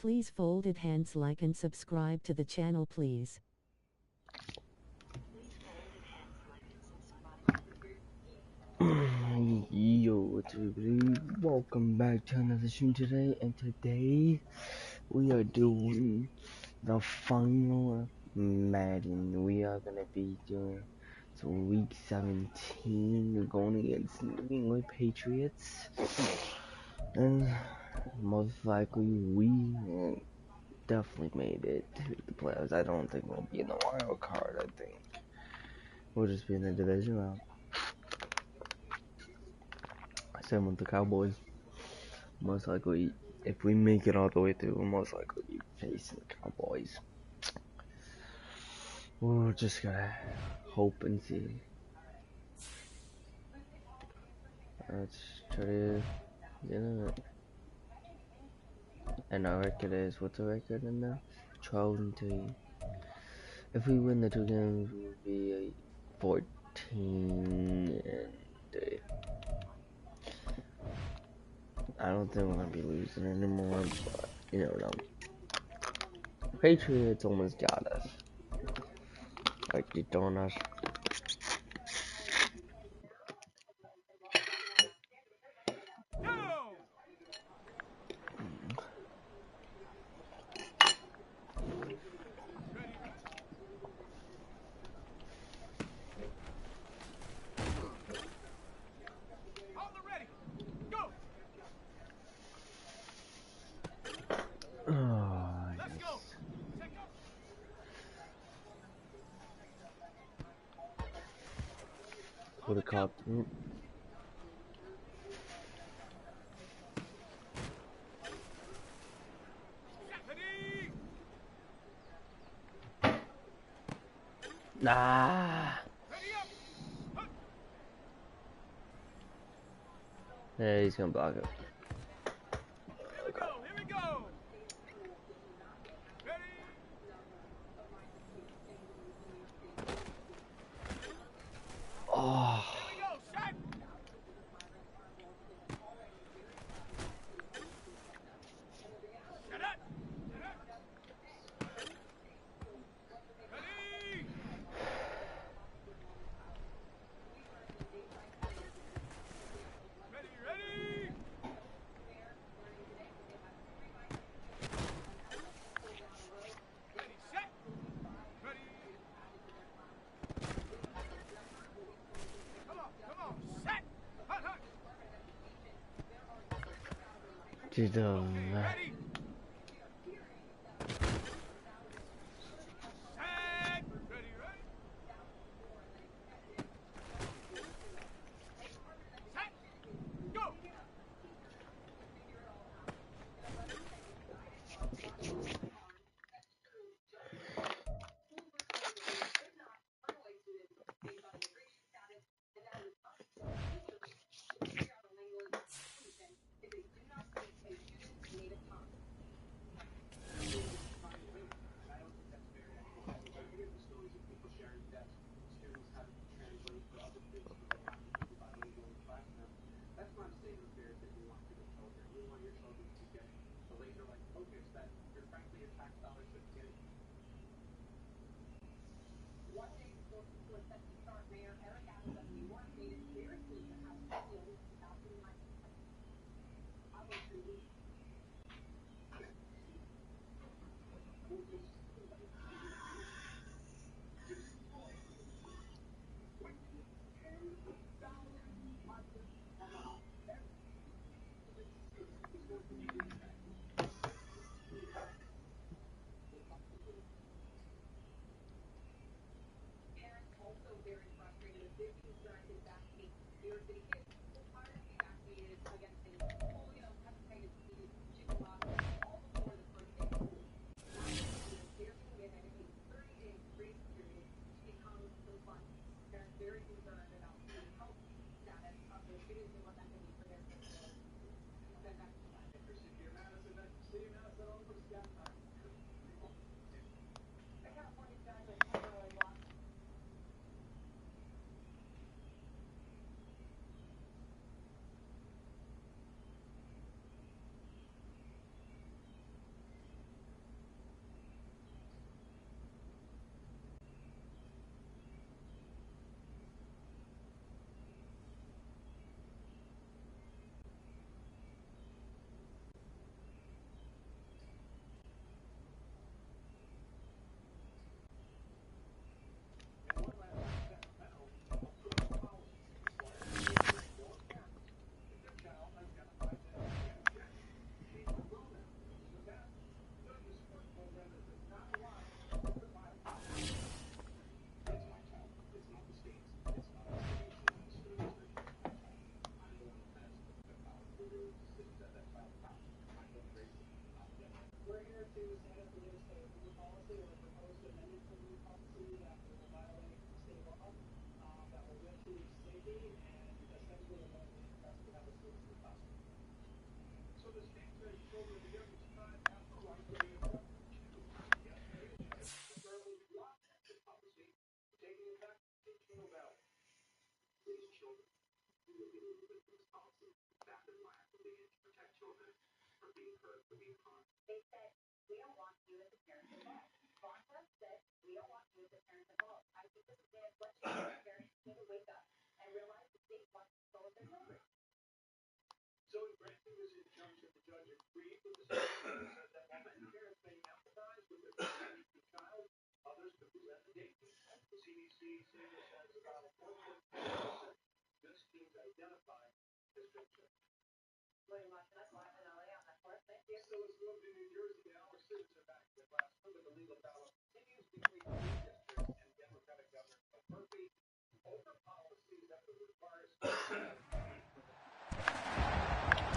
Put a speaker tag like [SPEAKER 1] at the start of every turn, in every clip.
[SPEAKER 1] Please folded hands, like and subscribe to the channel please.
[SPEAKER 2] Yo, what's up everybody? Welcome back to another stream today, and today we are doing the final Madden. We are gonna be doing week 17. We're going against New England Patriots, and most likely we definitely made it to the playoffs. I don't think we'll be in the wild card. I think we'll just be in the division round. Same with the Cowboys. Most likely, if we make it all the way through, we'll most likely be facing the Cowboys. We're just gonna hope and see. Let's try to get it. And our record is, what's the record in there? 12-3. If we win the two games, we'll be 14-3. I don't think we're gonna be losing anymore, but you never know. Patriots almost got us. Like they don't us. Would have caught. Nah. Yeah, he's gonna block it.
[SPEAKER 3] Here we go. Ready?
[SPEAKER 2] Oh.
[SPEAKER 3] Here we go, set. Set up. Ready? Ready. Ready, set. Ready. Come on, set. Hut, hut.
[SPEAKER 2] Dude,
[SPEAKER 3] Ready. Set. Ready. Set. Go.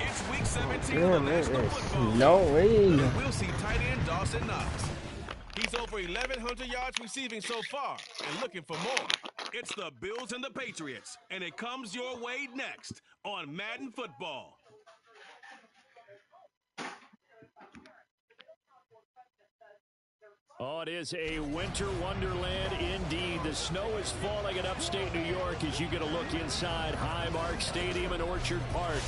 [SPEAKER 3] It's week 17 of
[SPEAKER 2] Damn,
[SPEAKER 3] the
[SPEAKER 2] it
[SPEAKER 3] National
[SPEAKER 2] is
[SPEAKER 3] Football League.
[SPEAKER 2] snowing.
[SPEAKER 3] And we'll see tight end Dawson Knox. He's over 1,100 yards receiving so far and looking for more. It's the Bills and the Patriots, and it comes your way next on Madden Football.
[SPEAKER 4] Oh, it is a winter wonderland indeed. The snow is falling in upstate New York as you get a look inside Highmark Stadium in Orchard Park.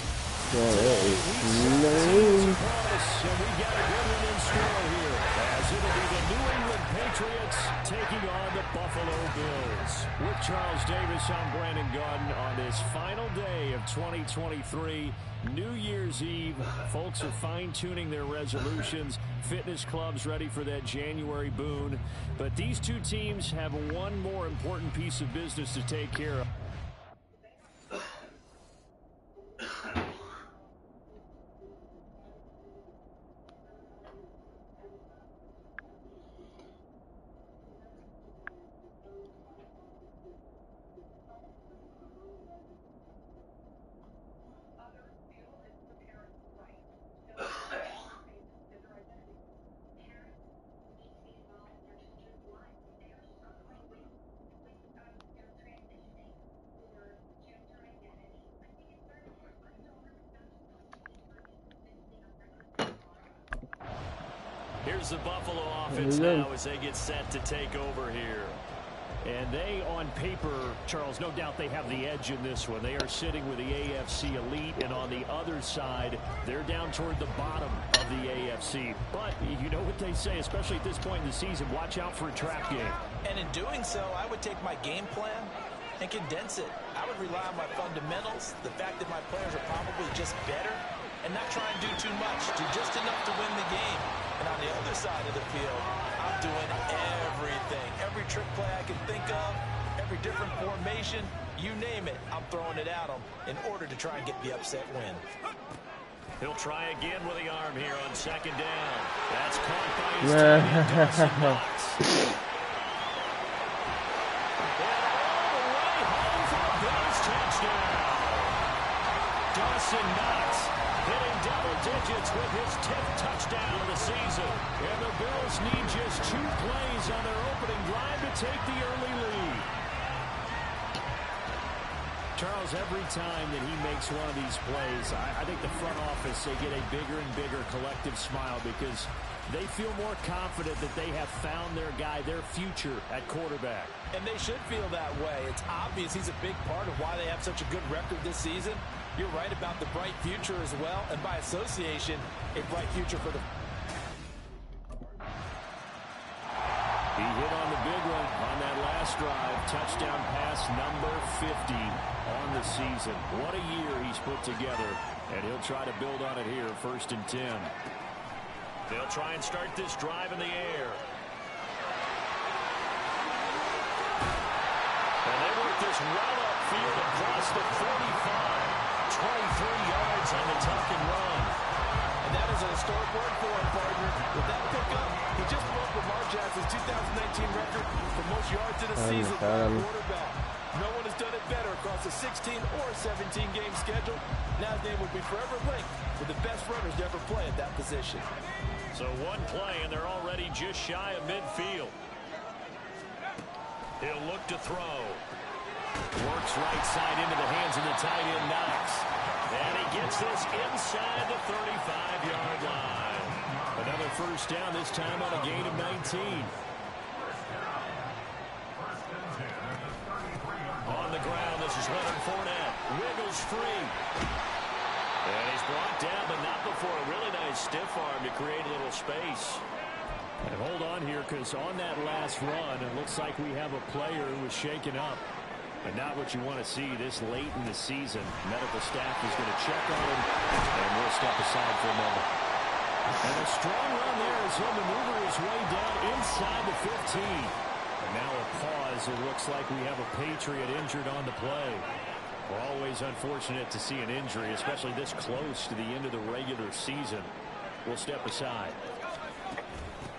[SPEAKER 2] It is snowing.
[SPEAKER 4] And we got a good one in store here, as it'll be the New England Patriots taking on the Buffalo Bills. With Charles Davis, I'm Brandon Gordon on this final day of 2023, New Year's Eve. Folks are fine-tuning their resolutions. Fitness clubs ready for that January boon. But these two teams have one more important piece of business to take care of. Here's the Buffalo offense now as they get set to take over here. And they, on paper, Charles, no doubt they have the edge in this one. They are sitting with the AFC elite, and on the other side, they're down toward the bottom of the AFC. But you know what they say, especially at this point in the season, watch out for a trap game.
[SPEAKER 5] And in doing so, I would take my game plan and condense it. I would rely on my fundamentals, the fact that my players are probably just better, and not try and do too much, do just enough to win the game. And on the other side of the field, I'm doing everything. Every trick play I can think of, every different formation, you name it, I'm throwing it at them in order to try and get the upset win.
[SPEAKER 4] He'll try again with the arm here on second down. That's caught by his tight end, Dawson Knox. Dawson Knox hitting double digits with his 10th touchdown of the season. And the Bills need just 2 plays on their opening drive to take the early lead. Charles, every time that he makes one of these plays, I think the front office, they get a bigger and bigger collective smile because they feel more confident that they have found their guy, their future at quarterback.
[SPEAKER 5] And they should feel that way. It's obvious he's a big part of why they have such a good record this season. You're right about the bright future as well, and by association, a bright future for the...
[SPEAKER 4] He hit on the big one on that last drive. Touchdown pass number 50 on the season. What a year he's put together, and he'll try to build on it here, 1st and 10. They'll try and start this drive in the air. And they work this well upfield across the 45. 23 yards on the tuck and run.
[SPEAKER 5] And that is a historic work for him, partner. With that pickup, he just broke Lamar Jackson's 2019 record for most yards in a season for a quarterback. No one has done it better across a 16 or 17-game schedule. Now his name will be forever linked with the best runners to ever play at that position.
[SPEAKER 4] So one play, and they're already just shy of midfield. He'll look to throw. Works right side into the hands of the tight end, Knox. And he gets this inside the 35-yard line. Another 1st down, this time on a gain of 19. On the ground, this is Leonard Fournette. Wiggles free. And he's brought down, but not before a really nice stiff arm to create a little space. And hold on here, because on that last run, it looks like we have a player who was shaken up. But not what you want to see this late in the season. Medical staff is going to check on him, and we'll step aside for a moment. And a strong run there as he'll maneuver his way down inside the 15. And now a pause. It looks like we have a Patriot injured on the play. We're always unfortunate to see an injury, especially this close to the end of the regular season. We'll step aside.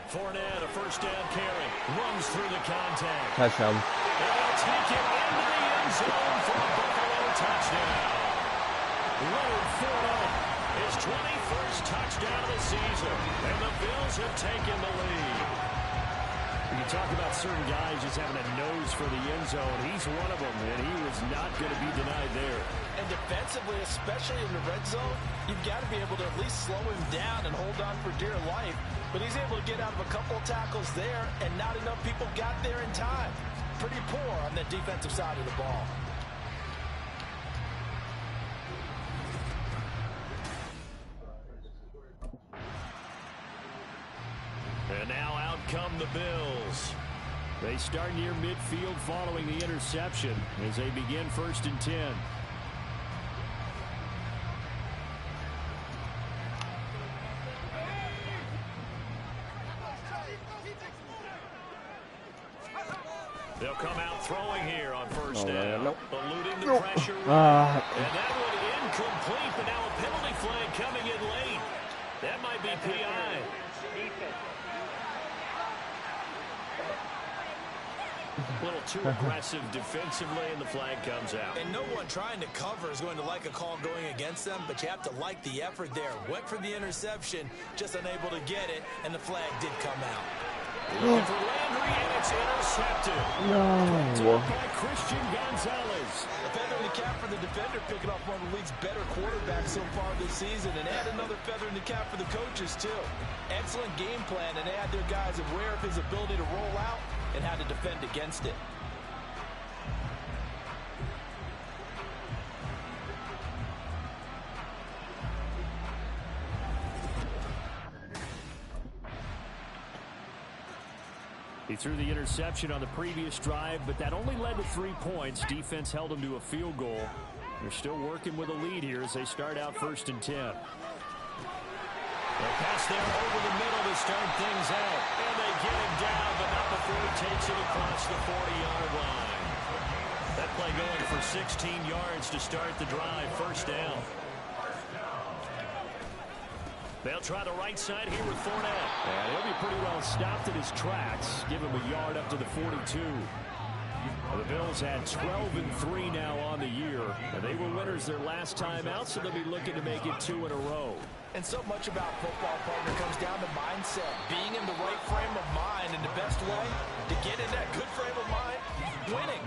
[SPEAKER 4] Fournette, a first down carry, runs through the contact.
[SPEAKER 2] Touchdown.
[SPEAKER 4] They'll take it into the end zone for a Buffalo touchdown. Leonard Fournette, his 21st touchdown of the season, and the Bills have taken the lead. You talk about certain guys just having a nose for the end zone. He's one of them, and he was not going to be denied there.
[SPEAKER 5] And defensively, especially in the red zone, you've got to be able to at least slow him down and hold on for dear life. But he's able to get out of a couple of tackles there, and not enough people got there in time. Pretty poor on the defensive side of the ball.
[SPEAKER 4] And now out come the Bills. They start near midfield following the interception as they begin 1st and 10. They'll come out throwing here on 1st down. Eluding the pressure. And that one incomplete, but now a penalty flag coming in late. That might be PI. A little too aggressive defensively, and the flag comes out.
[SPEAKER 5] And no one trying to cover is going to like a call going against them, but you have to like the effort there. Went for the interception, just unable to get it, and the flag did come out.
[SPEAKER 4] Looking for Landry, and it's intercepted. No. By Christian Gonzalez.
[SPEAKER 5] A feather in the cap for the defender, picking off one of the league's better quarterbacks so far this season, and add another feather in the cap for the coaches, too. Excellent game plan, and they had their guys aware of his ability to roll out and how to defend against it.
[SPEAKER 4] He threw the interception on the previous drive, but that only led to 3 points. Defense held him to a field goal. They're still working with a lead here as they start out 1st and 10. They'll pass there over the middle to start things out. And they get him down, but not before he takes it across the 40-yard line. That play going for 16 yards to start the drive. 1st down. They'll try the right side here with Fournette. And he'll be pretty well stopped in his tracks. Give him a yard up to the 42. The Bills had 12-3 now on the year. And they were winners their last time out, so they'll be looking to make it 2 in a row.
[SPEAKER 5] And so much about football, partner, comes down to mindset. Being in the right frame of mind, and the best way to get in that good frame of mind, winning.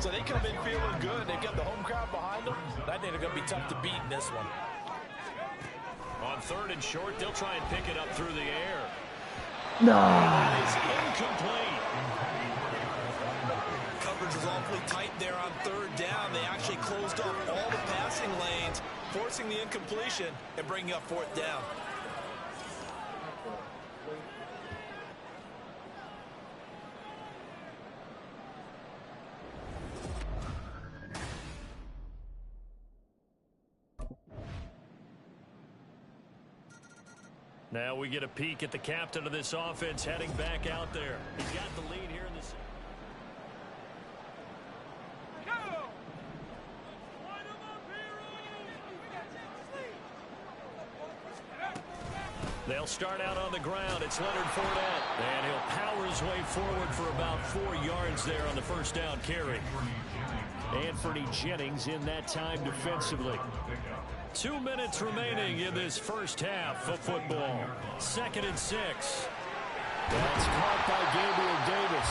[SPEAKER 5] So they come in feeling good. They've got the home crowd behind them. I think they're going to be tough to beat in this one.
[SPEAKER 4] On 3rd and short, they'll try and pick it up through the air.
[SPEAKER 2] No.
[SPEAKER 4] That is incomplete.
[SPEAKER 5] Coverage was awfully tight there on 3rd down. They actually closed off all the passing lanes, forcing the incompletion and bringing up 4th down.
[SPEAKER 4] Now we get a peek at the captain of this offense heading back out there. He's got the lead here in this. They'll start out on the ground. It's Leonard Fournette. And he'll power his way forward for about 4 yards there on the 1st down carry. Anthony Jennings in that time defensively. 2 minutes remaining in this 1st half of football. 2nd and 6. That's caught by Gabriel Davis.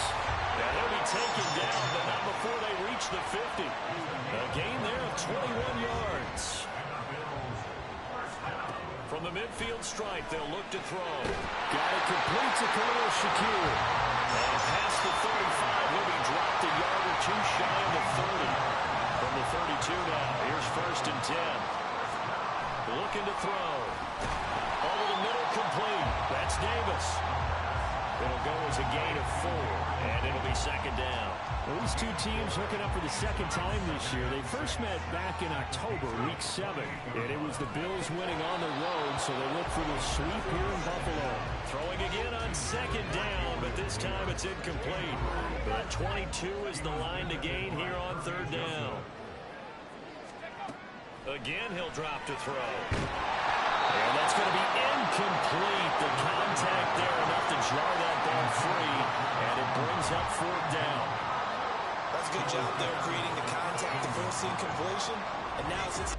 [SPEAKER 4] And he'll be taken down, but not before they reach the 50. A gain there of 21 yards. From the midfield stripe, they'll look to throw. Got it complete to Khalil Shakir. And past the 35, he'll be dropped a yard or 2 shy of the 30. From the 32 now, here's 1st and 10. Looking to throw. Over the middle, complete. That's Davis. It'll go as a gain of 4. And And it'll be second down.
[SPEAKER 6] Well, these two teams hooking up for the second time this year. They first met back in October, Week 7. And it was the Bills winning on the road, so they look for the sweep here in Buffalo.
[SPEAKER 4] Throwing again on second down, but this time it's incomplete. But 22 is the line to gain here on third down. Again, he'll drop to throw. And that's going to be incomplete. The contact there enough to jar that ball free, and it brings up fourth down.
[SPEAKER 5] That's a good job there, creating the contact, the first incompletion, and now since...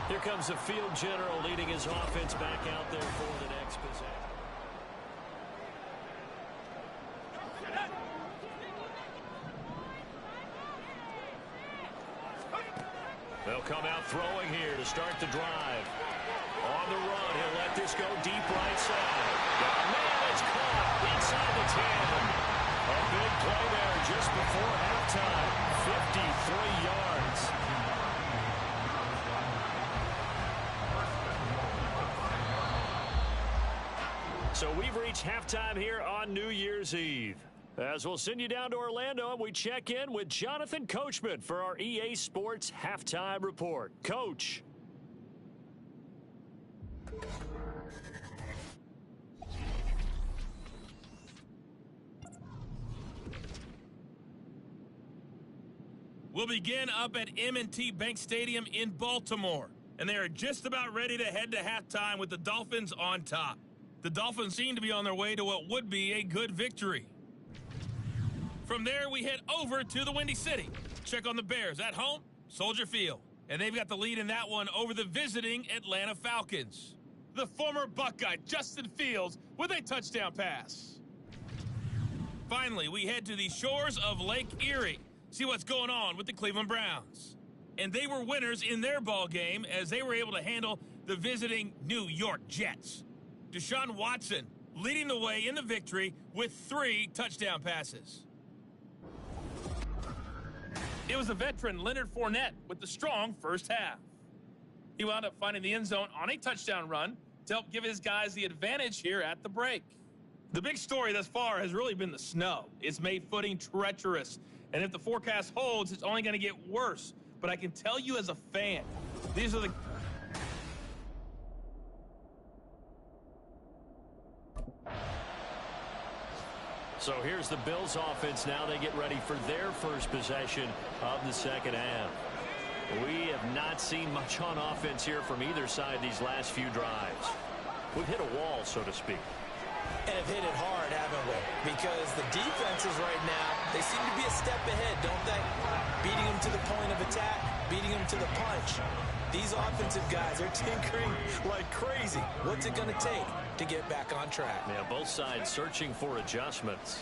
[SPEAKER 4] Here comes the field general leading his offense back out there for the next possession. They'll come out throwing here to start the drive. On the run, he'll let this go deep right side. Oh, man, it's caught inside the 10. A big play there just before halftime. 53 yards. So we've reached halftime here on New Year's Eve. As we'll send you down to Orlando, and we check in with Jonathan Coachman for our EA Sports Halftime Report. Coach.
[SPEAKER 3] We'll begin up at M&T Bank Stadium in Baltimore, and they are just about ready to head to halftime with the Dolphins on top. The Dolphins seem to be on their way to what would be a good victory. From there, we head over to the Windy City. Check on the Bears at home, Soldier Field. And they've got the lead in that one over the visiting Atlanta Falcons. The former Buckeye, Justin Fields, with a touchdown pass. Finally, we head to the shores of Lake Erie. See what's going on with the Cleveland Browns. And they were winners in their ball game as they were able to handle the visiting New York Jets. Deshaun Watson leading the way in the victory with 3 touchdown passes. It was a veteran, Leonard Fournette, with the strong first half. He wound up finding the end zone on a touchdown run to help give his guys the advantage here at the break. The big story thus far has really been the snow. It's made footing treacherous, and if the forecast holds, it's only going to get worse. But I can tell you as a fan, these are the...
[SPEAKER 4] So here's the Bills offense now. They get ready for their first possession of the second half. We have not seen much on offense here from either side these last few drives. We've hit a wall, so to speak.
[SPEAKER 5] And have hit it hard, haven't we? Because the defenses right now, they seem to be a step ahead, don't they? Beating them to the point of attack, beating them to the punch. These offensive guys are tinkering like crazy. What's it going to take to get back on track?
[SPEAKER 4] Yeah, both sides searching for adjustments.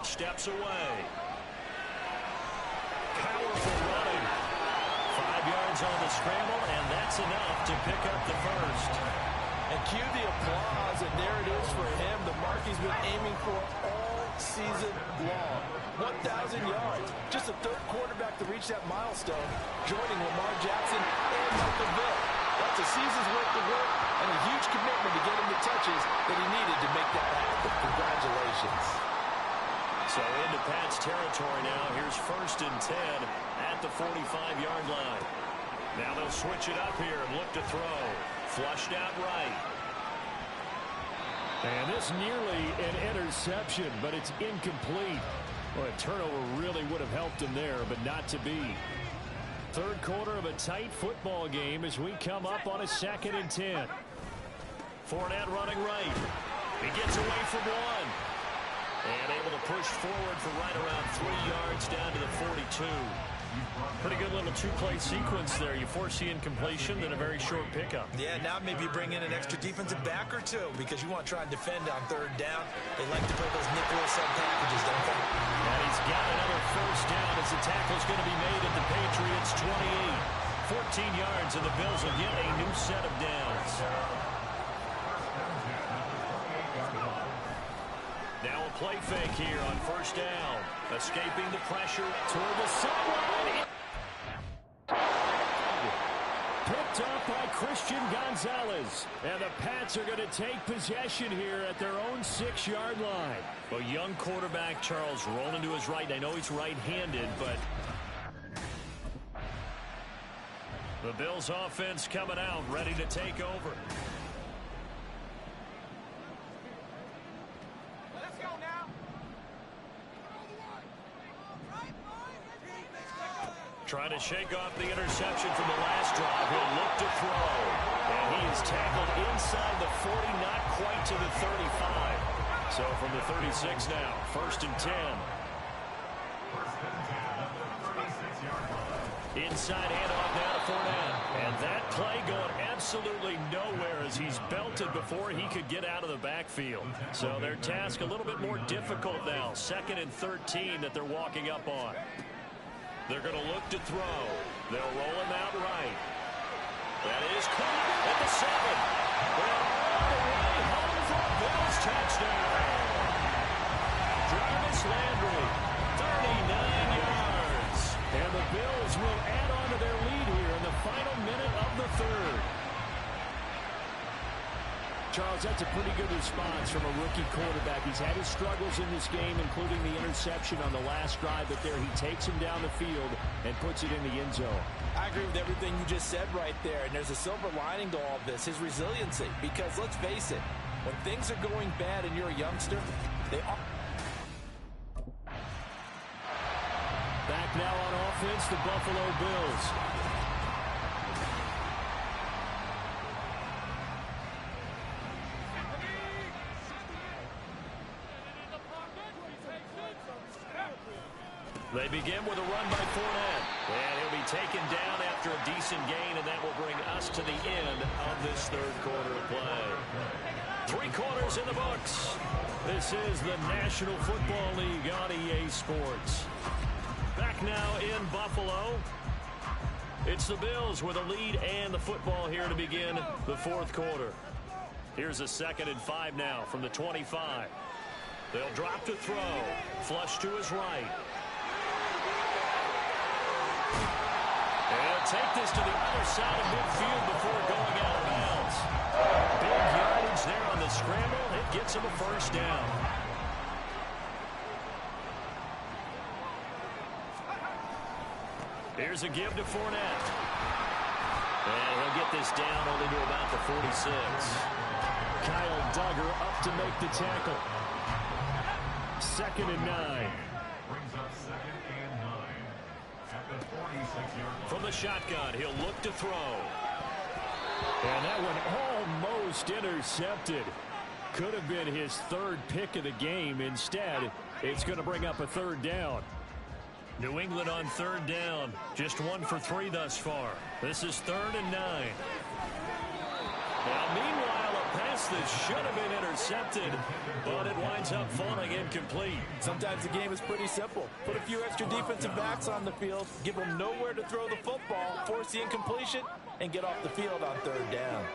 [SPEAKER 4] Steps away. Powerful running. 5 yards on the scramble, and that's enough to pick up the first.
[SPEAKER 5] And cue the applause, and there it is for him, the mark he's been aiming for all season long. 1,000 yards. Just a third quarterback to reach that milestone, joining Lamar Jackson and Michael Vick. That's a season's worth of work and a huge commitment to get him the touches that he needed to make that happen. Congratulations.
[SPEAKER 4] So into Pat's territory now. Here's 1st and 10 at the 45-yard line. Now they'll switch it up here and look to throw. Flushed out right.
[SPEAKER 6] And this nearly an interception, but it's incomplete. Well, a turnover really would have helped him there, but not to be. Third quarter of a tight football game as we come up on a 2nd and 10.
[SPEAKER 4] Fournette running right. He gets away from one. And able to push forward for right around 3 yards down to the 42. Pretty good little 2-play sequence there. You force the incompletion, then a very short pickup.
[SPEAKER 5] Yeah, now maybe bring in an extra defensive back or two because you want to try and defend on 3rd down. They like to play those nickel sub packages, don't they?
[SPEAKER 4] And he's got another first down as the tackle's going to be made at the Patriots' 28. 14 yards, and the Bills will get a new set of downs. Now a play fake here on 1st down. Escaping the pressure toward the sideline.
[SPEAKER 6] Picked up by Christian Gonzalez. And the Pats are going to take possession here at their own 6-yard line. Well, young quarterback Charles rolling to his right. I know he's right-handed, but the Bills offense coming out, ready to take over.
[SPEAKER 7] Let's go now.
[SPEAKER 6] Trying to shake off the interception from the last drive. He'll look to throw. And he is tackled inside the 40, not quite to the 35. So from the 36 now, 1st and 10. Inside handoff now to Fournette. And that play going absolutely nowhere as he's belted before he could get out of the backfield. So their task a little bit more difficult now. 2nd and 13 that they're walking up on. They're going to look to throw. They'll roll him out right. That is caught at the 7. They're all the way home for a Bills touchdown. Jarvis Landry, 39 yards. And the Bills will add on to their lead here in the final minute of the 3rd. Charles, that's a pretty good response from a rookie quarterback. He's had his struggles in this game, including the interception on the last drive, but there he takes him down the field and puts it in the end zone.
[SPEAKER 5] I agree with everything you just said right there, and there's a silver lining to all of this, his resiliency. Because let's face it, when things are going bad and you're a youngster, they are.
[SPEAKER 6] Back now on offense, the Buffalo Bills. They begin with a run by Fournette. And he'll be taken down after a decent gain, and that will bring us to the end of this 3rd quarter of play. 3 quarters in the books. This is the National Football League on EA Sports. Back now in Buffalo. It's the Bills with a lead and the football here to begin the 4th quarter. Here's a 2nd and 5 now from the 25. They'll drop to throw. Flush to his right. And take this to the other side of midfield before going out of bounds. Big yardage there on the scramble. It gets him a 1st down. Here's a give to Fournette. And he'll get this down only to about the 46. Kyle Duggar up to make the tackle. 2nd and 9.
[SPEAKER 8] Brings up 2nd and 9. At the 46-yard.
[SPEAKER 6] From the shotgun, he'll look to throw. And that one almost intercepted. Could have been his 3rd pick of the game. Instead, it's going to bring up a 3rd down. New England on 3rd down. Just 1 for 3 thus far. This is 3rd and 9. Now, meanwhile, a pass that should have been intercepted, but it winds up falling incomplete.
[SPEAKER 5] Sometimes the game is pretty simple. Put a few extra defensive backs on the field, give them nowhere to throw the football, force the incompletion, and get off the field on 3rd down.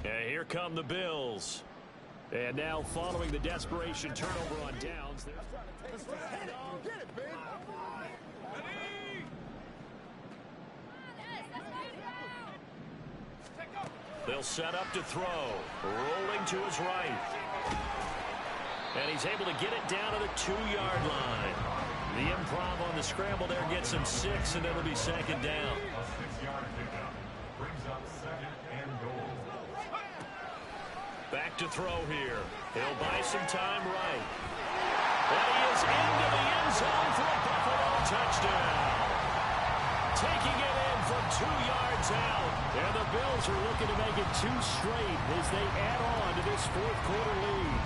[SPEAKER 6] And here come the Bills. And now following the desperation turnover on downs. They'll set up to throw. Rolling to his right. And he's able to get it down to the 2-yard line. The improv on the scramble there gets him 6, and it'll be 2nd down.
[SPEAKER 8] A 6-yard pickup. Brings up 2nd and goal.
[SPEAKER 6] Back to throw here. He'll buy some time right. And he is into the end zone for a Buffalo touchdown. Taking it in from 2 yards out. And the Bills are looking to make it 2 straight as they add on to this 4th quarter lead.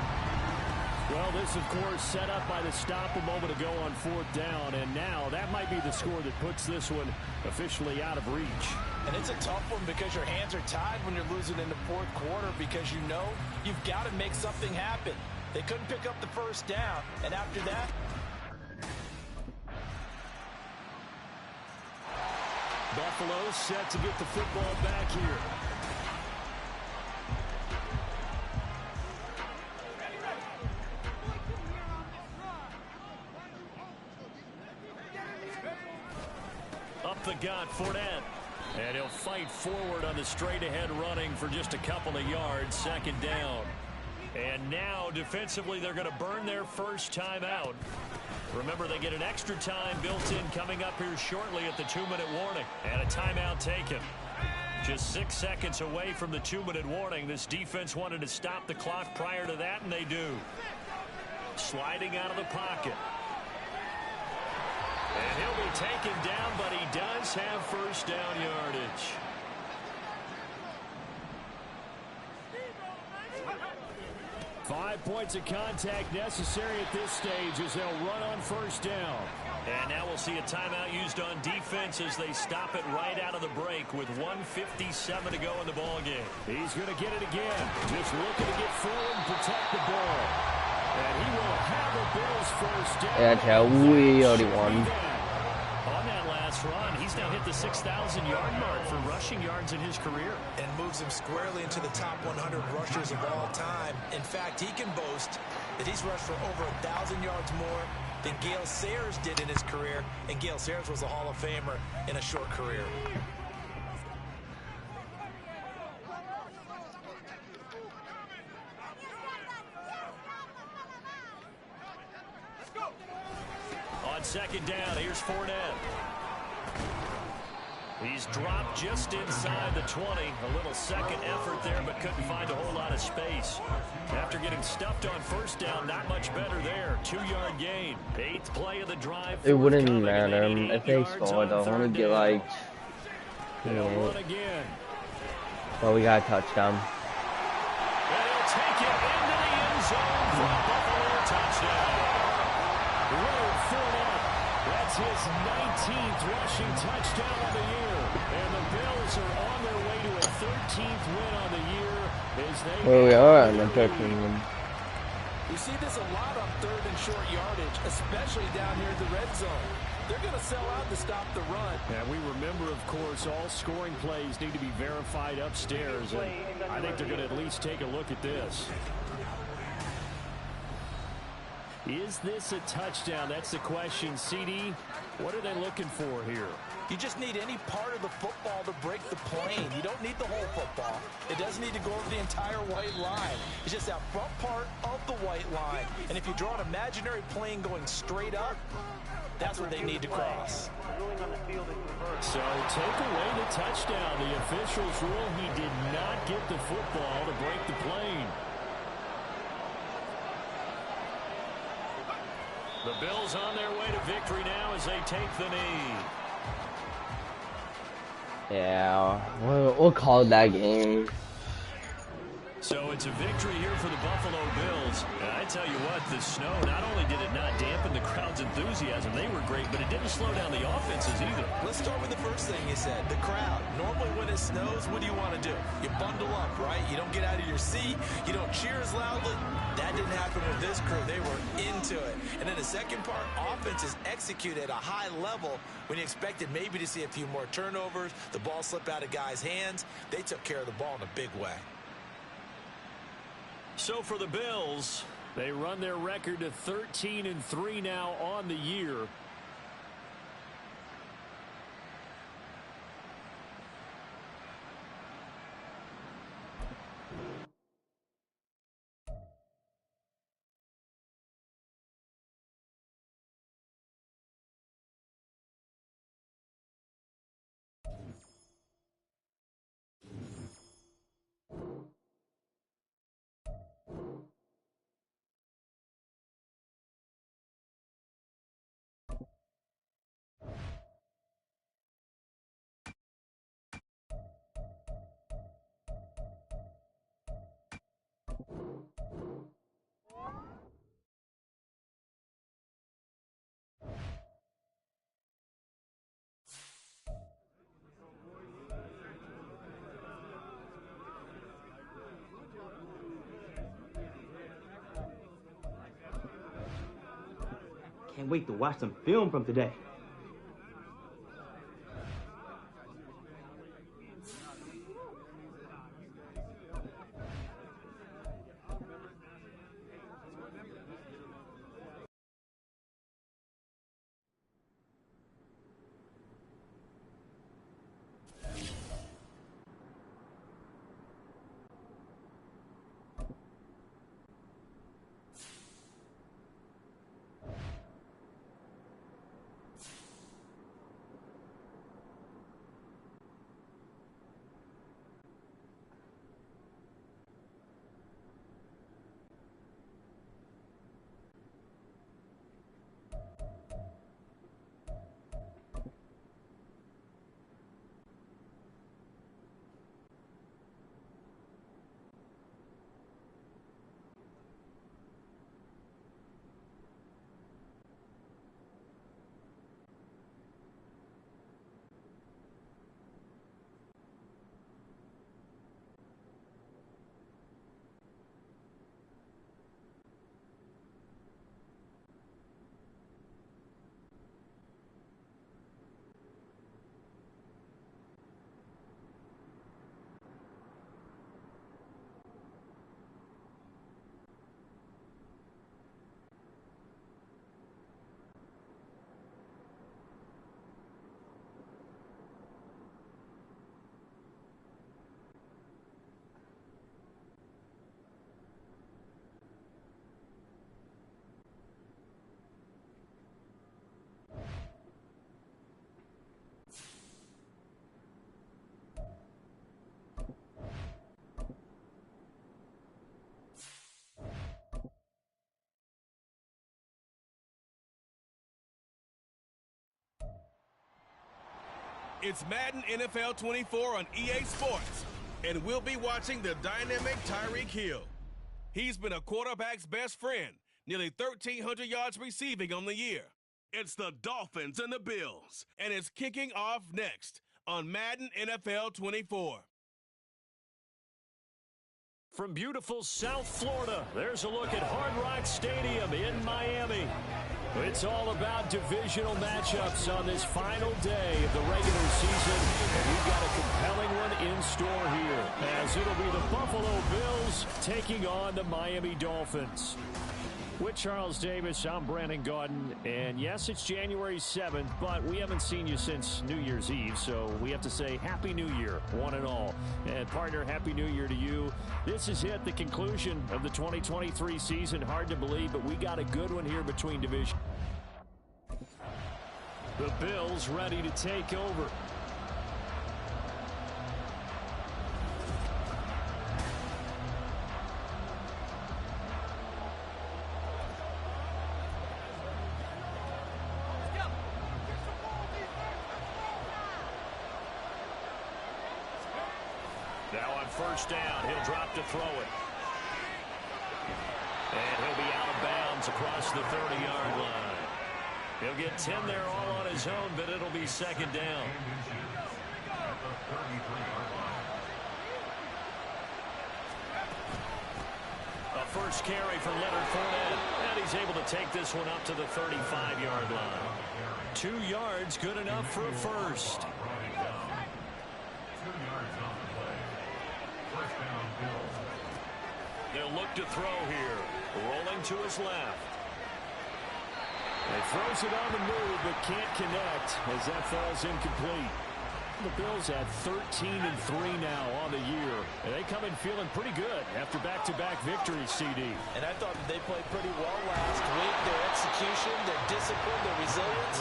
[SPEAKER 6] Well, this, of course, set up by the stop a moment ago on 4th down. And now that might be the score that puts this one officially out of reach.
[SPEAKER 5] And it's a tough one because your hands are tied when you're losing in the 4th quarter because you know you've got to make something happen. They couldn't pick up the 1st down. And after that,
[SPEAKER 6] Buffalo set to get the football back here. the gun, Fournette. And he'll fight forward on the straight-ahead running for just a couple of yards, second down. And now, defensively, they're going to burn their first time out. Remember, they get an extra time built in coming up here shortly at the 2-minute warning. And a timeout taken. Just 6 seconds away from the 2-minute warning. This defense wanted to stop the clock prior to that, and they do. Sliding out of the pocket. And he'll be taken down, but he does have first down yardage. Five points of contact necessary at this stage as they'll run on first down. And now we'll see a timeout used on defense as they stop it right out of the break with 1:57 to go in the ball game. He's going to get it again. Just looking to get forward and protect the ball. And he will have the Bills first down.
[SPEAKER 2] Yeah, Joe, we already won.
[SPEAKER 6] On that last run, he's now hit the 6,000-yard mark for rushing yards in his career.
[SPEAKER 5] And moves him squarely into the top 100 rushers of all time. In fact, he can boast that he's rushed for over 1,000 yards more than Gale Sayers did in his career. And Gale Sayers was a Hall of Famer in a short career.
[SPEAKER 6] On second down, here's Fournette. He's dropped just inside the 20. A little second effort there, but couldn't find a whole lot of space. After getting stuffed on first down, not much better there. 2-yard gain. 8th play of the drive.
[SPEAKER 2] It wouldn't matter if they scored. I want to get like, you know, well, we got a touchdown.
[SPEAKER 6] And he'll take it into the end zone for a Buffalo touchdown. Leonard Fournette. That's his 19th rushing touchdown of the year. And the Bills are on their way to a 13th win on the year. As they
[SPEAKER 2] Well, we are on the 13th win.
[SPEAKER 5] You see this a lot on third and short yardage, especially down here in the red zone. They're going to sell out to stop the run.
[SPEAKER 6] And we remember, of course, all scoring plays need to be verified upstairs. And I think they're going to at least take a look at this. Is this a touchdown? That's the question. CD, what are they looking for here?
[SPEAKER 5] You just need any part of the football to break the plane. You don't need the whole football. It doesn't need to go over the entire white line. It's just that front part of the white line. And if you draw an imaginary plane going straight up, that's what they need to cross.
[SPEAKER 6] So take away the touchdown. The officials rule he did not get the football to break the plane. The Bills on their way to victory now as they take the knee.
[SPEAKER 2] Yeah, we'll call that game.
[SPEAKER 6] So it's a victory here for the Buffalo Bills. And I tell you what, the snow, not only did it not dampen the crowd's enthusiasm, they were great, but it didn't slow down the offenses either.
[SPEAKER 5] Let's start with the first thing you said, the crowd. Normally when it snows, what do you want to do? You bundle up, right? You don't get out of your seat. You don't cheer as loudly. That didn't happen with this crew. They were into it. And then the second part, offenses execute at a high level when you expected maybe to see a few more turnovers, the ball slip out of guys' hands. They took care of the ball in a big way.
[SPEAKER 6] So for the Bills, they run their record to 13-3 now on the year.
[SPEAKER 7] Can't wait to watch some film from today.
[SPEAKER 3] It's Madden NFL 24 on EA Sports, and we'll be watching the dynamic Tyreek Hill. He's been a quarterback's best friend, nearly 1,300 yards receiving on the year. It's the Dolphins and the Bills, and it's kicking off next on Madden NFL 24.
[SPEAKER 6] From beautiful South Florida, there's a look at Hard Rock Stadium in Miami. It's all about divisional matchups on this final day of the regular season, and we've got a compelling one in store here, as it'll be the Buffalo Bills taking on the Miami Dolphins. With Charles Davis, I'm Brandon Gaudin, and yes, it's January 7th, but we haven't seen you since New Year's Eve, so we have to say Happy New Year, one and all. And partner, Happy New Year to you. This is it, the conclusion of the 2023 season. Hard to believe, but we got a good one here between divisions. The Bills ready to take over. Now on first down, he'll drop to throw it. And he'll be out of bounds across the 30-yard line. He'll get 10 there all on his own, but it'll be second down. A first carry for Leonard Fournette, and he's able to take this one up to the 35-yard line. 2 yards, good enough for a first.
[SPEAKER 8] 2 yards on the play. First down, Bills.
[SPEAKER 6] They'll look to throw here. Rolling to his left. He throws it on the move, but can't connect as that falls incomplete. The Bills at 13-3 now on the year. And they come in feeling pretty good after back-to-back victories, CD.
[SPEAKER 5] And I thought that they played pretty well last week. Their execution, their discipline, their resilience,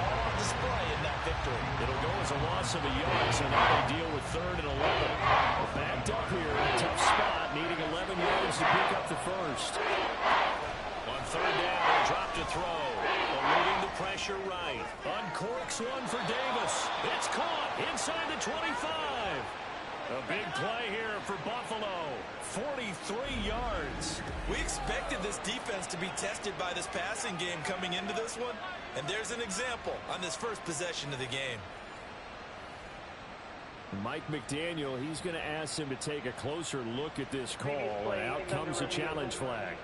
[SPEAKER 5] all on display in that victory.
[SPEAKER 6] It'll go as a loss of a yard, so now they deal with 3rd and 11. Backed up here in a tough spot, needing 11 yards to pick up the first. On 3rd down, he'll drop to throw. Eluding the pressure right. Uncorks one for Davis. It's caught inside the 25. A big play here for Buffalo. 43 yards.
[SPEAKER 5] We expected this defense to be tested by this passing game coming into this one. And there's an example on this first possession of the game.
[SPEAKER 6] Mike McDaniel, he's going to ask him to take a closer look at this call. And out comes a challenge flag.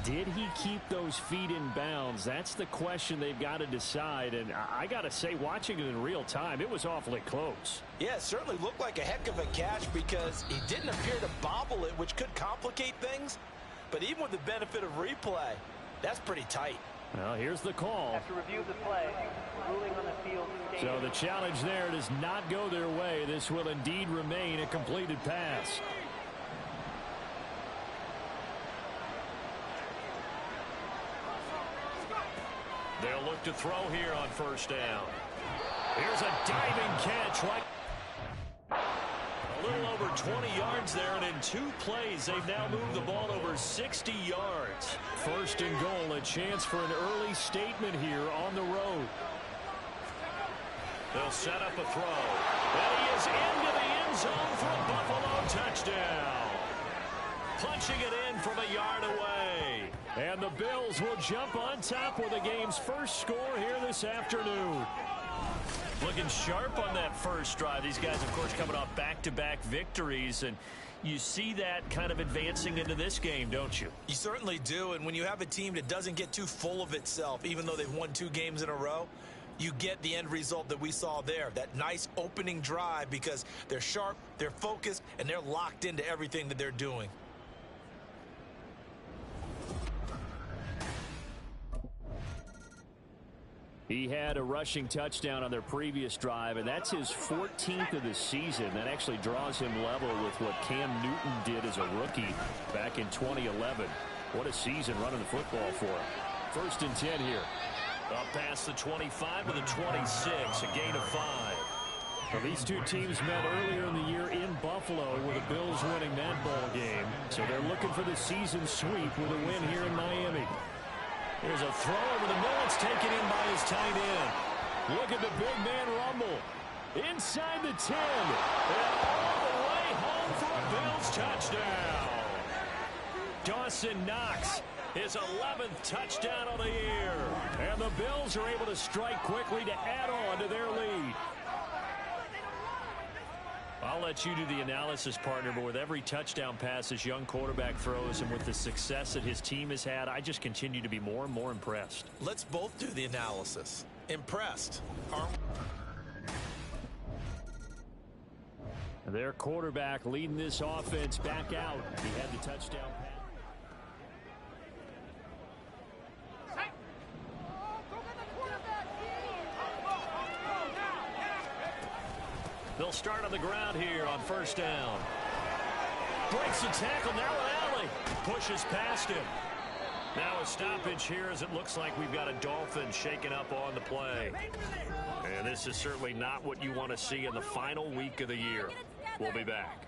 [SPEAKER 6] Did he keep those feet in bounds? That's the question they've got to decide. And I got to say, watching it in real time, it was awfully close.
[SPEAKER 5] Yeah, it certainly looked like a heck of a catch because he didn't appear to bobble it, which could complicate things. But even with the benefit of replay, that's pretty tight.
[SPEAKER 6] Well, here's the call.
[SPEAKER 9] After review of the play, ruling on the field.
[SPEAKER 6] So the challenge there does not go their way. This will indeed remain a completed pass. They'll look to throw here on first down. Here's a diving catch. A little over 20 yards there, and in 2 plays, they've now moved the ball over 60 yards. First and goal, a chance for an early statement here on the road. They'll set up a throw. And he is into the end zone for a Buffalo touchdown. Punching it in from a yard away. And the Bills will jump on top with the game's first score here this afternoon. Looking sharp on that first drive. These guys, of course, coming off back-to-back victories. And you see that kind of advancing into this game, don't you?
[SPEAKER 5] You certainly do. And when you have a team that doesn't get too full of itself, even though they've won 2 games in a row, you get the end result that we saw there. That nice opening drive because they're sharp, they're focused, and they're locked into everything that they're doing.
[SPEAKER 6] He had a rushing touchdown on their previous drive, and that's his 14th of the season. That actually draws him level with what Cam Newton did as a rookie back in 2011. What a season running the football for him. 1st and 10 here. Up past the 25 to the 26, a gain of 5. Well, these 2 teams met earlier in the year in Buffalo with the Bills winning that ball game. So they're looking for the season sweep with a win here in Miami. There's a throw over the middle. It's taken in by his tight end. Look at the big man rumble. Inside the 10. And all the way home for a Bills touchdown. Dawson Knox, his 11th touchdown of the year. And the Bills are able to strike quickly to add on to their lead. I'll let you do the analysis, partner, but with every touchdown pass this young quarterback throws and with the success that his team has had, I just continue to be more and more impressed.
[SPEAKER 5] Let's both do the analysis. Impressed.
[SPEAKER 6] Their quarterback leading this offense back out. He had the touchdown pass. They'll start on the ground here on first down. Breaks the tackle. Now an alley. Pushes past him. Now a stoppage here as it looks like we've got a Dolphin shaken up on the play. And this is certainly not what you want to see in the final week of the year. We'll be back.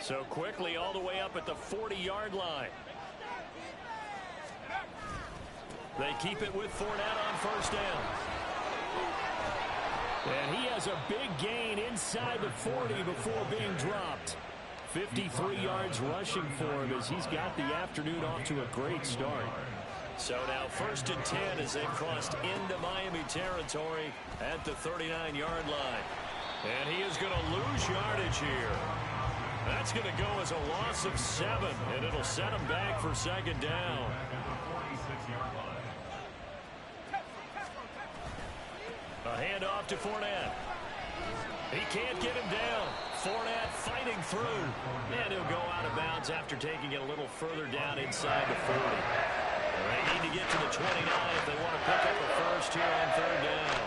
[SPEAKER 6] So quickly all the way up at the 40-yard line. They keep it with Fournette on first down. And he has a big gain inside the 40 before being dropped. 53 yards rushing for him as he's got the afternoon off to a great start. So now first and 10 as they've crossed into Miami territory at the 39-yard line. And he is going to lose yardage here. That's going to go as a loss of 7, and it'll set him back for second down. A handoff to Fournette. He can't get him down. Fournette fighting through. And he'll go out of bounds after taking it a little further down inside the 40. They need to get to the 29 if they want to pick up a first here on third down.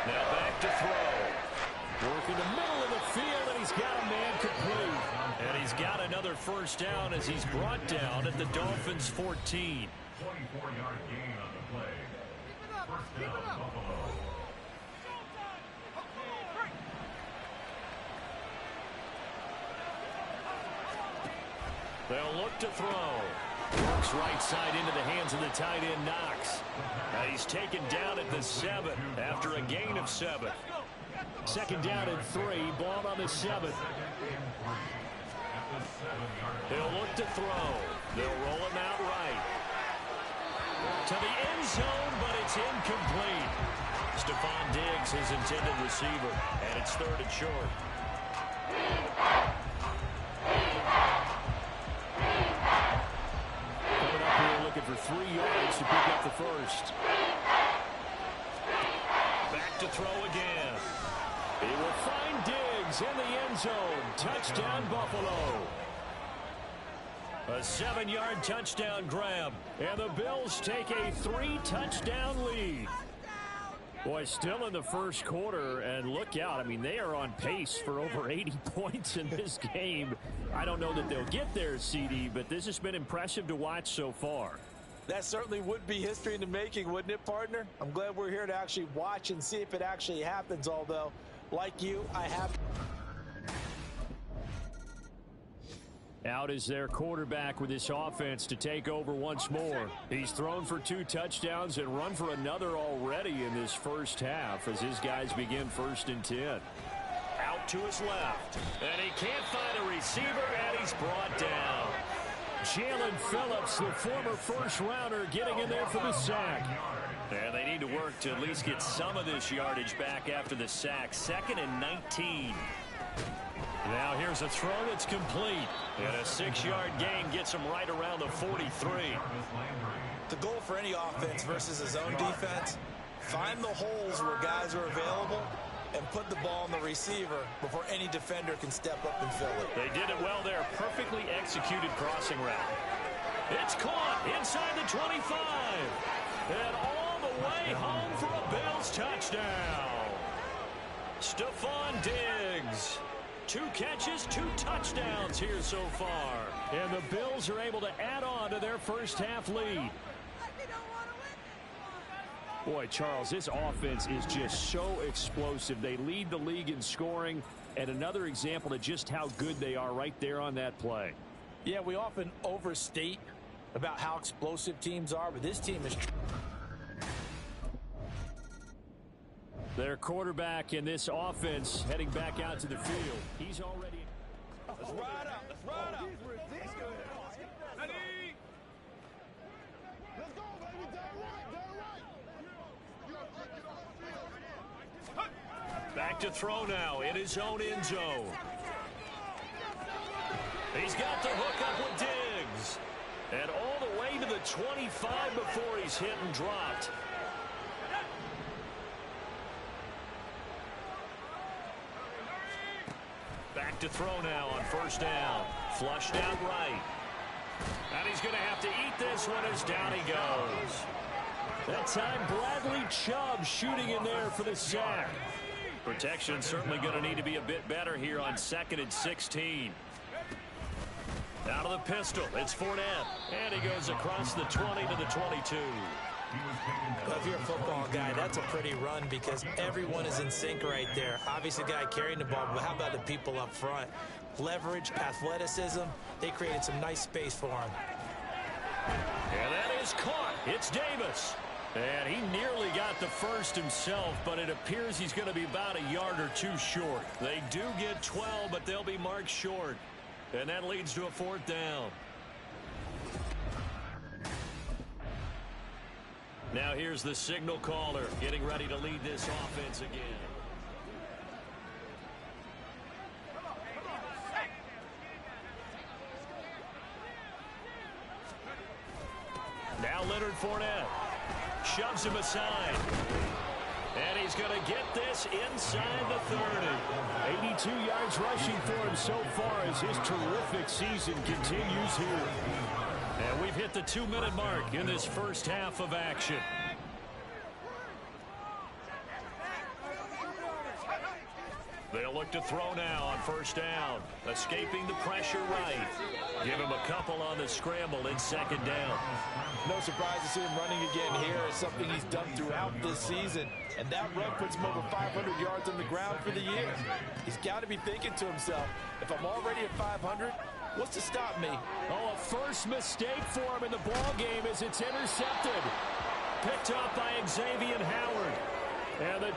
[SPEAKER 6] Now back to throw. Working the middle of the field, and he's got a man complete. And he's got another first down as he's brought down at the Dolphins' 14.
[SPEAKER 8] 24-yard gain on the play. First down, Buffalo.
[SPEAKER 6] They'll look to throw. Works right side into the hands of the tight end, Knox. He's taken down at the 7 after a gain of 7. Second down and 3. Ball on the 7. They'll look to throw. They'll roll him out right. To the end zone, but it's incomplete. Stephon Diggs, his intended receiver, and it's third and short. Coming up here looking for 3 yards to pick up the first. Back to throw again. He will find Diggs in the end zone. Touchdown, Buffalo. A 7-yard touchdown grab. And the Bills take a 3-touchdown lead. Boy, still in the first quarter, and look out. I mean, they are on pace for over 80 points in this game. I don't know that they'll get there, CD, but this has been impressive to watch so far.
[SPEAKER 5] That certainly would be history in the making, wouldn't it, partner? I'm glad we're here to actually watch and see if it actually happens, although, like you, I have...
[SPEAKER 6] Out is their quarterback with this offense to take over once more. He's thrown for 2 touchdowns and run for another already in this first half as his guys begin first and 10. Out to his left. And he can't find a receiver, and he's brought down. Jalen Phillips, the former first-rounder, getting in there for the sack. And they need to work to at least get some of this yardage back after the sack. 2nd and 19. Now here's a throw that's complete. And a 6-yard gain gets him right around the 43.
[SPEAKER 5] The goal for any offense versus his own defense, find the holes where guys are available and put the ball on the receiver before any defender can step up and fill it.
[SPEAKER 6] They did it well there. Perfectly executed crossing route. It's caught inside the 25. And all the way home for a Bills touchdown. Stephon Diggs. 2 catches, 2 touchdowns here so far. And the Bills are able to add on to their first half lead. Boy, Charles, this offense is just so explosive. They lead the league in scoring. And another example of just how good they are right there on that play.
[SPEAKER 5] Yeah, we often overstate about how explosive teams are, but this team is...
[SPEAKER 6] Their quarterback in this offense heading back out to the field. He's already...
[SPEAKER 5] Let's ride out. Let's ride out.
[SPEAKER 10] Let's go, baby. Down right.
[SPEAKER 6] Back to throw now in his own end zone. He's got the hook up with Diggs. And all the way to the 25 before he's hit and dropped. Back to throw now on first down. Flushed out right. And he's going to have to eat this one as down he goes. That time Bradley Chubb shooting in there for the sack. Protection certainly going to need to be a bit better here on 2nd and 16. Out of the pistol, it's Fournette. And he goes across the 20 to the 22.
[SPEAKER 5] Well, if you're a football guy, that's a pretty run because everyone is in sync right there. Obviously, the guy carrying the ball, but how about the people up front? Leverage, athleticism, they created some nice space for him.
[SPEAKER 6] And that is caught. It's Davis. And he nearly got the first himself, but it appears he's going to be about a yard or two short. They do get 12, but they'll be marked short. And that leads to a 4th down. Now here's the signal caller getting ready to lead this offense again. Now Leonard Fournette shoves him aside. And he's going to get this inside the 30. 82 yards rushing for him so far as his terrific season continues here. And we've hit the 2-minute mark in this first half of action. They'll look to throw now on first down. Escaping the pressure right. Give him a couple on the scramble in 2nd down.
[SPEAKER 5] No surprise to see him running again here. It's something he's done throughout this season. And that run puts him over 500 yards on the ground for the year. He's got to be thinking to himself, if I'm already at 500, what's to stop me?
[SPEAKER 6] Oh, a first mistake for him in the ball game as it's intercepted. Picked up by Xavier Howard. And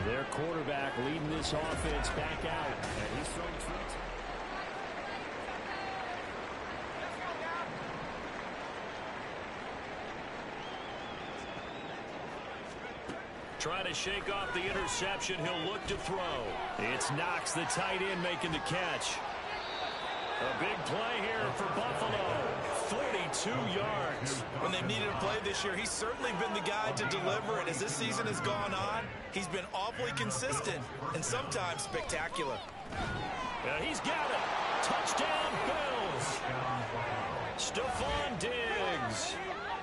[SPEAKER 6] their quarterback leading this offense back out. And he's thrown 3 times. Trying to shake off the interception. He'll look to throw. It's Knox, the tight end, making the catch. A big play here for Buffalo. 42 yards.
[SPEAKER 5] When they've needed a play this year, he's certainly been the guy to deliver it. As this season has gone on, he's been awfully consistent and sometimes spectacular.
[SPEAKER 6] He's got it. Touchdown, Bills. Stephon Diggs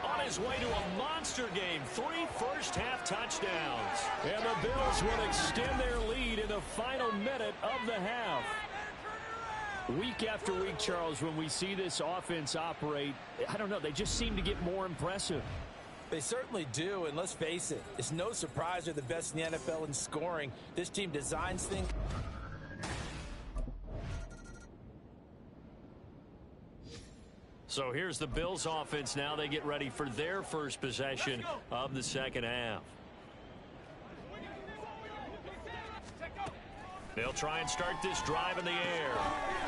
[SPEAKER 6] on his way to a monster game. 3 first-half touchdowns. And the Bills will extend their lead in the final minute of the half. Week after week, Charles, when we see this offense operate, I don't know, they just seem to get more impressive.
[SPEAKER 5] They certainly do, and let's face it, it's no surprise they're the best in the NFL in scoring. This team designs things.
[SPEAKER 6] So here's the Bills offense now. They get ready for their first possession of the second half. They'll try and start this drive in the air.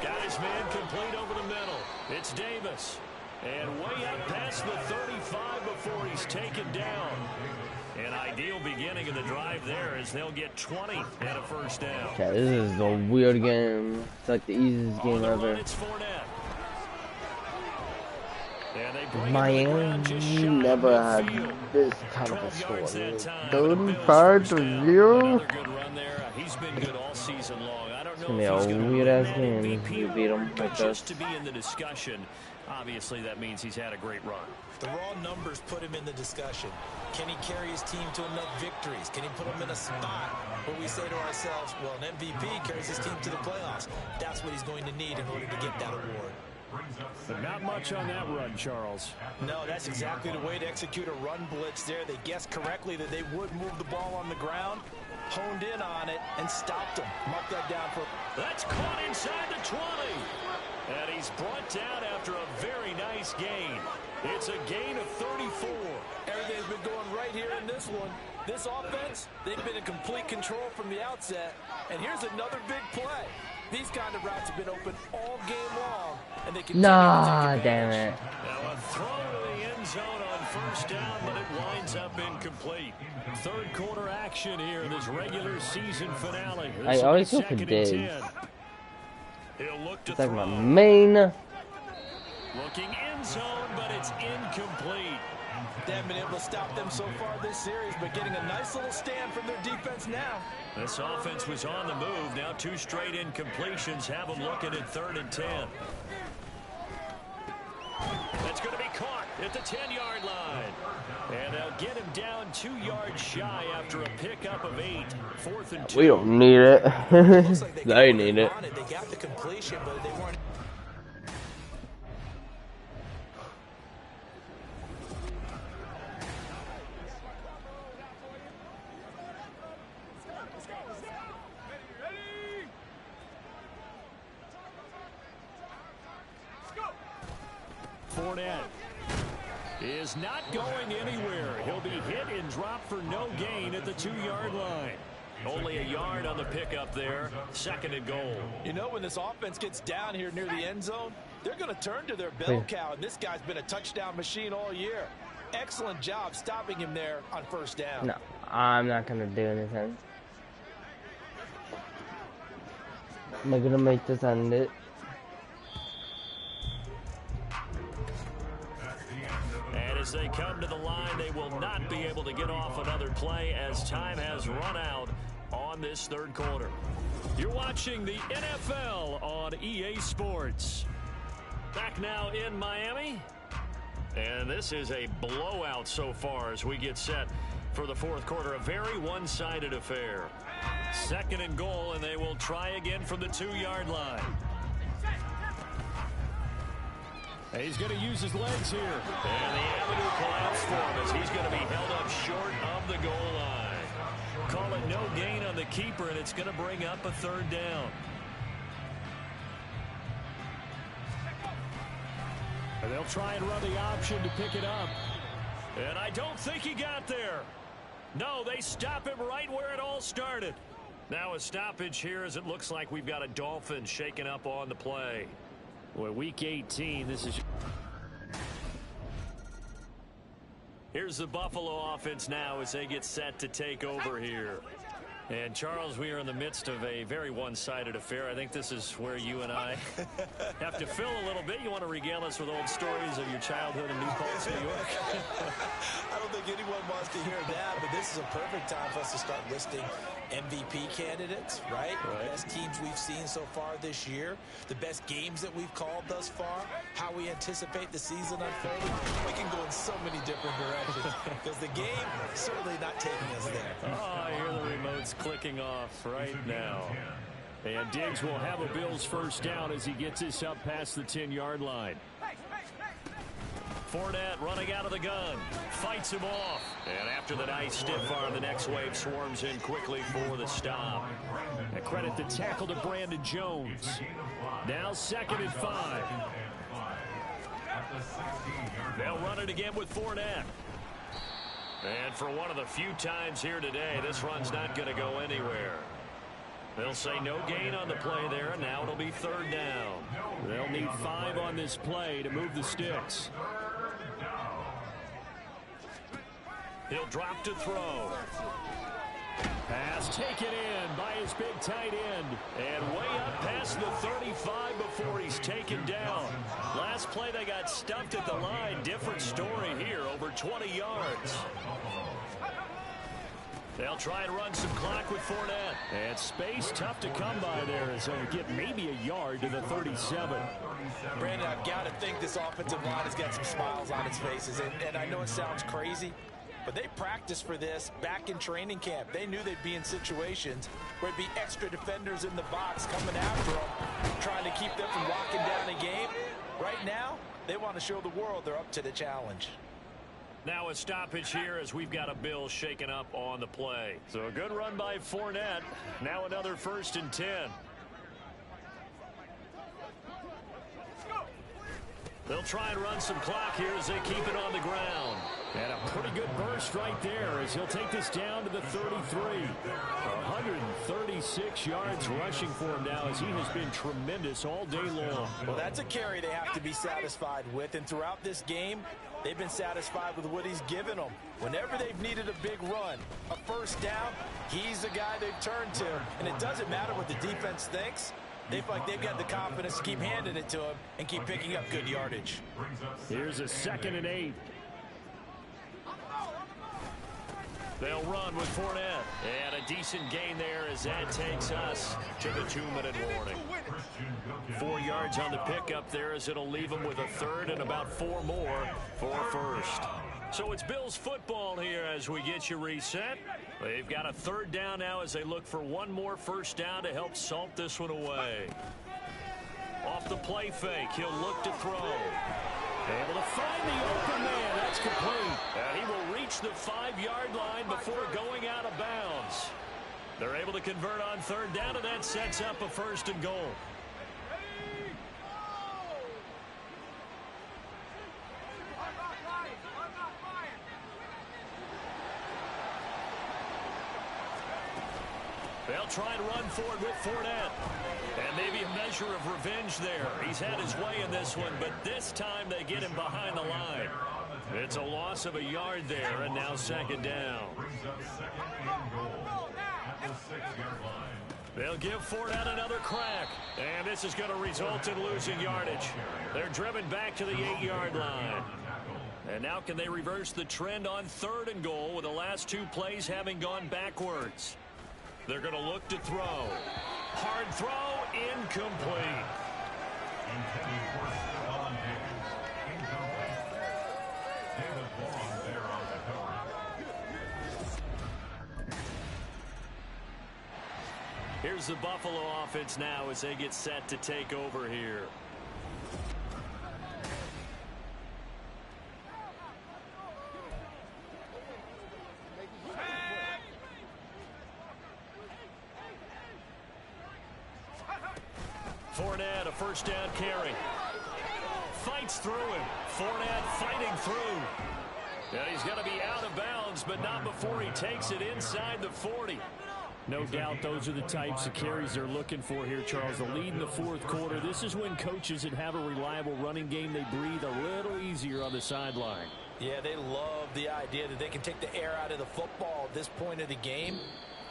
[SPEAKER 6] Got his man complete over the middle. It's Davis. And way up past the 35 before he's taken down. An ideal beginning of the drive there as they'll get 20 and a first down.
[SPEAKER 2] Okay, this is a weird game. It's like the easiest game ever.
[SPEAKER 6] It's Fournette. And they bring
[SPEAKER 2] Miami never had this kind of a score. 35 to 0.
[SPEAKER 6] He's been good all season long. I don't know
[SPEAKER 2] if he's going to win an MVP
[SPEAKER 6] you
[SPEAKER 2] beat him like
[SPEAKER 6] just to be in the discussion. Obviously, that means he's had a great run.
[SPEAKER 5] The raw numbers put him in the discussion. Can he carry his team to enough victories? Can he put them in a spot where we say to ourselves, well, an MVP carries his team to the playoffs. That's what he's going to need in order to get that award.
[SPEAKER 6] But not much on that run, Charles.
[SPEAKER 5] No, that's exactly the way to execute a run blitz there. They guessed correctly that they would move the ball on the ground. honed in on it and stopped him. Mark that down for...
[SPEAKER 6] That's caught inside the 20. And he's brought down after a very nice gain. It's a gain of 34.
[SPEAKER 5] Everything's been going right here in this one. This offense, they've been in complete control from the outset. And here's another big play. These kind of routes have been open all game long, and they continue to take
[SPEAKER 2] damn
[SPEAKER 5] advantage.
[SPEAKER 2] it.
[SPEAKER 6] Now a throw to the end zone on first down, but it winds up incomplete. Third quarter action here in this regular season finale.
[SPEAKER 2] I
[SPEAKER 6] This will
[SPEAKER 2] always
[SPEAKER 6] be
[SPEAKER 2] hope it
[SPEAKER 6] second and
[SPEAKER 2] did.
[SPEAKER 6] 10. He'll look to
[SPEAKER 2] It's like
[SPEAKER 6] throw.
[SPEAKER 2] my main.
[SPEAKER 6] Looking end zone, but it's incomplete.
[SPEAKER 5] They haven't been able to stop them so far this series, but getting a nice little stand from their defense now.
[SPEAKER 6] This offense was on the move. Now 2 straight incompletions have them looking at 3rd and 10. That's going to be caught at the 10-yard line. And they'll get him down 2 yards shy after a pickup of 8. 4th and 2.
[SPEAKER 2] We don't need it.
[SPEAKER 5] Looks like
[SPEAKER 2] They need it.
[SPEAKER 5] They got the completion, but they weren't.
[SPEAKER 6] Fournette is not going anywhere. He'll be hit and dropped for no gain at the 2-yard line. Only a yard on the pickup there. 2nd and goal.
[SPEAKER 5] You know, when this offense gets down here near the end zone, they're going to turn to their bell cow, and this guy's been a touchdown machine all year. Excellent job stopping him there on first down.
[SPEAKER 2] No, I'm not gonna do anything. I'm not gonna make this end it.
[SPEAKER 6] And as they come to the line, they will not be able to get off another play as time has run out on this 3rd quarter. You're watching the NFL on EA Sports. Back now in Miami. And this is a blowout so far as we get set for the 4th quarter. A very one-sided affair. 2nd and goal, and they will try again from the 2-yard line. And he's going to use his legs here. And the avenue collapsed for him as he's going to be held up short of the goal line. Call it no gain on the keeper, and it's going to bring up a 3rd down. And they'll try and run the option to pick it up. And I don't think he got there. No, they stop him right where it all started. Now a stoppage here as it looks like we've got a Dolphin shaking up on the play. Boy, week 18, this is... Here's the Buffalo offense now as they get set to take over here. And, Charles, we are in the midst of a very one-sided affair. I think this is where you and I have to fill a little bit. You want to regale us with old stories of your childhood in New Paltz, New York?
[SPEAKER 5] I don't think anyone wants to hear that, but this is a perfect time for us to start listing MVP candidates, right? Best teams we've seen so far this year, the best games that we've called thus far, how we anticipate the season unfolding. We can go in so many different directions because the game certainly not taking us there.
[SPEAKER 6] Oh, I hear the remote's clicking off right now. And Diggs will have a Bills first down as he gets this up past the 10-yard line. Fournette running out of the gun. Fights him off. And after the nice stiff arm, the next wave swarms in quickly for the stop. And credit the tackle to Brandon Jones. Now 2nd and 5. They'll run it again with Fournette. And for one of the few times here today, this run's not going to go anywhere. They'll say no gain on the play there, and now it'll be 3rd down. They'll need 5 on this play to move the sticks. He'll drop to throw. Pass taken in by his big tight end. And way up past the 35 before he's taken down. Last play they got stuffed at the line. Different story here, over 20 yards. They'll try and run some clock with Fournette. And space tough to come by there as they'll get maybe a yard to the 37.
[SPEAKER 5] Brandon, I've got to think this offensive line has got some smiles on its faces. And I know it sounds crazy, but they practiced for this back in training camp. They knew they'd be in situations where it'd be extra defenders in the box coming after them, trying to keep them from locking down a game. Right now, they want to show the world they're up to the challenge.
[SPEAKER 6] Now a stoppage here as we've got a Bill shaken up on the play. So a good run by Fournette. Now another 1st and 10. They'll try and run some clock here as they keep it on the ground. And a pretty good burst right there as he'll take this down to the 33. 136 yards rushing for him now as he has been tremendous all day long.
[SPEAKER 5] Well, that's a carry they have to be satisfied with. And throughout this game, they've been satisfied with what he's given them. Whenever they've needed a big run, a 1st down, he's the guy they've turned to. And it doesn't matter what the defense thinks. They feel like they've got the confidence to keep handing it to him and keep picking up good yardage.
[SPEAKER 6] Here's a 2nd and 8. They'll run with Fournette. And a decent gain there as that takes us to the 2-minute warning. 4 yards on the pickup there as it'll leave them with a 3rd and about 4 more for a 1st. So it's Bills football here as we get you reset. They've got a 3rd down now as they look for one more 1st down to help salt this one away. Off the play fake, he'll look to throw. Able to find the open man. That's complete. And he will reach the 5-yard line before going out of bounds. They're able to convert on 3rd down, and that sets up a 1st and goal. They'll try and run forward with Fournette. And maybe a measure of revenge there. He's had his way in this one, but this time they get him behind the line. It's a loss of a yard there, and now 2nd down. They'll give Fournette another crack, and this is going to result in losing yardage. They're driven back to the 8-yard line. And now can they reverse the trend on 3rd and goal with the last 2 plays having gone backwards? They're going to look to throw. Hard throw, incomplete. Here's the Buffalo offense now as they get set to take over here. Fournette, a 1st down carry. Fights through him. Fournette fighting through. And he's going to be out of bounds, but not before he takes it inside the 40. No doubt those are the types of carries they're looking for here, Charles. The lead in the 4th quarter. This is when coaches that have a reliable running game, they breathe a little easier on the sideline.
[SPEAKER 5] Yeah, they love the idea that they can take the air out of the football at this point of the game.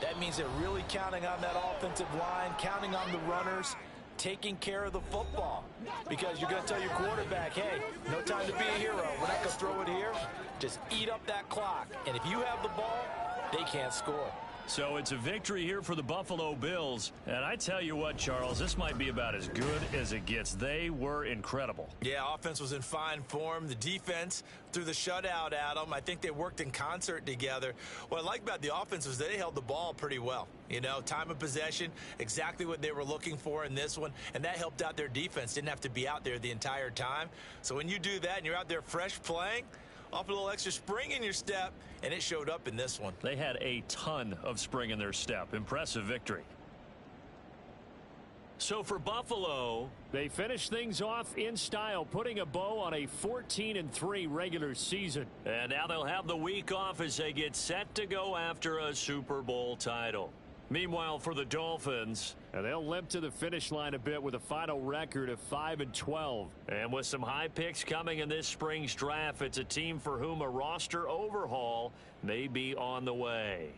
[SPEAKER 5] That means they're really counting on that offensive line, counting on the runners, taking care of the football. Because you're going to tell your quarterback, hey, no time to be a hero. We're not going to throw it here. Just eat up that clock. And if you have the ball, they can't score.
[SPEAKER 6] So it's a victory here for the Buffalo Bills. And I tell you what, Charles, this might be about as good as it gets. They were incredible.
[SPEAKER 5] Yeah, offense was in fine form. The defense threw the shutout at them. I think they worked in concert together. What I like about the offense was they held the ball pretty well. You know, time of possession, exactly what they were looking for in this one. And that helped out their defense. Didn't have to be out there the entire time. So when you do that and you're out there fresh playing, off a little extra spring in your step, and it showed up in this one.
[SPEAKER 6] They had a ton of spring in their step. Impressive victory. So for Buffalo, they finished things off in style, putting a bow on a 14-3 regular season. And now they'll have the week off as they get set to go after a Super Bowl title. Meanwhile, for the Dolphins, they'll limp to the finish line a bit with a final record of 5-12. And with some high picks coming in this spring's draft, it's a team for whom a roster overhaul may be on the way.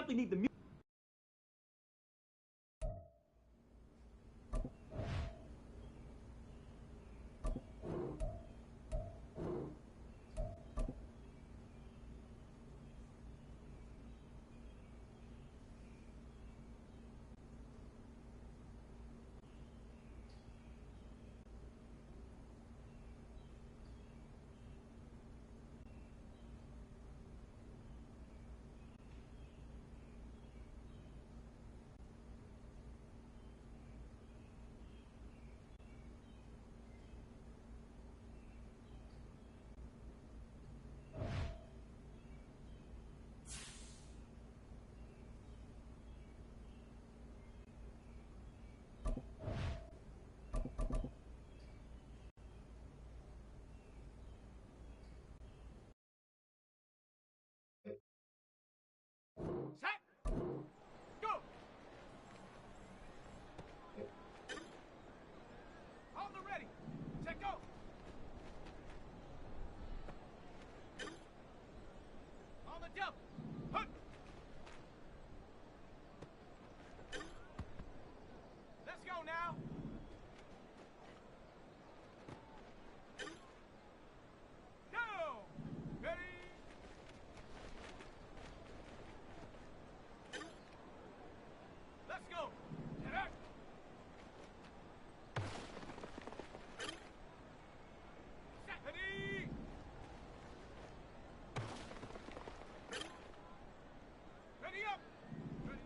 [SPEAKER 7] definitely need the music.
[SPEAKER 3] Set. Go. On the ready. Set go. On the jump. Hunt. Let's go now. Go. Ready. Let's go. Get up. Set. Ready. Ready up. Ready.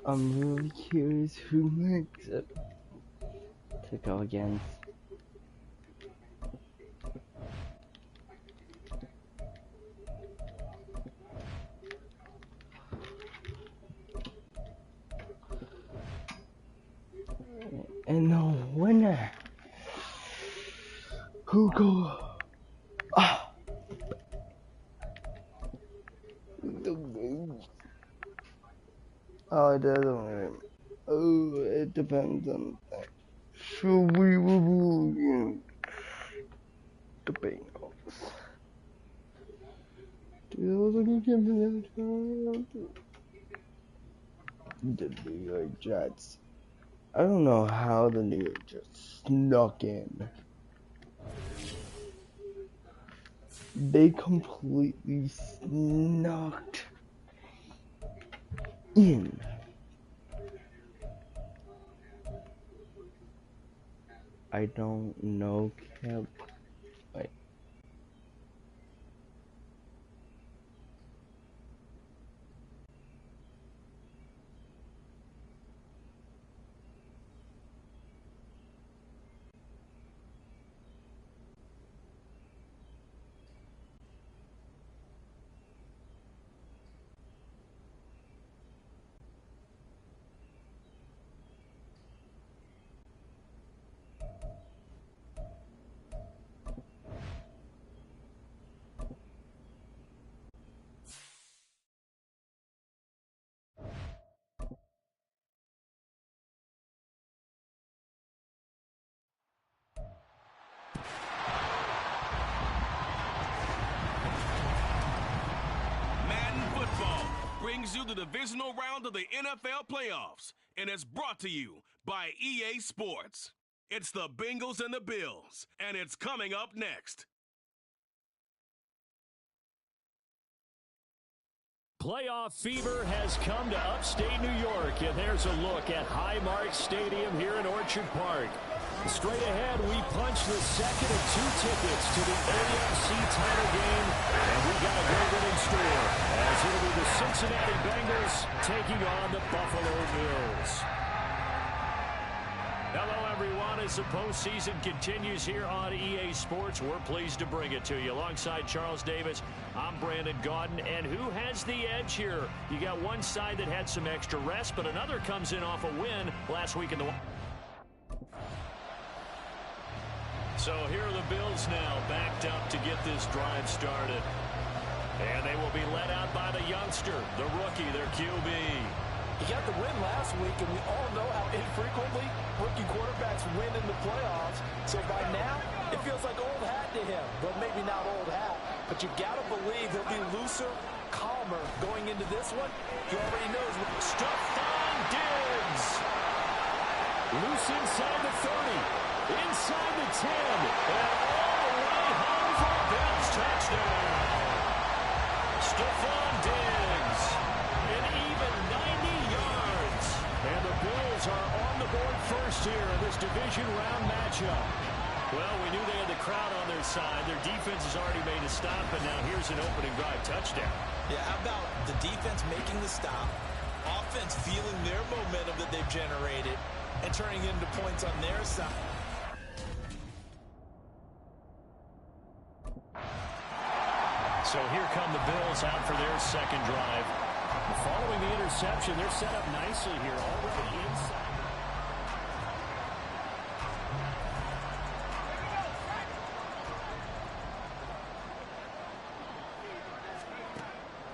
[SPEAKER 2] I'm really curious who makes it to go against. And the winner who go oh, it doesn't matter. Oh, it depends on that. So we will be the Bengals. The New York Jets. I don't know how the New York Jets snuck in. They completely snuck in. I don't know, Kev. Wait.
[SPEAKER 3] brings you the divisional round of the NFL playoffs, and it's brought to you by EA Sports. It's the Bengals and the Bills, and it's coming up next.
[SPEAKER 6] Playoff fever has come to upstate New York, and there's a look at Highmark Stadium here in Orchard Park. Straight ahead, we punch the second of 2 tickets to the AFC title game, and we got a great one in store, as it'll be the Cincinnati Bengals taking on the Buffalo Bills. Hello, everyone. As the postseason continues here on EA Sports, we're pleased to bring it to you. Alongside Charles Davis, I'm Brandon Gaudin. And who has the edge here? You got one side that had some extra rest, but another comes in off a win last week in the... So here are the Bills now, backed up to get this drive started. And they will be led out by the youngster, the rookie, their QB.
[SPEAKER 5] He got the win last week, and we all know how infrequently rookie quarterbacks win in the playoffs. So by now, it feels like old hat to him. But maybe not old hat. But you got to believe he'll be looser, calmer going into this one. He already knows.
[SPEAKER 6] Stephon Diggs. Loose inside the 30. Inside the 10. And all the way home for a Bills touchdown. Stephon Diggs. An even 90 yards. And the Bills are on the board first here in this division round matchup. Well, we knew they had the crowd on their side. Their defense has already made a stop, and now here's an opening drive touchdown.
[SPEAKER 5] Yeah, how about the defense making the stop, offense feeling their momentum that they've generated, and turning it into points on their side.
[SPEAKER 6] So here come the Bills out for their second drive. Following the interception, they're set up nicely here, already inside.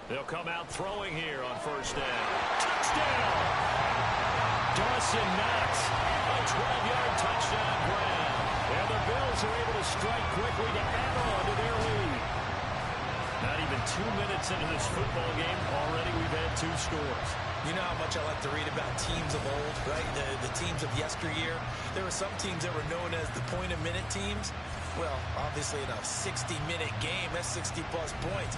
[SPEAKER 6] They'll come out throwing here on first down. Touchdown! Dawson Knox, a 12-yard touchdown grab. And the Bills are able to strike quickly to add on to their lead. Not even 2 minutes into this football game, already we've had 2 scores.
[SPEAKER 5] You know how much I like to read about teams of old, right? The teams of yesteryear. There were some teams that were known as the point-a-minute teams. Well, obviously in a 60-minute game, that's 60-plus points.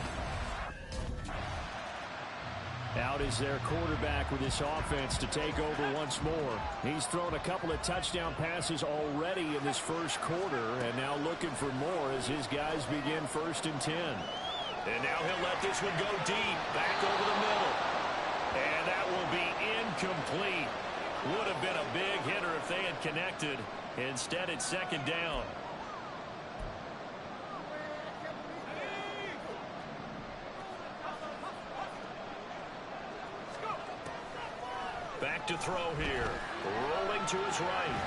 [SPEAKER 6] Out is their quarterback with this offense to take over once more. He's thrown a couple of touchdown passes already in this first quarter, and now looking for more as his guys begin 1st and 10. And now he'll let this one go deep, back over the middle. And that will be incomplete. Would have been a big hitter if they had connected. Instead, it's 2nd down. Back to throw here. Rolling to his right.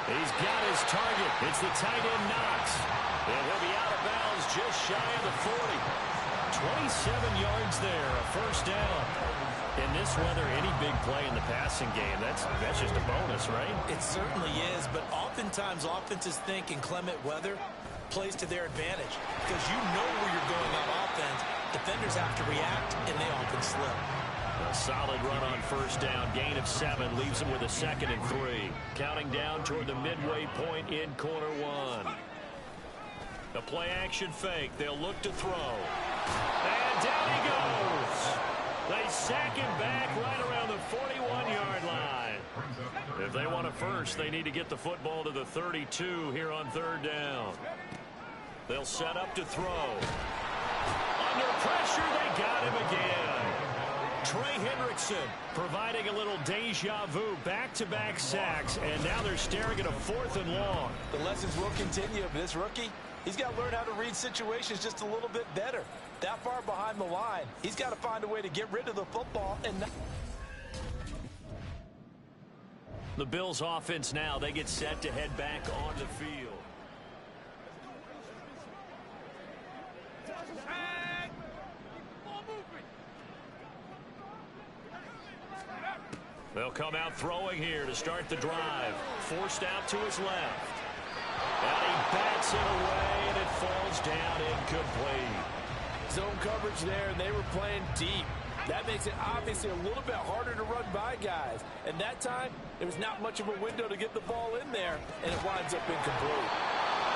[SPEAKER 6] He's got his target. It's the tight end Knox. And he'll be out of bounds just shy of the 40. 27 yards there, a 1st down. In this weather, any big play in the passing game, that's just a bonus, right?
[SPEAKER 5] It certainly is, but oftentimes offenses think in clement weather plays to their advantage because you know where you're going on offense. Defenders have to react, and they often slip.
[SPEAKER 6] A solid run on 1st down. Gain of 7 leaves him with a 2nd and 3. Counting down toward the midway point in quarter 1. The play action fake. They'll look to throw. And down he goes. They sack him back right around the 41-yard line. If they want a first, they need to get the football to the 32 here on 3rd down. They'll set up to throw. Under pressure, they got him again. Trey Hendrickson providing a little deja vu, back-to-back sacks, and now they're staring at a 4th and long.
[SPEAKER 5] The lessons will continue. This rookie, he's got to learn how to read situations just a little bit better. That far behind the line, he's got to find a way to get rid of the football. And
[SPEAKER 6] the Bills' offense now, they get set to head back on the field. They'll come out throwing here to start the drive. Forced out to his left. And he bats it away, and it falls down incomplete.
[SPEAKER 5] Zone coverage there, and they were playing deep. That makes it obviously a little bit harder to run by guys. And that time, there was not much of a window to get the ball in there, and it winds up incomplete.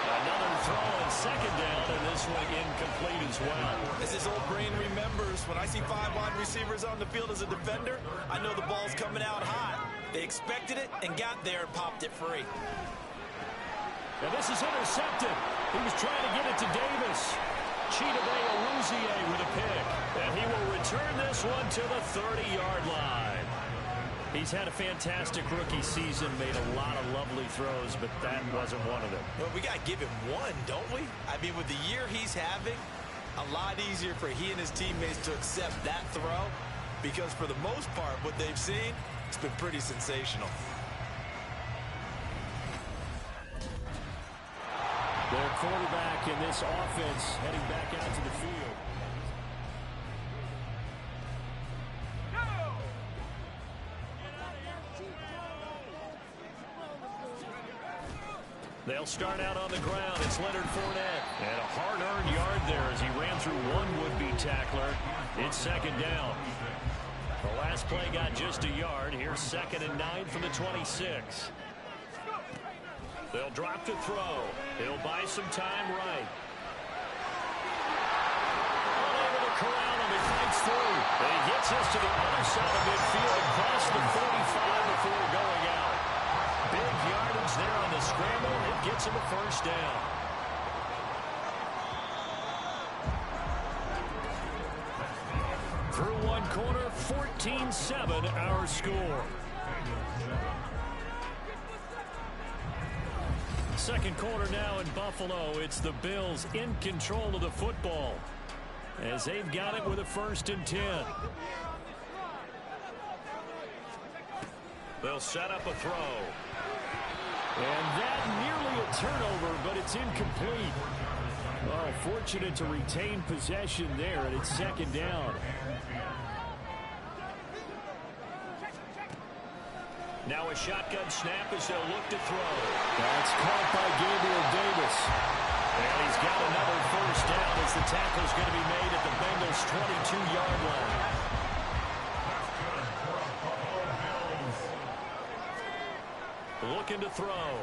[SPEAKER 6] Another throw and second down, and this one incomplete as well.
[SPEAKER 5] As his old brain remembers, when I see 5 wide receivers on the field as a defender, I know the ball's coming out hot. They expected it and got there and popped it free.
[SPEAKER 6] And this is intercepted. He was trying to get it to Davis. Chidobe Awuzie with a pick. And he will return this one to the 30-yard line. He's had a fantastic rookie season, made a lot of lovely throws, but that wasn't one of them.
[SPEAKER 5] Well, we got to give him one, don't we? I mean, with the year he's having, a lot easier for he and his teammates to accept that throw because for the most part, what they've seen, it's been pretty sensational.
[SPEAKER 6] Their quarterback in this offense heading back out to the field. They'll start out on the ground. It's Leonard Fournette. And a hard-earned yard there as he ran through one would-be tackler. It's second down. The last play got just a yard. Here's 2nd and 9 from the 26. They'll drop to throw. He'll buy some time right. Unable to corral him. He fights through. And he gets us to the other side of midfield across the 45 before going out. Big yardage there on the scramble. It gets him a first down. Through one quarter, 14-7 our score. Second quarter now in Buffalo. It's the Bills in control of the football as they've got it with a 1st and 10. They'll set up a throw. And that nearly a turnover, but it's incomplete. Oh, fortunate to retain possession there, and it's second down. Now a shotgun snap as they'll look to throw. That's caught by Gabriel Davis. And he's got another first down as the tackle's going to be made at the Bengals' 22-yard line. Looking to throw.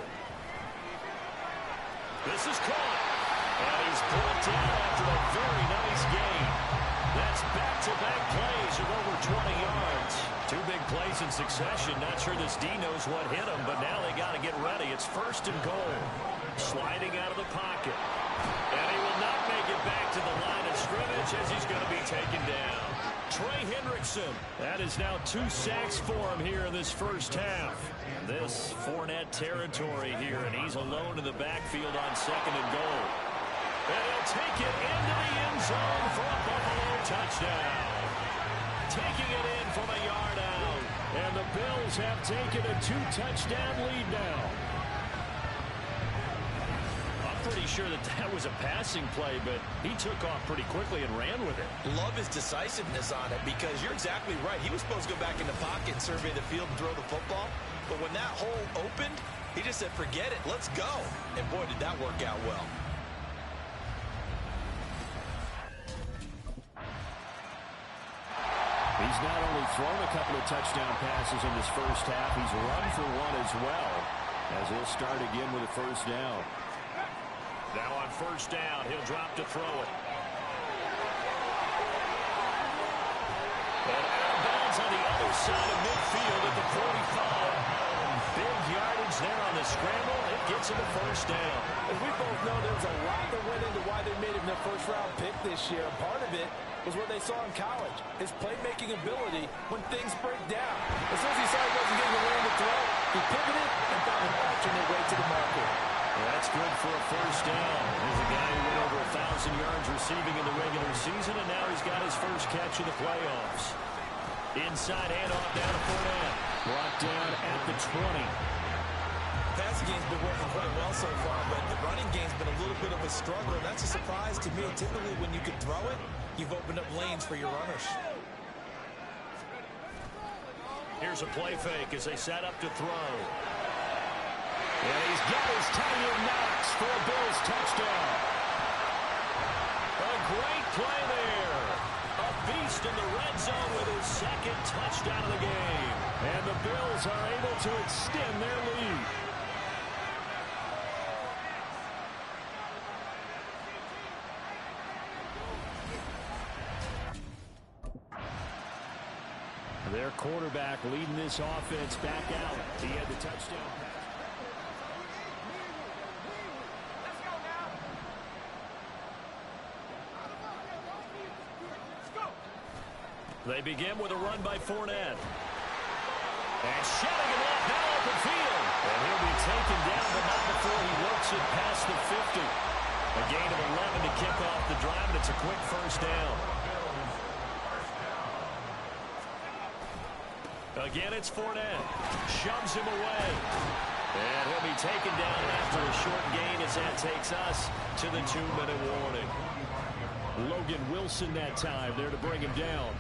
[SPEAKER 6] This is caught. And he's brought down after a very nice gain. That's back-to-back plays of over 20 yards. 2 big plays in succession. Not sure this D knows what hit him, but now they got to get ready. It's 1st and goal. Sliding out of the pocket. And he will not make it back to the line of scrimmage as he's going to be taken down. Trey Hendrickson. That is now 2 sacks for him here in this first half. This Fournette territory here, and he's alone in the backfield on 2nd and goal. And he'll take it into the end zone for a Buffalo touchdown. Taking it in from a yard out. And the Bills have taken a 2-touchdown lead now. I'm pretty sure that was a passing play, but he took off pretty quickly and ran with it.
[SPEAKER 5] Love his decisiveness on it because you're exactly right. He was supposed to go back in the pocket and survey the field and throw the football. But when that hole opened, he just said, forget it, let's go. And boy, did that work out well.
[SPEAKER 6] He's not only thrown a couple of touchdown passes in this first half, he's run for one as well, as he'll start again with a first down. Now on first down, he'll drop to throw it. And out of bounds on the other side of midfield at the 45. Big yardage there on the scramble. It gets him a first down.
[SPEAKER 5] As we both know, there was a lot that went into why they made him their first-round pick this year. Part of it was what they saw in college, his playmaking ability when things break down. As soon as he saw he wasn't getting the lane to throw, he pivoted and found an alternate way to the market.
[SPEAKER 6] Well, that's good for a first down. Here's a guy who went over 1,000 yards receiving in the regular season, and now he's got his first catch in the playoffs. Inside handoff down to Fournette. Brought down at the 20.
[SPEAKER 5] Passing game's been working quite well so far, but the running game's been a little bit of a struggle. That's a surprise to me. Typically, when you can throw it, you've opened up lanes for your runners.
[SPEAKER 6] Here's a play fake as they set up to throw. And he's got his tight end Knox for a Bills touchdown. A great play there. A beast lost in the red zone with his second touchdown of the game. And the Bills are able to extend their lead. Their quarterback leading this offense back out. He had the touchdown. They begin with a run by Fournette. And shedding him off now open field. And he'll be taken down, but not before he works it past the 50. A gain of 11 to kick off the drive, and it's a quick first down. Again, it's Fournette. Shoves him away. And he'll be taken down after a short gain as that takes us to the 2-minute warning. Logan Wilson that time there to bring him down.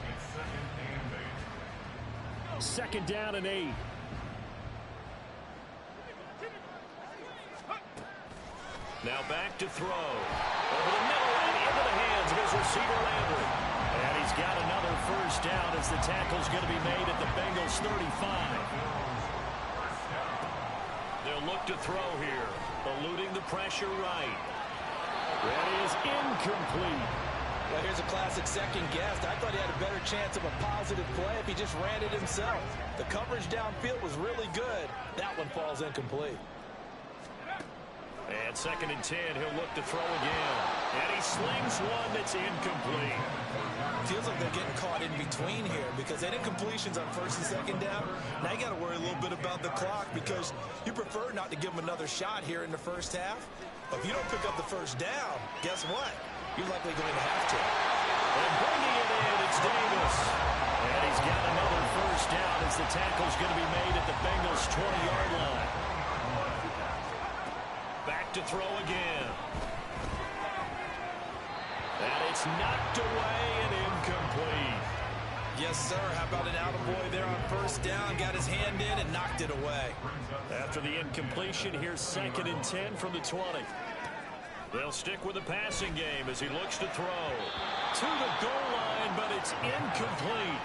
[SPEAKER 6] 2nd down and 8. Now back to throw. Over the middle and into the hands of his receiver Landry. And he's got another first down as the tackle's going to be made at the Bengals 35. They'll look to throw here. Eluding the pressure right. That is incomplete.
[SPEAKER 5] Well, here's a classic second guess. I thought he had a better chance of a positive play if he just ran it himself. The coverage downfield was really good. That one falls incomplete.
[SPEAKER 6] And 2nd and 10, he'll look to throw again. And he slings one that's incomplete.
[SPEAKER 5] Feels like they're getting caught in between here because they did completions on 1st and 2nd down. Now you got to worry a little bit about the clock because you prefer not to give them another shot here in the first half. But if you don't pick up the first down, guess what? You're likely going to have to.
[SPEAKER 6] And bringing it in, it's Davis. And he's got another first down as the tackle's going to be made at the Bengals' 20-yard line. Back to throw again. And it's knocked away and incomplete.
[SPEAKER 5] Yes, sir. How about an attaboy there on 1st down? Got his hand in and knocked it away.
[SPEAKER 6] After the incompletion, here's 2nd and 10 from the 20. They'll stick with the passing game as he looks to throw. To the goal line, but it's incomplete.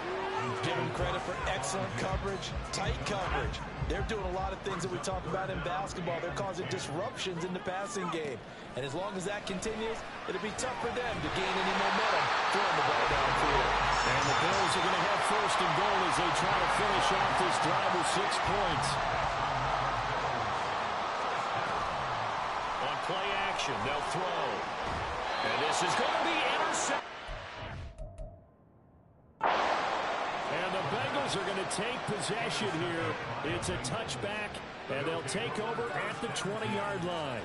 [SPEAKER 5] Give him credit for excellent coverage, tight coverage. They're doing a lot of things that we talk about in basketball. They're causing disruptions in the passing game. And as long as that continues, it'll be tough for them to gain any momentum throwing the ball downfield.
[SPEAKER 6] And the Bills are going to have 1st and goal as they try to finish off this drive with 6 points. On play action, they'll throw. And this is going to be intercepted. And the Bengals are going to take possession here. It's a touchback, and they'll take over at the 20-yard line.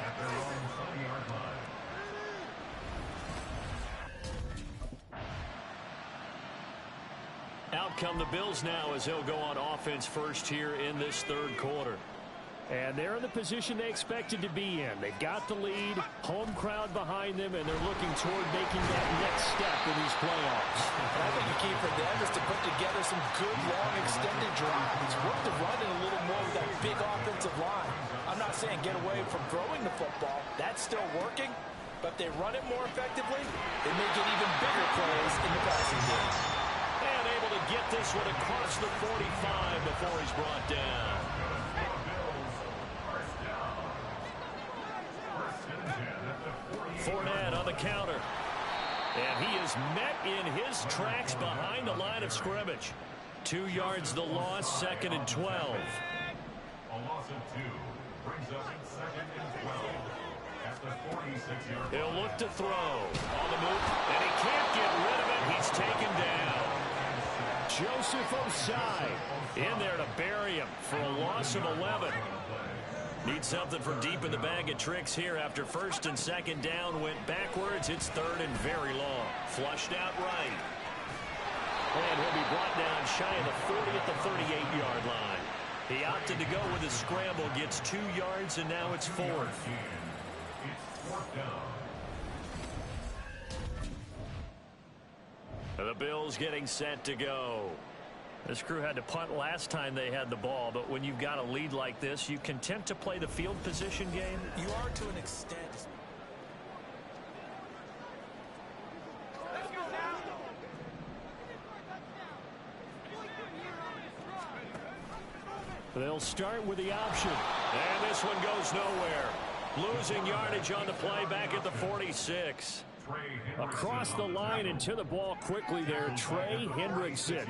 [SPEAKER 6] Out come the Bills now as they'll go on offense first here in this 3rd quarter. And they're in the position they expected to be in. They've got the lead, home crowd behind them, and they're looking toward making that next step in these playoffs.
[SPEAKER 5] I think the key for them is to put together some good, long, extended drives. It's worth the running a little more with that big offensive line. I'm not saying get away from throwing the football. That's still working. But if they run it more effectively, they may get even bigger plays in the passing game.
[SPEAKER 6] And able to get this one across the 45 before he's brought down. Fournette on the counter. And he is met in his tracks behind the line of scrimmage. 2 yards the loss, 2nd and 12.
[SPEAKER 8] A loss of 2 brings up 2nd and 12 at the 46-yard line.
[SPEAKER 6] He'll look to throw. On the move, and he can't get rid of it. He's taken down. Joseph Osai in there to bury him for a loss of 11. Need something from deep in the bag of tricks here after 1st and 2nd down went backwards. It's 3rd and very long. Flushed out right. And he'll be brought down shy of the 40 at the 38-yard line. He opted to go with a scramble, gets 2 yards, and now it's 4th.
[SPEAKER 8] It's 4th down.
[SPEAKER 6] The Bills getting set to go. This crew had to punt last time they had the ball, but when you've got a lead like this, you content to play the field position game?
[SPEAKER 5] You are to an extent.
[SPEAKER 6] They'll start with the option. And this one goes nowhere. Losing yardage on the play back at the 46. Across the line and to the ball quickly there, Trey Hendrickson.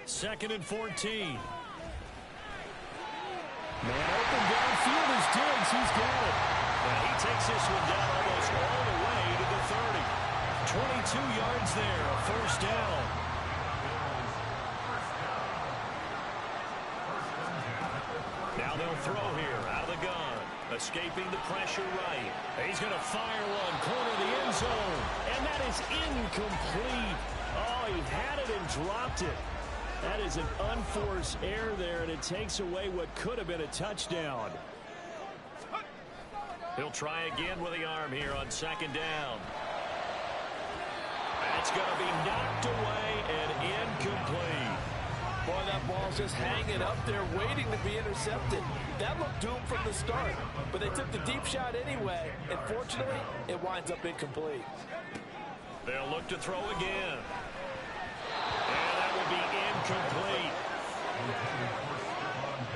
[SPEAKER 6] 2nd and 14. Man open downfield is Diggs. He's got it. And he takes this one down almost all the way to the 30. 22 yards there, a first down. Now they'll throw here out of the gun. Escaping the pressure right. He's going to fire one, corner of the end zone. And that is incomplete. Oh, he had it and dropped it. That is an unforced error there, and it takes away what could have been a touchdown. He'll try again with the arm here on 2nd down. That's going to be knocked away and incomplete.
[SPEAKER 5] Boy, that ball's just hanging up there, waiting to be intercepted. That looked doomed from the start, but they took the deep shot anyway, and fortunately, it winds up incomplete.
[SPEAKER 6] They'll look to throw again. And that will be incomplete.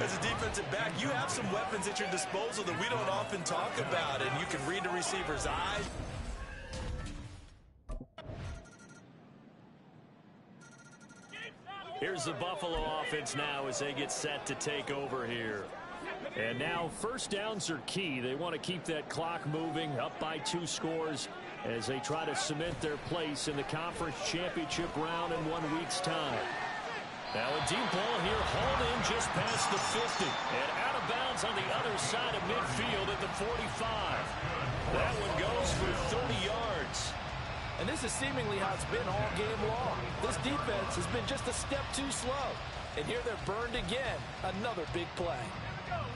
[SPEAKER 5] As a defensive back, you have some weapons at your disposal that we don't often talk about, and you can read the receiver's eyes.
[SPEAKER 6] Here's the Buffalo offense now as they get set to take over here. And now 1st downs are key. They want to keep that clock moving, up by 2 scores as they try to cement their place in the conference championship round in 1 week's time. Now a deep ball here, hauled in just past the 50 and out of bounds on the other side of midfield at the 45. That one goes for 30 yards.
[SPEAKER 5] And this is seemingly how it's been all game long. This defense has been just a step too slow. And here they're burned again. Another big play.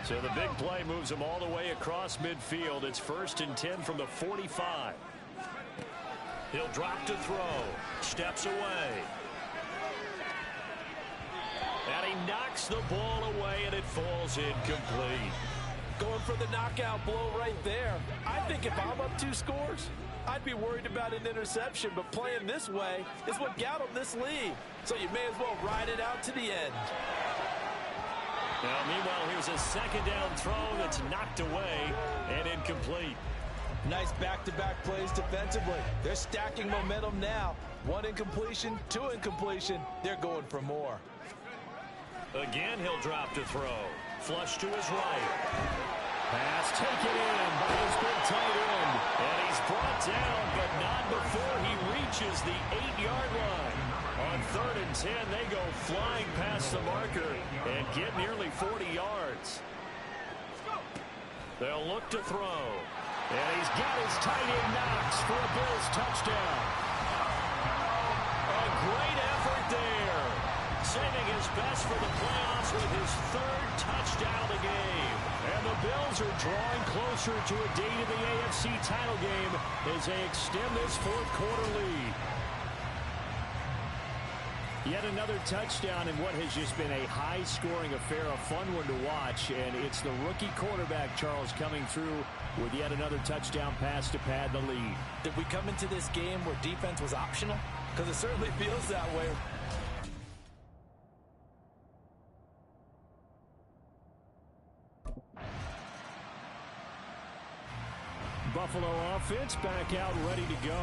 [SPEAKER 6] So the big play moves them all the way across midfield. It's 1st and 10 from the 45. He'll drop to throw. Steps away. And he knocks the ball away, and it falls incomplete.
[SPEAKER 5] Going for the knockout blow right there. I think if I'm up 2 scores, I'd be worried about an interception, but playing this way is what got them this lead. So you may as well ride it out to the end.
[SPEAKER 6] Now, meanwhile, here's a 2nd down throw that's knocked away and incomplete.
[SPEAKER 5] Nice back-to-back plays defensively. They're stacking momentum now. 1 incompletion, 2 incompletion. They're going for more.
[SPEAKER 6] Again, he'll drop to throw. Flush to his right. Pass taken in by his big tight end. And he's brought down, but not before he reaches the 8-yard line. On 3rd and 10, they go flying past the marker and get nearly 40 yards. They'll look to throw. And he's got his tight end Knox for a Bills touchdown. A great effort there. Saving his best for the playoffs with his 3rd touchdown of the game. And the Bills are drawing closer to a date in the AFC title game as they extend this 4th quarter lead. Yet another touchdown in what has just been a high-scoring affair, a fun one to watch. And it's the rookie quarterback, Charles, coming through with yet another touchdown pass to pad the lead.
[SPEAKER 5] Did we come into this game where defense was optional? Because it certainly feels that way.
[SPEAKER 6] Buffalo offense back out ready to go.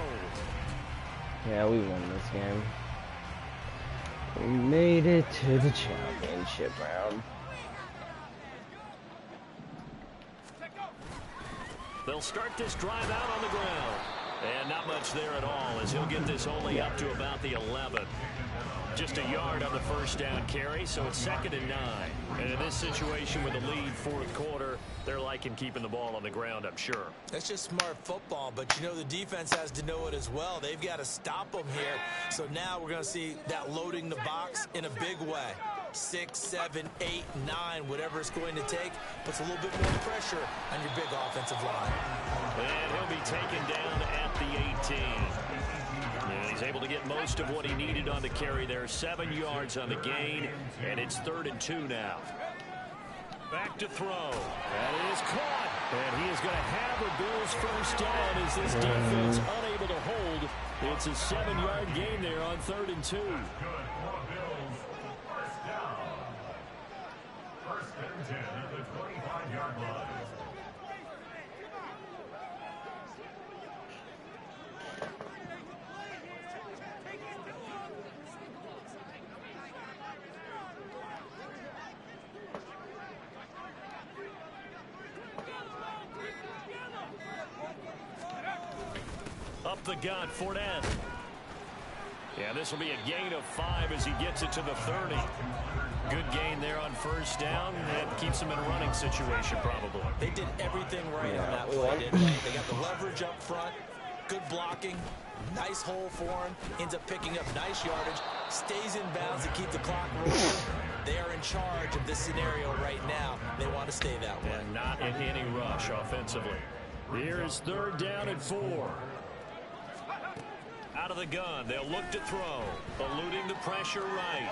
[SPEAKER 2] Yeah, we won this game. We made it to the championship round.
[SPEAKER 6] They'll start this drive out on the ground. And not much there at all as he'll get this only up to about the 11. Just a yard on the 1st down carry, so it's 2nd and 9. And in this situation with the lead 4th quarter, they're liking keeping the ball on the ground, I'm sure.
[SPEAKER 5] That's just smart football, but you know the defense has to know it as well. They've got to stop them here. So now we're going to see that loading the box in a big way. 6, 7, 8, 9, whatever it's going to take, puts a little bit more pressure on your big offensive line.
[SPEAKER 6] And he'll be taken down at the 18. And he's able to get most of what he needed on the carry there. 7 yards on the gain, and it's 3rd and 2 now. Back to throw. That is caught. And he is going to have a Bills 1st down as this defense unable to hold. It's a 7-yard gain there on 3rd and 2.
[SPEAKER 8] First and 10 at the 25-yard line.
[SPEAKER 6] Up the gut, Fournette. Yeah, this will be a gain of 5 as he gets it to the 30. Good gain there on first down. That keeps him in a running situation, probably.
[SPEAKER 5] They did everything right on that play, didn't they? They got the leverage up front, good blocking, nice hole for him, ends up picking up nice yardage, stays in bounds to keep the clock rolling. They are in charge of this scenario right now. They want to stay that way.
[SPEAKER 6] And not in any rush offensively. Here is third down and 4. Out of the gun, they'll look to throw, eluding the pressure right.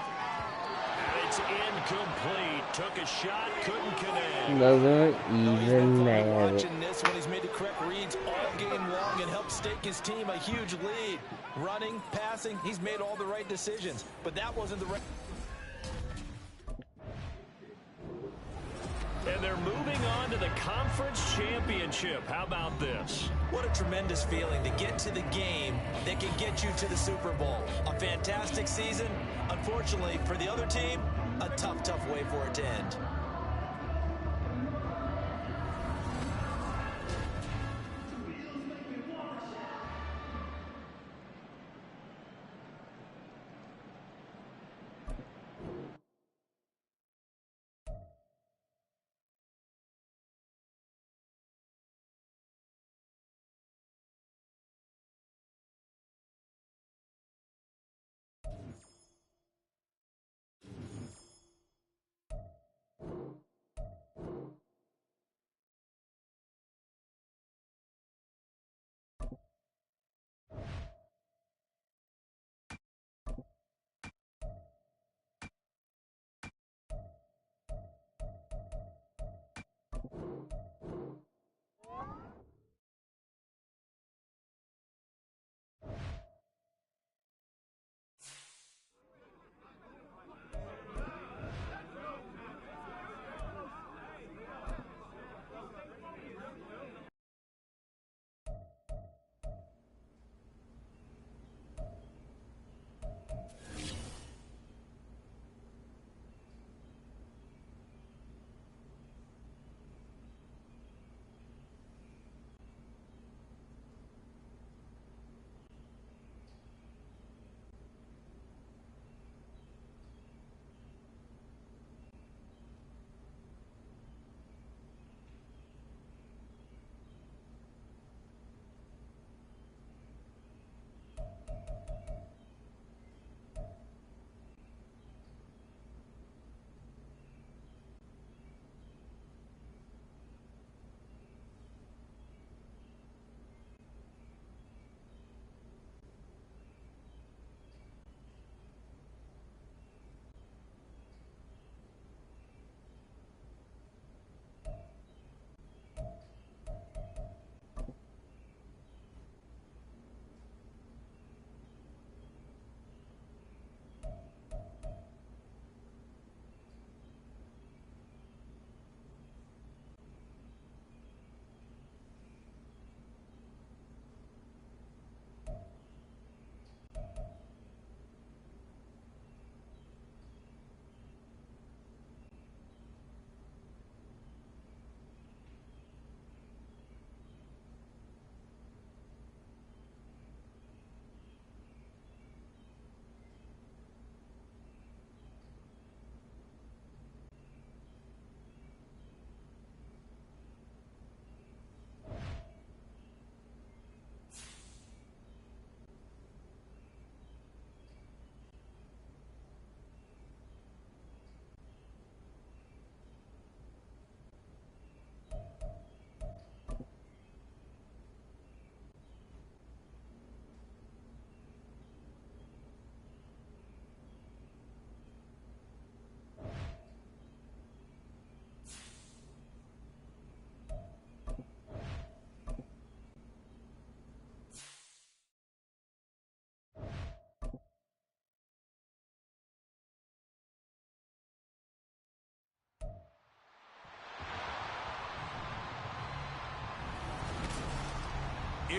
[SPEAKER 6] And it's incomplete. Took a shot, couldn't connect.
[SPEAKER 2] Doesn't even matter.
[SPEAKER 5] Watching this when he's made the correct reads all game long and helped stake his team a huge lead. Running, passing, he's made all the right decisions. But that wasn't the right...
[SPEAKER 6] And they're moving on to the conference championship. How about this?
[SPEAKER 5] What a tremendous feeling to get to the game that can get you to the Super Bowl. A fantastic season. Unfortunately, for the other team, a tough, tough way for it to end.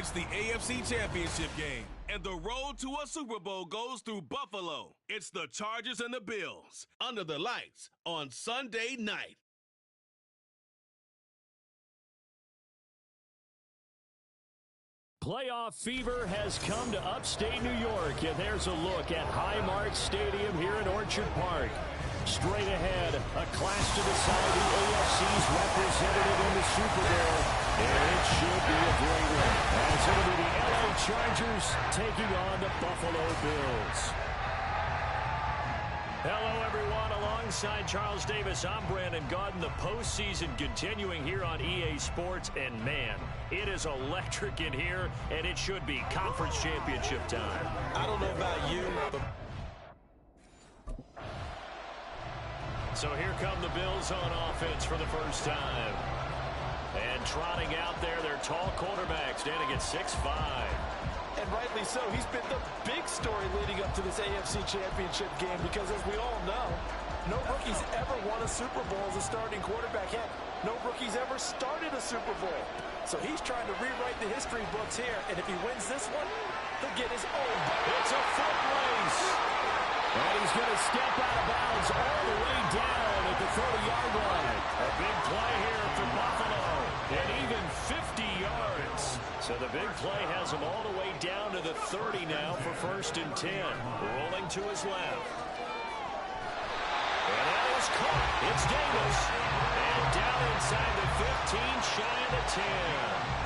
[SPEAKER 3] It's the AFC Championship game, and the road to a Super Bowl goes through Buffalo. It's the Chargers and the Bills, under the lights on Sunday night.
[SPEAKER 6] Playoff fever has come to upstate New York, and there's a look at Highmark Stadium here in Orchard Park. Straight ahead, a clash to decide the AFC's representative in the Super Bowl, and it should be a great one, as it'll be the LA Chargers taking on the Buffalo Bills. Hello, everyone. Alongside Charles Davis, I'm Brandon Gaudin. The postseason continuing here on EA Sports, and man, it is electric in here, and it should be conference championship time.
[SPEAKER 5] I don't know about you, but...
[SPEAKER 6] So here come the Bills on offense for the first time. And trotting out there, their tall quarterback standing at 6'5".
[SPEAKER 5] And rightly so. He's been the big story leading up to this AFC Championship game because, as we all know, no rookie's ever won a Super Bowl as a starting quarterback. Heck, no rookie's ever started a Super Bowl. So he's trying to rewrite the history books here, and if he wins this one, he'll get his own.
[SPEAKER 6] It's a foot race. And he's going to step out of bounds all the way down at the 30-yard line. A big play here for Buffalo, and even 50 yards. So the big play has him all the way down to the 30 now for 1st and 10. Rolling to his left. And that is caught. It's Davis. And down inside the 15, shy of the 10.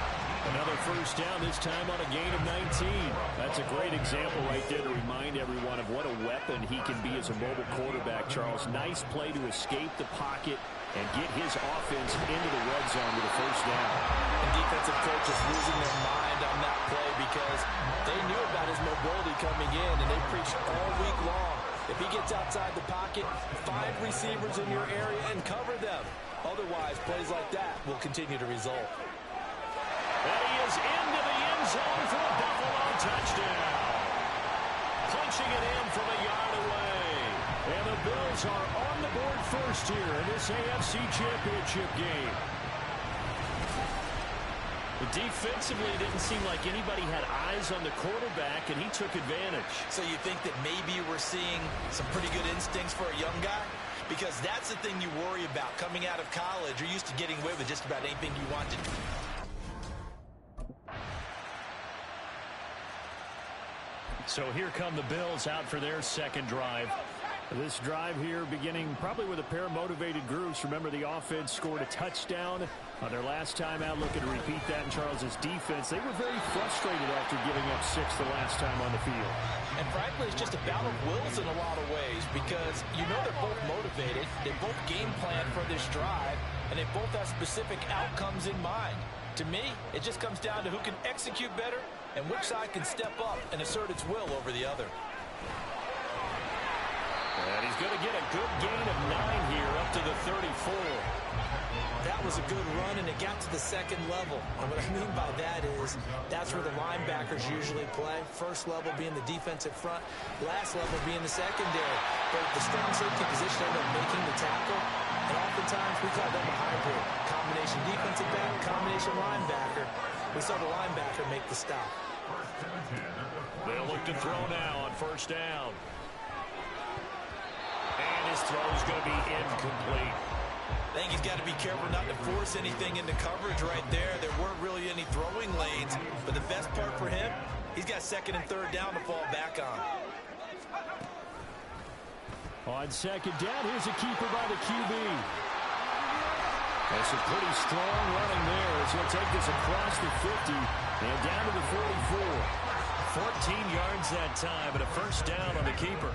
[SPEAKER 6] Another first down, this time on a gain of 19. That's a great example right there to remind everyone of what a weapon he can be as a mobile quarterback, Charles. Nice play to escape the pocket and get his offense into the red zone with a first down.
[SPEAKER 5] And defensive coaches losing their mind on that play because they knew about his mobility coming in, and they preached all week long. If he gets outside the pocket, find receivers in your area and cover them. Otherwise, plays like that will continue to result.
[SPEAKER 6] And he is into the end zone for a Buffalo touchdown. Punching it in from a yard away. And the Bills are on the board first here in this AFC Championship game. Defensively, it didn't seem like anybody had eyes on the quarterback, and he took advantage.
[SPEAKER 5] So you think that maybe we're seeing some pretty good instincts for a young guy? Because that's the thing you worry about coming out of college. You're used to getting away with just about anything you want to do.
[SPEAKER 6] So here come the Bills out for their second drive. This drive here beginning probably with a pair of motivated groups. Remember, the offense scored a touchdown on their last time out. Looking to repeat that in Charles's defense. They were very frustrated after giving up 6 the last time on the field.
[SPEAKER 5] And frankly, it's just a battle of wills in a lot of ways because you know they're both motivated. They both game plan for this drive, and they both have specific outcomes in mind. To me, it just comes down to who can execute better and which side can step up and assert its will over the other.
[SPEAKER 6] And he's going to get a good gain of 9 here up to the 34.
[SPEAKER 5] That was a good run, and it got to the second level. And what I mean by that is that's where the linebackers usually play. First level being the defensive front, last level being the secondary. But the strong safety position ended up making the tackle. And oftentimes we call them a hybrid. Combination defensive back, combination linebacker. We saw the linebacker make the stop.
[SPEAKER 6] They'll look to throw now on first down. And his throw is going to be incomplete.
[SPEAKER 5] I think he's got to be careful not to force anything into coverage right there. There weren't really any throwing lanes. But the best part for him, he's got 2nd and 3rd down to fall back on.
[SPEAKER 6] On second down, here's a keeper by the QB. That's a pretty strong running there as he'll take this across the 50 and down to the 44. 14 yards that time, and a first down on the keeper.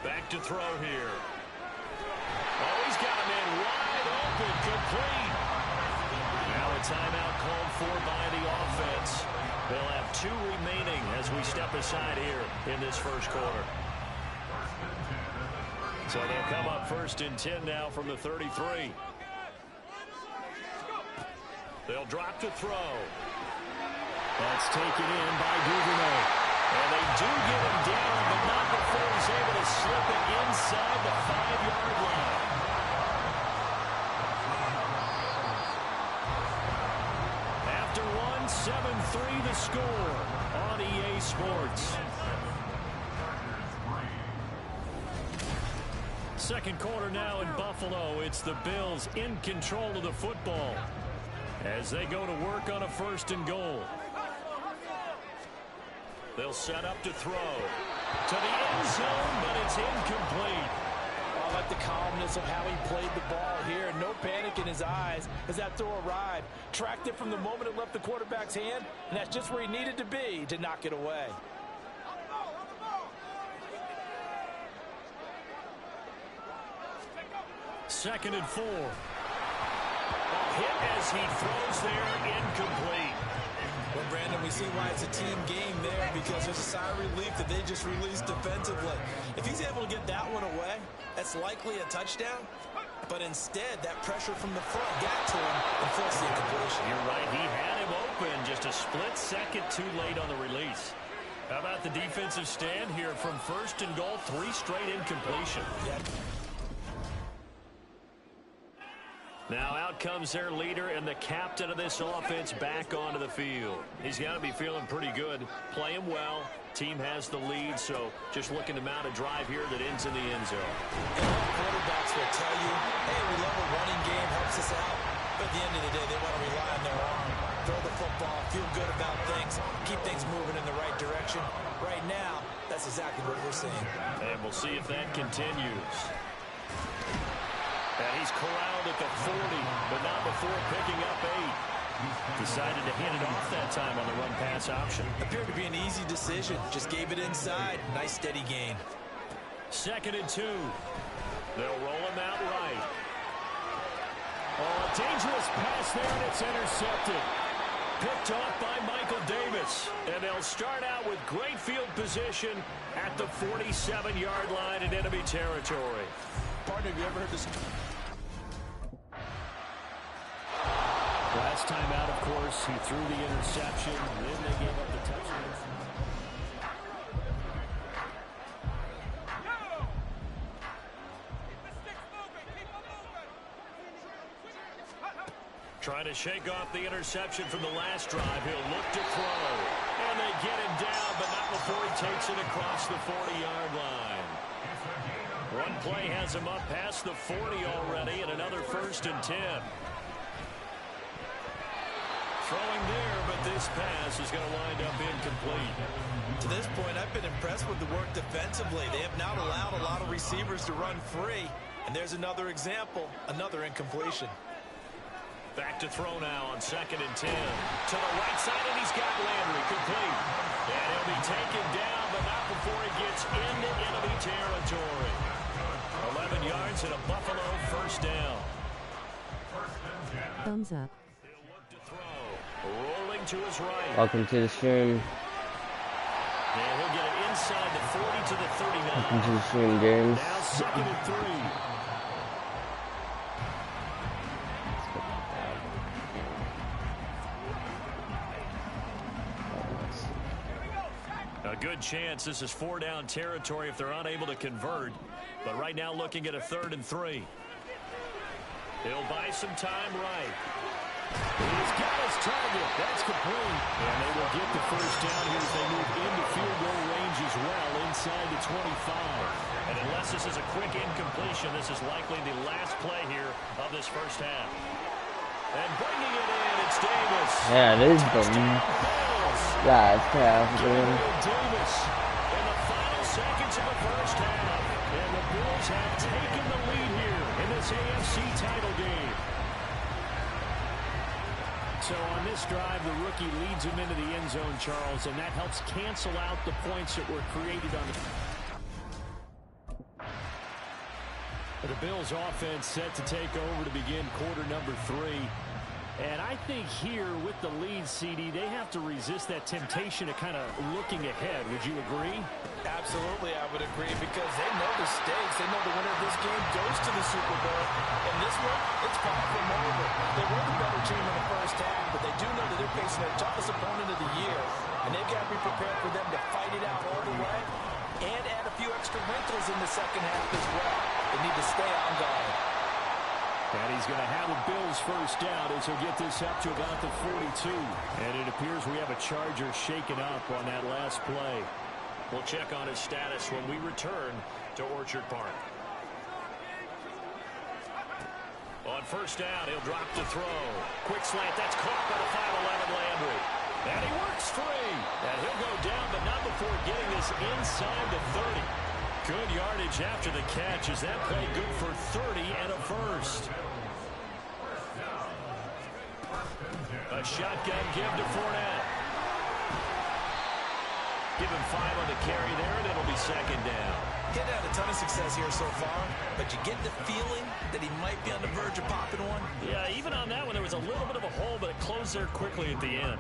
[SPEAKER 6] Back to throw here. Oh, he's got him in wide open, complete. Now a timeout called for by the offense. They'll have 2 remaining as we step aside here in this first quarter. So they'll come up 1st and 10 now from the 33. They'll drop to throw. That's taken in by Duvernay. And they do get him down, but not before he's able to slip it inside the 5-yard line. 7-3 the score on EA Sports. Second quarter now in Buffalo. It's the Bills in control of the football as they go to work on a 1st and goal. They'll set up to throw to the end zone, but it's incomplete.
[SPEAKER 5] I like the calmness of how he played the ball here. No panic in his eyes as that throw arrived. Tracked it from the moment it left the quarterback's hand, and that's just where he needed to be to knock it away.
[SPEAKER 6] Second and 4. A hit as he throws there, incomplete.
[SPEAKER 5] Well, Brandon, we see why it's a team game there, because there's a sigh of relief that they just released defensively. If he's able to get that one away, that's likely a touchdown. But instead, that pressure from the front got to him and forced the incompletion.
[SPEAKER 6] You're right. He had him open. Just a split second too late on the release. How about the defensive stand here from 1st and goal? 3 straight incompletion.
[SPEAKER 5] Yeah.
[SPEAKER 6] Now out comes their leader and the captain of this offense back onto the field. He's got to be feeling pretty good, playing well. Team has the lead, so just looking to mount a drive here that ends in the end zone.
[SPEAKER 5] And quarterbacks will tell you, hey, we love a running game, helps us out. But at the end of the day, they want to rely on their arm, throw the football, feel good about things, keep things moving in the right direction. Right now, that's exactly what we're seeing.
[SPEAKER 6] And we'll see if that continues. And he's corralled at the 40, but not before picking up 8. Decided to hand it off that time on the run-pass option.
[SPEAKER 5] Appeared to be an easy decision. Just gave it inside. Nice, steady gain.
[SPEAKER 6] Second and 2. They'll roll him out right. Oh, a dangerous pass there, and it's intercepted. Picked off by Michael Davis. And they'll start out with great field position at the 47-yard line in enemy territory.
[SPEAKER 5] Partner, have you ever heard this?
[SPEAKER 6] Last time out, of course, he threw the interception. Then they gave up the touchdown. Trying to shake off the interception from the last drive. He'll look to throw. And they get him down, but not before he takes it across the 40-yard line. One play has him up past the 40 already, and another 1st and 10. Throwing there, but this pass is going to wind up incomplete.
[SPEAKER 5] To this point, I've been impressed with the work defensively. They have not allowed a lot of receivers to run free. And there's another example, another incompletion.
[SPEAKER 6] Back to throw now on 2nd and 10. To the right side, and he's got Landry complete. And he'll be taken down, but not before he gets into enemy territory. 11 yards and a Buffalo 1st down.
[SPEAKER 1] Thumbs up.
[SPEAKER 6] He'll look to throw. Rolling to his right.
[SPEAKER 2] Welcome to the stream.
[SPEAKER 6] And he'll get it inside the 40 to the 39.
[SPEAKER 2] Welcome to the stream, James.
[SPEAKER 6] Now 2nd and 3. A good chance this is 4-down territory if they're unable to convert. But right now looking at a 3rd and 3. He'll buy some time right. He's got his target. That's complete. And they will get the 1st down here as they move into field goal range as well inside the 25. And unless this is a quick incompletion, this is likely the last play here of this 1st half. And bringing it in, it's Davis.
[SPEAKER 2] Yeah, it is the last half.
[SPEAKER 6] Davis in the final seconds of the 1st half. And the Bills have taken the lead here in this AFC title game. So on this drive, the rookie leads him into the end zone, Charles, and that helps cancel out the points that were created on the Bills offense set to take over to begin quarter number 3. And I think here with the lead, CD, they have to resist that temptation of kind of looking ahead. Would you agree?
[SPEAKER 5] Absolutely, I would agree, because they know the stakes. They know the winner of this game goes to the Super Bowl. And this one, it's far from over. They were the better team in the 1st half, but they do know that they're facing their toughest opponent of the year. And they've got to be prepared for them to fight it out all the way and add a few extra wrinkles in the 2nd half as well. They need to stay on guard.
[SPEAKER 6] And he's going to have a Bills first down as he'll get this up to about the 42. And it appears we have a Charger shaken up on that last play.
[SPEAKER 4] We'll check on his status when we return to Orchard Park. On first down, he'll drop to throw. Quick slant, that's caught by the 5'11" Landry. And he works free. And he'll go down, but not before getting this inside the 30. Good yardage after the catch. Is that play good for 30 and a first? A shotgun give to Fournette. Give him 5 on the carry there, and it'll be second down.
[SPEAKER 5] He's had a ton of success here so far, but you get the feeling that he might be on the verge of popping one.
[SPEAKER 6] Yeah, even on that one, there was a little bit of a hole, but it closed there quickly at the end.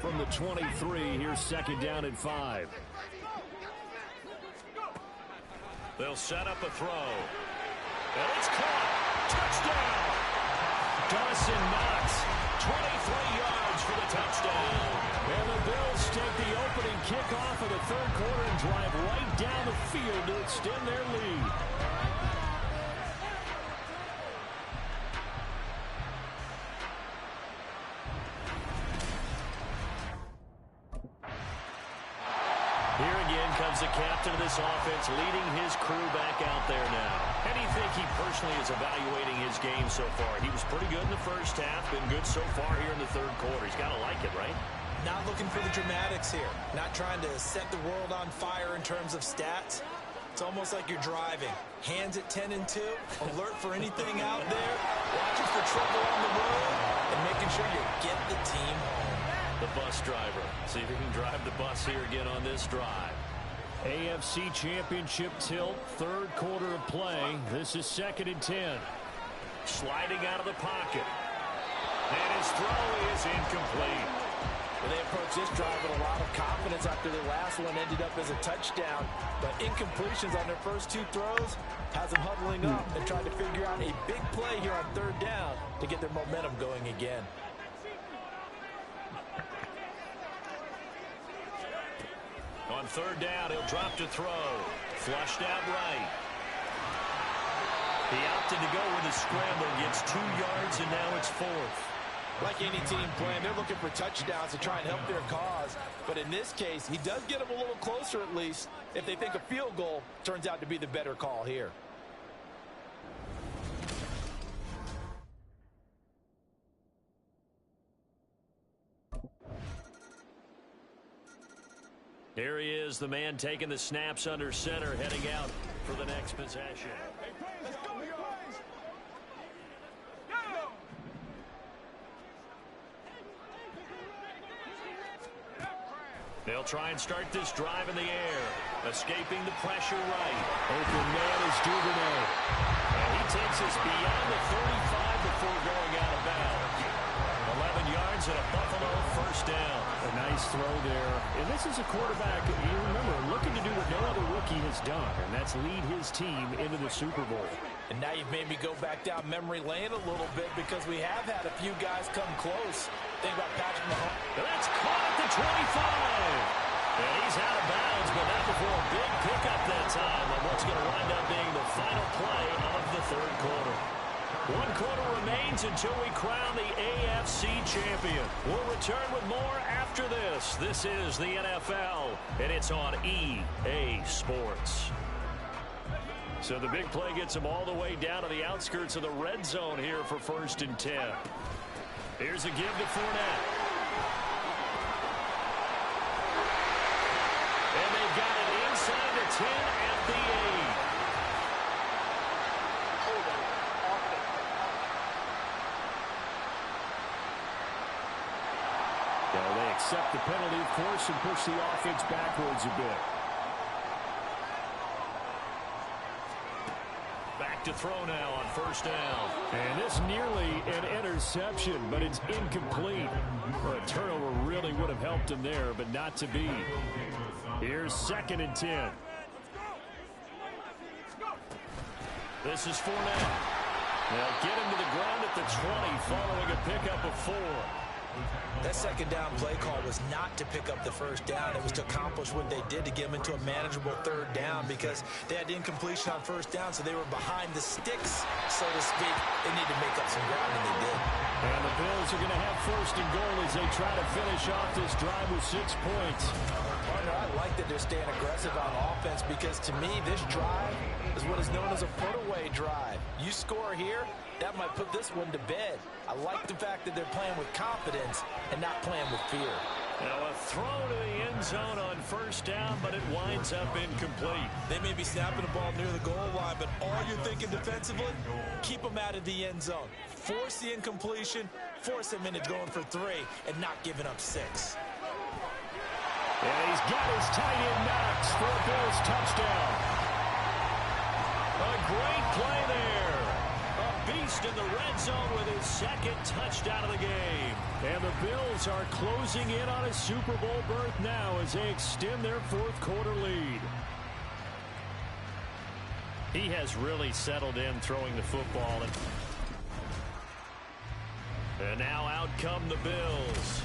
[SPEAKER 6] From the 23, here's second down and 5.
[SPEAKER 4] They'll set up a throw. And it's caught. Touchdown. Dawson Knox, 23 yards for the touchdown.
[SPEAKER 6] And the Bills take the opening kickoff of the third quarter and drive right down the field to extend their lead.
[SPEAKER 4] Here again comes the captain of this offense, leading his crew back out there now. How do you think he personally is evaluating his game so far? He was pretty good in the first half, been good so far here in the third quarter. He's got to like it, right?
[SPEAKER 5] Not looking for the dramatics here. Not trying to set the world on fire in terms of stats. It's almost like you're driving. Hands at 10 and 2, alert for anything out there, watching for trouble on the road, and making sure you get the team home.
[SPEAKER 4] The bus driver. See if he can drive the bus here again on this drive.
[SPEAKER 6] AFC Championship tilt, third quarter of play. This is second and 10.
[SPEAKER 4] Sliding out of the pocket. And his throw is incomplete.
[SPEAKER 5] Well, they approached this drive with a lot of confidence after their last one ended up as a touchdown. But incompletions on their first 2 throws has them huddling up and trying to figure out a big play here on third down to get their momentum going again.
[SPEAKER 4] On third down, he'll drop to throw. Flushed out right. He opted to go with a scramble, gets 2 yards, and now it's 4th.
[SPEAKER 5] Like any team playing, they're looking for touchdowns to try and help their cause. But in this case, he does get them a little closer at least if they think a field goal turns out to be the better call here.
[SPEAKER 4] Here he is, the man taking the snaps under center, heading out for the next possession.
[SPEAKER 8] Let's go, you guys.
[SPEAKER 4] They'll try and start this drive in the air. Escaping the pressure right.
[SPEAKER 6] Open man is Duvernay.
[SPEAKER 4] And he takes us beyond the 35 before going out of bounds. 11 yards and a Buffalo first down.
[SPEAKER 6] A nice throw there. And this is a quarterback, you remember, looking to do what no other rookie has done, and that's lead his team into the Super Bowl.
[SPEAKER 5] And now you've made me go back down memory lane a little bit because we have had a few guys come close. Think about Patrick Mahomes.
[SPEAKER 4] That's caught at the 25. And he's out of bounds, but not before a big pickup that time on what's going to wind up being the final play of the third quarter. 1 quarter remains until we crown the AFC champion. We'll return with more after this. This is the NFL, and it's on EA Sports. So the big play gets him all the way down to the outskirts of the red zone here for first and 10. Here's a give to Fournette. And they've got it inside the 10 at the 8.
[SPEAKER 6] They accept the penalty, of course, and push the offense backwards a bit.
[SPEAKER 4] Back to throw now on first down.
[SPEAKER 6] And this nearly an interception, but it's incomplete. Well, a turnover really would have helped him there, but not to be. Here's second and 10.
[SPEAKER 4] This is Fournette. They'll get him to the ground at the 20 following a pickup of 4.
[SPEAKER 5] That second down play call was not to pick up the first down. It was to accomplish what they did to get them into a manageable third down because they had incompletion on first down, so they were behind the sticks, so to speak. They need to make up some ground, and they did.
[SPEAKER 6] And the Bills are going to have first and goal as they try to finish off this drive with 6 points.
[SPEAKER 5] Partner, I like that they're staying aggressive on offense because, to me, this drive is what is known as a put-away drive. You score here, that might put this one to bed. I like the fact that they're playing with confidence and not playing with fear.
[SPEAKER 6] Now a throw to the end zone on first down, but it winds up incomplete.
[SPEAKER 5] They may be snapping the ball near the goal line, but all you're thinking defensively, keep them out of the end zone. Force the incompletion, force them into going for 3 and not giving up 6.
[SPEAKER 6] And he's got his tight end Knox for a Bills touchdown. A great play there. A beast in the red zone with his second touchdown of the game. And the Bills are closing in on a Super Bowl berth now as they extend their fourth quarter lead. He has really settled in throwing the football. And now out come the Bills.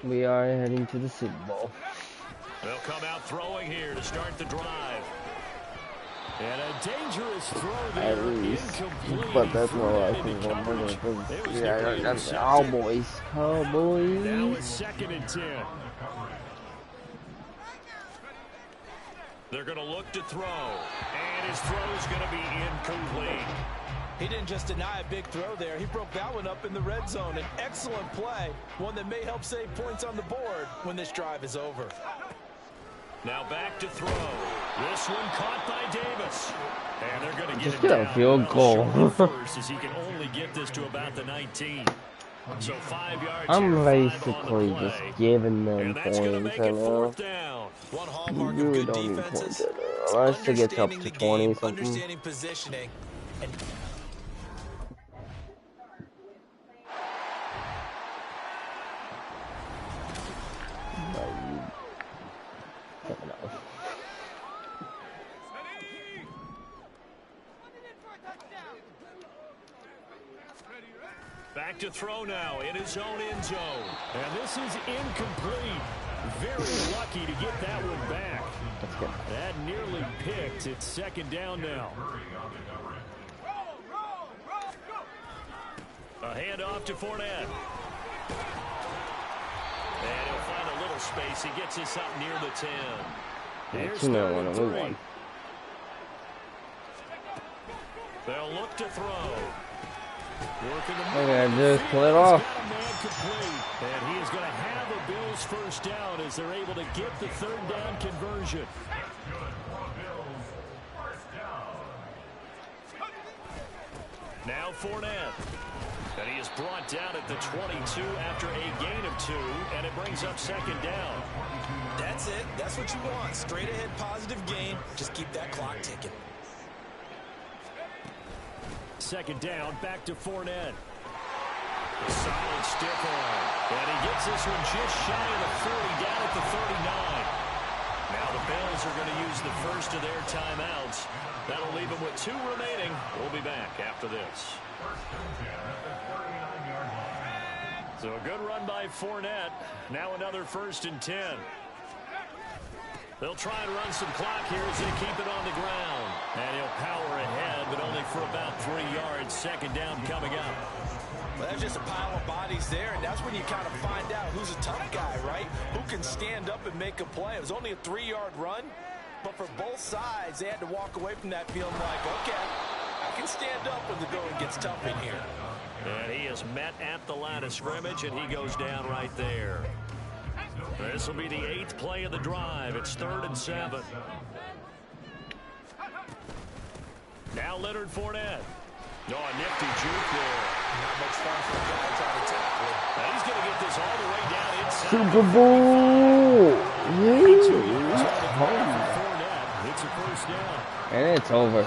[SPEAKER 2] We are heading to the Super Bowl.
[SPEAKER 6] They'll come out throwing here to start the drive. And a dangerous throw there.
[SPEAKER 2] At least.
[SPEAKER 6] Incomplete.
[SPEAKER 2] But that's what I think. Yeah, that's Cowboys. Cowboys.
[SPEAKER 6] Now it's 2nd and 10. They're going to look to throw. And his throw is going to be incomplete.
[SPEAKER 5] He didn't just deny a big throw there. He broke that one up in the red zone. An excellent play. One that may help save points on the board when this drive is over.
[SPEAKER 6] Now back to throw. This one caught by Davis. And they're going to
[SPEAKER 2] just get a field goal.
[SPEAKER 6] First, as he can only get this to about the 19. So 5 yards.
[SPEAKER 2] I'm basically just giving them points.
[SPEAKER 5] One hallmark of good defenses.
[SPEAKER 2] Unless it gets up to 20 something.
[SPEAKER 5] Understanding positioning. And
[SPEAKER 6] back to throw now in his own end zone. And this is incomplete. Very lucky to get that one back.
[SPEAKER 2] That's good.
[SPEAKER 6] That nearly picked. It's 2nd down now. A handoff to Fournette. And he'll find a little space. He gets this up near the 10. Here's 3rd and 3. They'll look to throw.
[SPEAKER 2] Okay, just pull it off.
[SPEAKER 6] And he is going to have a Bills first down as they're able to get the 3rd down conversion. Now Fournette. And he is brought down at the 22 after a gain of 2, and it brings up 2nd down.
[SPEAKER 5] That's it. That's what you want. Straight ahead positive gain. Just keep that clock ticking.
[SPEAKER 6] 2nd down, back to Fournette. A solid stiff arm. And he gets this one just shy of the 40, down at the 39. Now the Bills are going to use the first of their timeouts. That'll leave them with 2 remaining. We'll be back after this. So a good run by Fournette. Now another 1st and 10. They'll try and run some clock here as they keep it on the ground. And he'll power ahead, but only for about 3 yards. 2nd down coming up.
[SPEAKER 5] Well, that's just a pile of bodies there, and that's when you kind of find out who's a tough guy, right? Who can stand up and make a play. It was only a 3-yard run, but for both sides, they had to walk away from that feeling like, okay, I can stand up when the going gets tough in here.
[SPEAKER 6] And he is met at the line of scrimmage, and he goes down right there. This will be the 8th play of the drive. It's 3rd and 7. Now Leonard Fournette. Oh, a nifty juke there.
[SPEAKER 5] Not much fun for a guy trying to tackle.
[SPEAKER 6] Now he's going to get this all the way down inside.
[SPEAKER 2] Super Bowl!
[SPEAKER 6] It's a first down.
[SPEAKER 2] And it's over.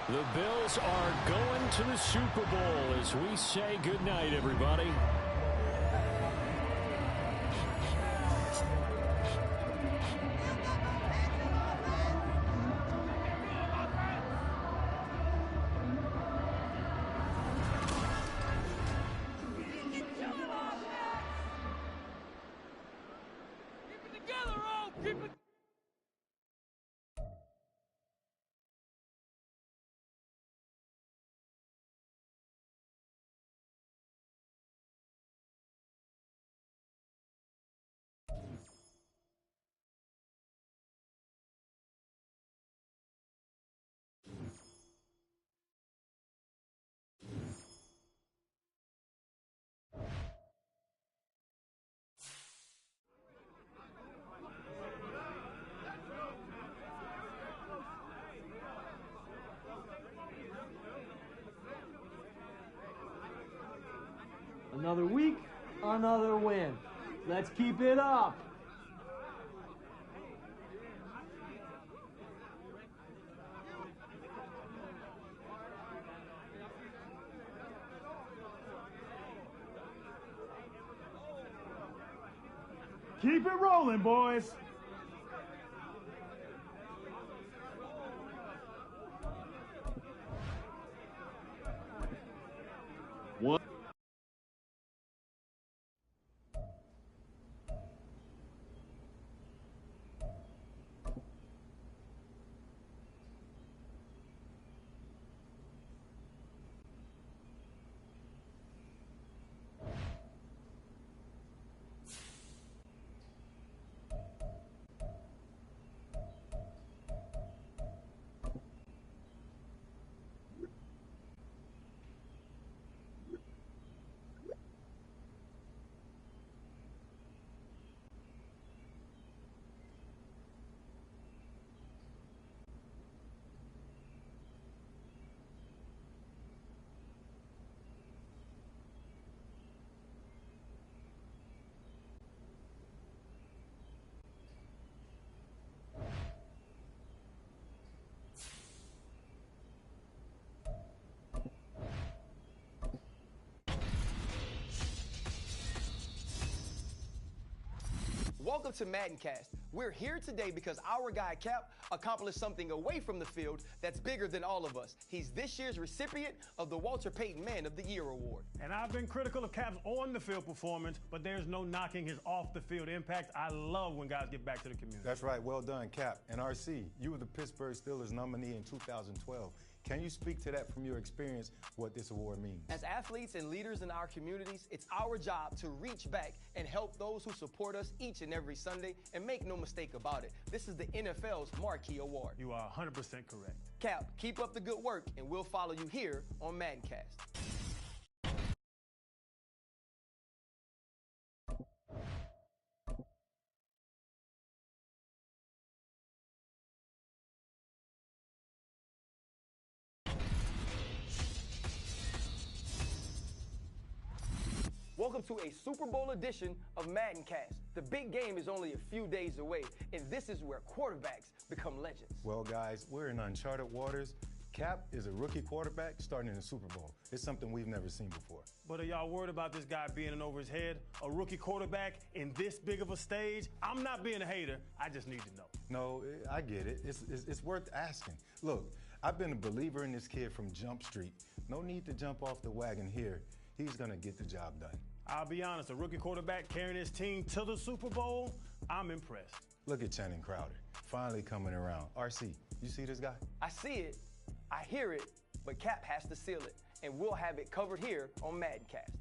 [SPEAKER 6] The Bills are going to the Super Bowl as we say goodnight, everybody.
[SPEAKER 10] Another week, another win. Let's keep it up.
[SPEAKER 11] Keep it rolling, boys.
[SPEAKER 3] One.
[SPEAKER 12] Welcome to Maddencast. We're here today because our guy Cap accomplished something away from the field that's bigger than all of us. He's this year's recipient of the Walter Payton Man of the Year award.
[SPEAKER 11] And I've been critical of Cap's on-the-field performance, but there's no knocking his off-the-field impact. I love when guys get back to the community.
[SPEAKER 13] That's right. Well done, Cap. And RC, you were the Pittsburgh Steelers nominee in 2012. Can you speak to that from your experience, what this award means?
[SPEAKER 12] As athletes and leaders in our communities, it's our job to reach back and help those who support us each and every Sunday, and make no mistake about it, this is the NFL's marquee award.
[SPEAKER 11] You are 100% correct.
[SPEAKER 12] Cap, keep up the good work, and we'll follow you here on Maddencast. Welcome to a Super Bowl edition of Maddencast. The big game is only a few days away, and this is where quarterbacks become legends.
[SPEAKER 13] Well, guys, we're in uncharted waters. Cap is a rookie quarterback starting in the Super Bowl. It's something we've never seen before.
[SPEAKER 11] But are y'all worried about this guy being in over his head? A rookie quarterback in this big of a stage? I'm not being a hater. I just need to know.
[SPEAKER 13] No, I get it. It's worth asking. Look, I've been a believer in this kid from Jump Street. No need to jump off the wagon here. He's going to get the job done.
[SPEAKER 11] I'll be honest, a rookie quarterback carrying his team to the Super Bowl, I'm impressed.
[SPEAKER 13] Look at Channing Crowder, finally coming around. RC, you see this guy?
[SPEAKER 12] I see it, I hear it, but Cap has to seal it, and we'll have it covered here on Maddencast.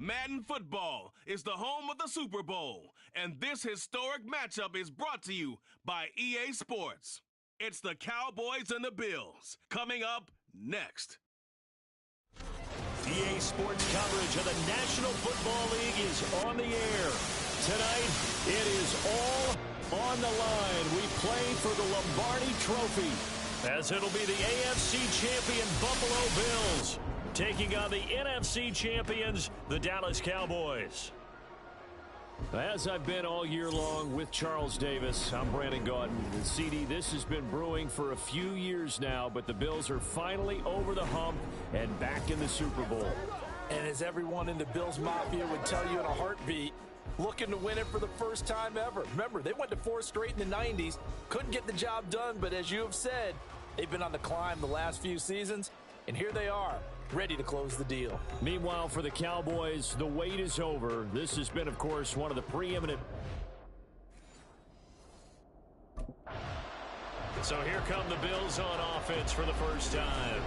[SPEAKER 3] Madden football is the home of the Super Bowl, and this historic matchup is brought to you by EA Sports. It's the Cowboys and the Bills, coming up next.
[SPEAKER 6] EA Sports coverage of the National Football League is on the air. Tonight, it is all on the line. We play for the Lombardi Trophy, as it'll be the AFC champion Buffalo Bills taking on the NFC champions, the Dallas Cowboys. As I've been all year long with Charles Davis, I'm Brandon Gaudin. And CD, this has been brewing for a few years now, but the Bills are finally over the hump and back in the Super Bowl.
[SPEAKER 5] And as everyone in the Bills Mafia would tell you in a heartbeat, looking to win it for the first time ever. Remember, they went to 4 straight in the 90s, couldn't get the job done, but as you have said, they've been on the climb the last few seasons, and here they are, ready to close the deal.
[SPEAKER 6] Meanwhile, for the Cowboys, the wait is over. This has been, of course, one of the preeminent. So here come the Bills on offense for the first time.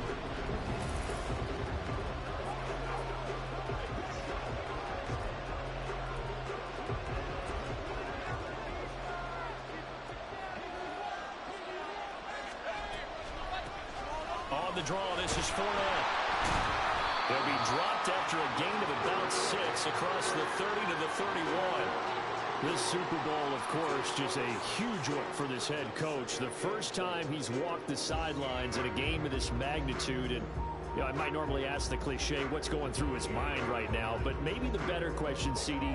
[SPEAKER 6] On the draw, this is Fournette. They'll be dropped after a gain of about 6 across the 30 to the 31. This Super Bowl, of course, just a huge one for this head coach. The first time he's walked the sidelines in a game of this magnitude. And you know, I might normally ask the cliche, what's going through his mind right now? But maybe the better question, CD,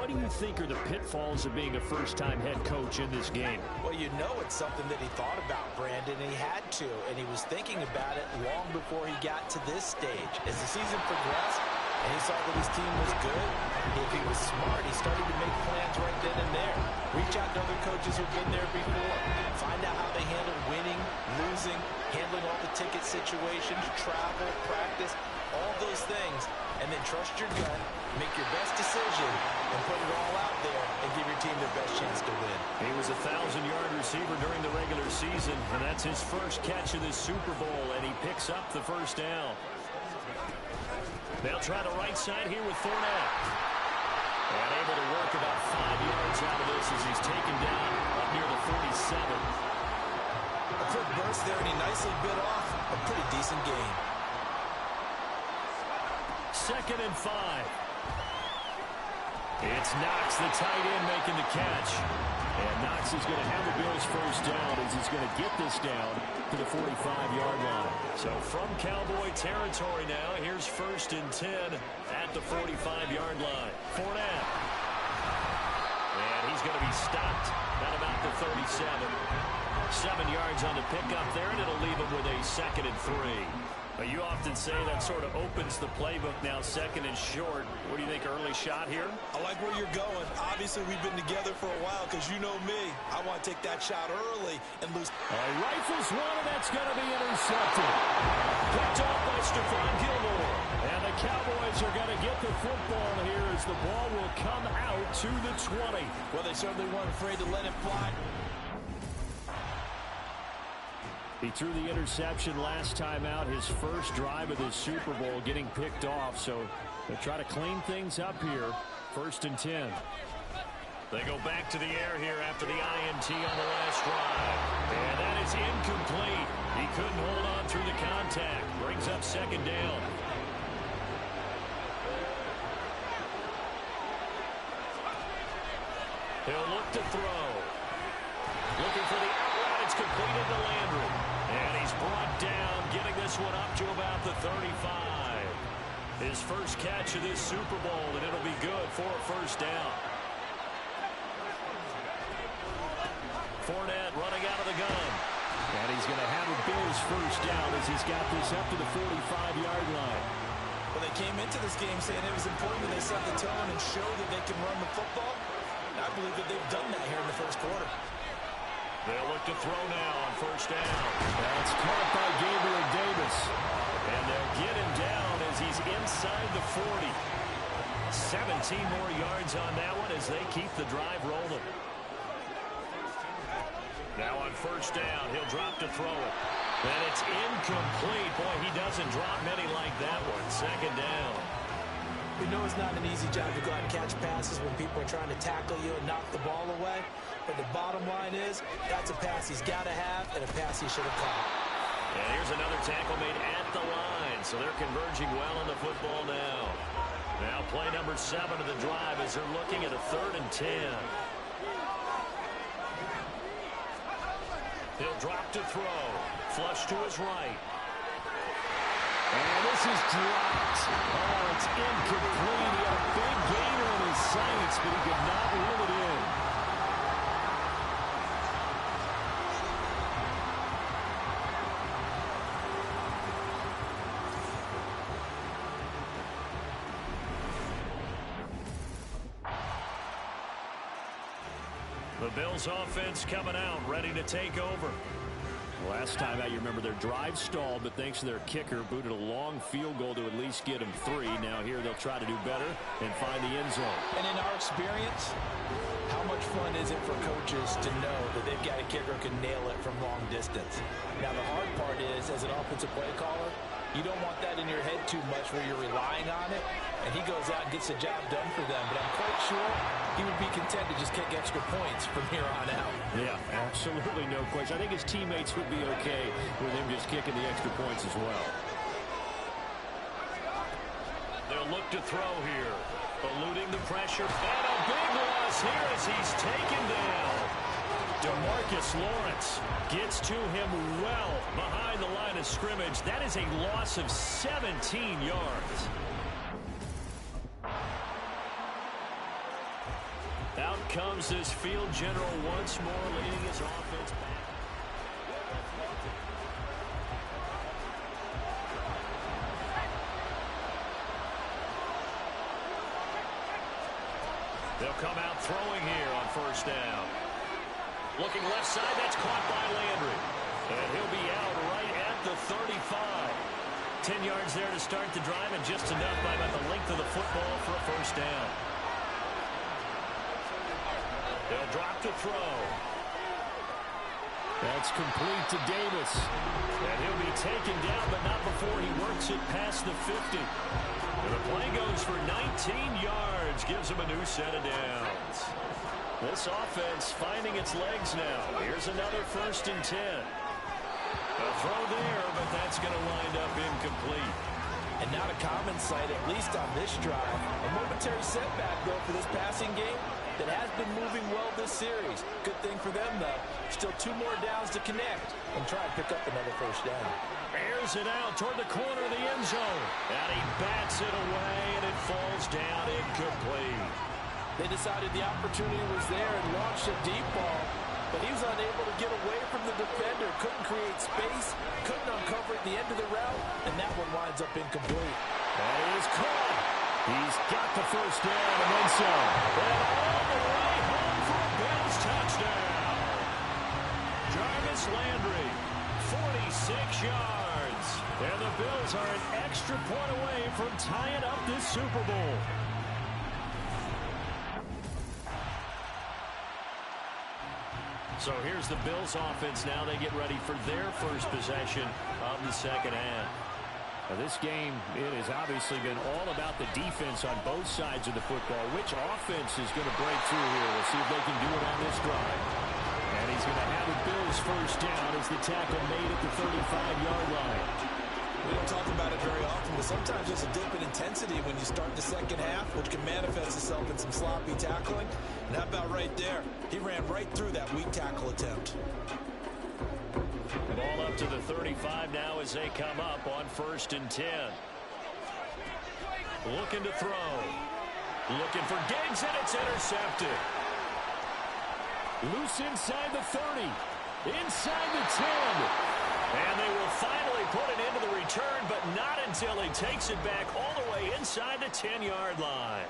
[SPEAKER 6] what do you think are the pitfalls of being a first-time head coach in this game?
[SPEAKER 5] Well, you know it's something that he thought about, Brandon, and he had to, and he was thinking about it long before he got to this stage. As the season progressed, and he saw that his team was good, if he was smart, he started to make plans right then and there. Reach out to other coaches who've been there before. Find out how they handle winning, losing, handling all the ticket situations, travel, practice, all those things, and then trust your gut, make your best decision, and put it all out there and give your team their best chance to win.
[SPEAKER 6] He was a 1,000-yard receiver during the regular season, and that's his first catch of this Super Bowl, and he picks up the first down. They'll try the right side here with Fournette. And able to work about 5 yards out of this as he's taken down up near the 47.
[SPEAKER 5] A quick burst there, and he nicely bit off a pretty decent gain.
[SPEAKER 6] 2nd and 5. It's Knox, the tight end, making the catch. And Knox is going to have the Bills first down as he's going to get this down to the 45-yard line. So from Cowboy territory now, here's 1st and 10 at the 45-yard line. Fournette. And he's going to be stopped at about the 37. 7 yards on the pickup there, and it'll leave him with a 2nd and 3. You often say that sort of opens the playbook now, 2nd and short. What do you think, early shot here?
[SPEAKER 5] I like where you're going. Obviously, we've been together for a while because you know me. I want to take that shot early and lose.
[SPEAKER 6] Rifles one, and that's going to be intercepted. Picked off by Stephon Gilmore. And the Cowboys are going to get the football here as the ball will come out to the 20.
[SPEAKER 5] Well, they certainly weren't afraid to let it fly.
[SPEAKER 6] He threw the interception last time out, his first drive of this Super Bowl, getting picked off. So they'll try to clean things up here. 1st and 10. They go back to the air here after the INT on the last drive. And that is incomplete. He couldn't hold on through the contact. Brings up 2nd down. He'll look to throw. Looking for the outright. It's completed to Landry. And he's brought down, getting this one up to about the 35. His first catch of this Super Bowl, and it'll be good for a first down. Fournette running out of the gun. And he's going to have a Bills first down as he's got this up to the 45-yard line.
[SPEAKER 5] Well, they came into this game saying it was important that they set the tone and show that they can run the football. And I believe that they've done that here in the first quarter.
[SPEAKER 6] They'll look to throw now on first down. That's caught by Gabriel Davis. And they'll get him down as he's inside the 40. 17 more yards on that one as they keep the drive rolling. Now on first down, he'll drop to throw it. And it's incomplete. Boy, he doesn't drop many like that one. 2nd down.
[SPEAKER 5] We know it's not an easy job to go out and catch passes when people are trying to tackle you and knock the ball away. But the bottom line is, that's a pass he's got to have and a pass he should have caught.
[SPEAKER 6] And here's another tackle made at the line. So they're converging well on the football now. Now play number 7 of the drive as they're looking at a 3rd and 10. He'll drop to throw. Flush to his right.
[SPEAKER 4] And this is dropped. Oh, it's incomplete. He had a big gainer on his sights, but he could not reel it in.
[SPEAKER 6] The Bills offense coming out, ready to take over.
[SPEAKER 4] Last time out, you remember their drive stalled, but thanks to their kicker, booted a long field goal to at least get him 3. Now here they'll try to do better and find the end zone.
[SPEAKER 5] And in our experience, how much fun is it for coaches to know that they've got a kicker who can nail it from long distance? Now the hard part is, as an offensive play caller, you don't want that in your head too much where you're relying on it, and he goes out and gets the job done for them. But I'm quite sure he would be content to just kick extra points from here on out.
[SPEAKER 4] Yeah, absolutely no question. I think his teammates would be okay with him just kicking the extra points as well.
[SPEAKER 6] They'll look to throw here. Eluding the pressure. And a big loss here as he's taken down. DeMarcus Lawrence gets to him well behind the line of scrimmage. That is a loss of 17 yards. Out comes this field general once more, leading his offense back. They'll come out throwing here on 1st down. Looking left side, that's caught by Landry. And he'll be out right at the 35. 10 yards there to start the drive, and just enough by about the length of the football for a 1st down. They'll drop to throw.
[SPEAKER 4] That's complete to Davis.
[SPEAKER 6] And he'll be taken down, but not before he works it past the 50. And the play goes for 19 yards, gives him a new set of downs. This offense finding its legs now. Here's another 1st and 10. A throw there, but that's going to wind up incomplete.
[SPEAKER 5] And not a common sight, at least on this drive. A momentary setback, though, for this passing game that has been moving well this series. Good thing for them, though. Still 2 more downs to connect and try and pick up another 1st down.
[SPEAKER 6] Airs it out toward the corner of the end zone. And he bats it away, and it falls down incomplete.
[SPEAKER 5] They decided the opportunity was there and launched a deep ball, but he was unable to get away from the defender, couldn't create space, couldn't uncover at the end of the route, and that one winds up incomplete.
[SPEAKER 6] And he is caught. He's got the 1st down and then some. And all the way home for a Bills touchdown. Jarvis Landry, 46 yards. And the Bills are an extra point away from tying up this Super Bowl. So here's the Bills offense now. They get ready for their first possession of the 2nd half.
[SPEAKER 4] Now this game, it has obviously been all about the defense on both sides of the football. Which offense is going to break through here? We'll see if they can do it on this drive. And he's going to have the Bills 1st down as the tackle made at the 35-yard line.
[SPEAKER 5] We don't talk about it very often, but sometimes there's a dip in intensity when you start the 2nd half, which can manifest itself in some sloppy tackling. And how about right there? He ran right through that weak tackle attempt.
[SPEAKER 6] Ball up to the 35 now as they come up on 1st and 10. Looking to throw. Looking for Diggs, and it's intercepted.
[SPEAKER 4] Loose inside the 30. Inside the 10.
[SPEAKER 6] And they will finally put it into the return, but not until he takes it back all the way inside the 10-yard line.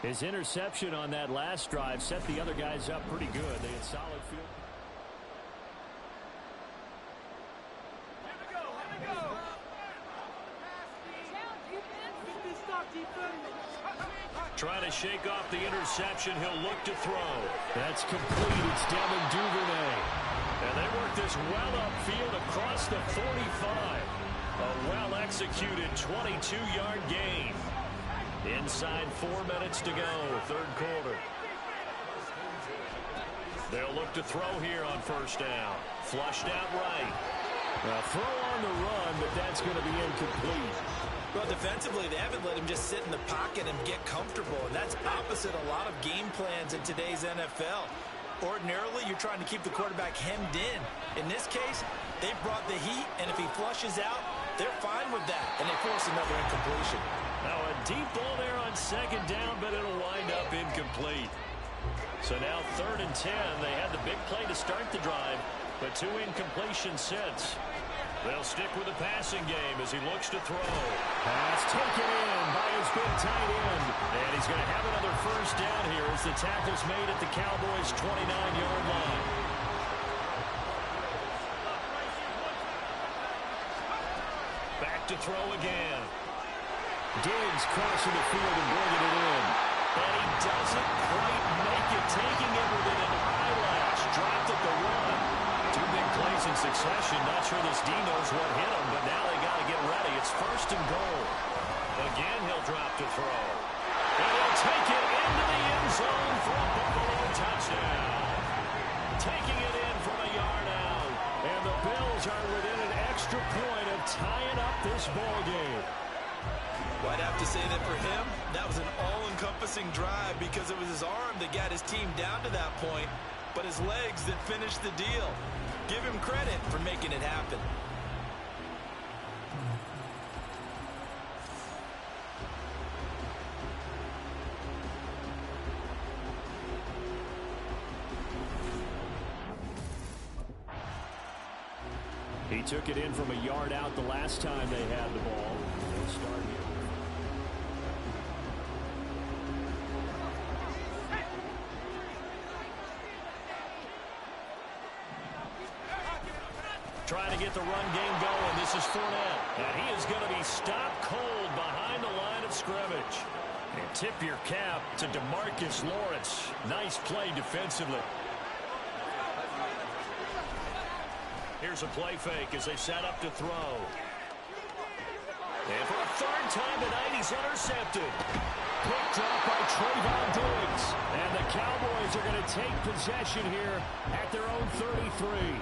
[SPEAKER 4] His interception on that last drive set the other guys up pretty good. They had solid field.
[SPEAKER 6] Trying to shake off the interception. He'll look to throw.
[SPEAKER 4] That's complete. It's Devin Duvernay.
[SPEAKER 6] And they work this well upfield across the 45. A well-executed 22-yard gain. Inside 4 minutes to go, third quarter. They'll look to throw here on first down. Flushed out right. A throw on the run, but that's going to be incomplete.
[SPEAKER 5] Well, defensively, they haven't let him just sit in the pocket and get comfortable, and that's opposite a lot of game plans in today's NFL. Ordinarily, you're trying to keep the quarterback hemmed in. In this case, they brought the heat, and if he flushes out, they're fine with that, and they force another incompletion.
[SPEAKER 6] Now a deep ball there on second down, but it'll wind up incomplete. So now 3rd and 10. They had the big play to start the drive, but 2 incompletions since. They'll stick with the passing game as he looks to throw. Pass taken in by his big tight end. And he's going to have another first down here as the tackle's made at the Cowboys' 29-yard line. Back to throw again. Diggs crossing the field and bringing it in. And he doesn't quite make it, taking it within an eyelash. Dropped at the 1. 2 big plays in succession. Not sure this D knows what hit him, but now they got to get ready. It's 1st and goal. Again, he'll drop to throw. And he'll take it into the end zone for a Buffalo touchdown. Taking it in from a yard out. And the Bills are within an extra point of tying up this ball game.
[SPEAKER 5] Well, I'd have to say that for him, that was an all-encompassing drive because it was his arm that got his team down to that point, but his legs that finished the deal. Give him credit for making it happen.
[SPEAKER 6] He took it in from a yard out the last time they had the ball. They'll start here. Trying to get the run game going. This is Fournette. And he is going to be stopped cold behind the line of scrimmage. And tip your cap to DeMarcus Lawrence. Nice play defensively. Here's a play fake as they set up to throw. And for a 3rd time tonight, he's intercepted. Picked up by Trayvon Diggs. And the Cowboys are going to take possession here at their own 33.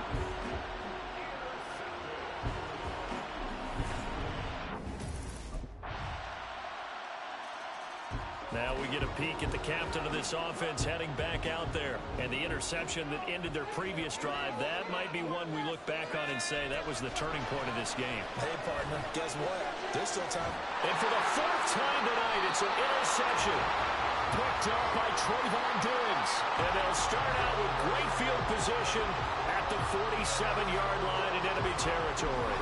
[SPEAKER 6] Now we get a peek at the captain of this offense heading back out there. And the interception that ended their previous drive, that might be one we look back on and say that was the turning point of this game.
[SPEAKER 5] Hey, partner, guess what? There's still time.
[SPEAKER 6] And for the 4th time tonight, it's an interception. Picked up by Trayvon Diggs. And they'll start out with great field position at the 47-yard line in enemy territory.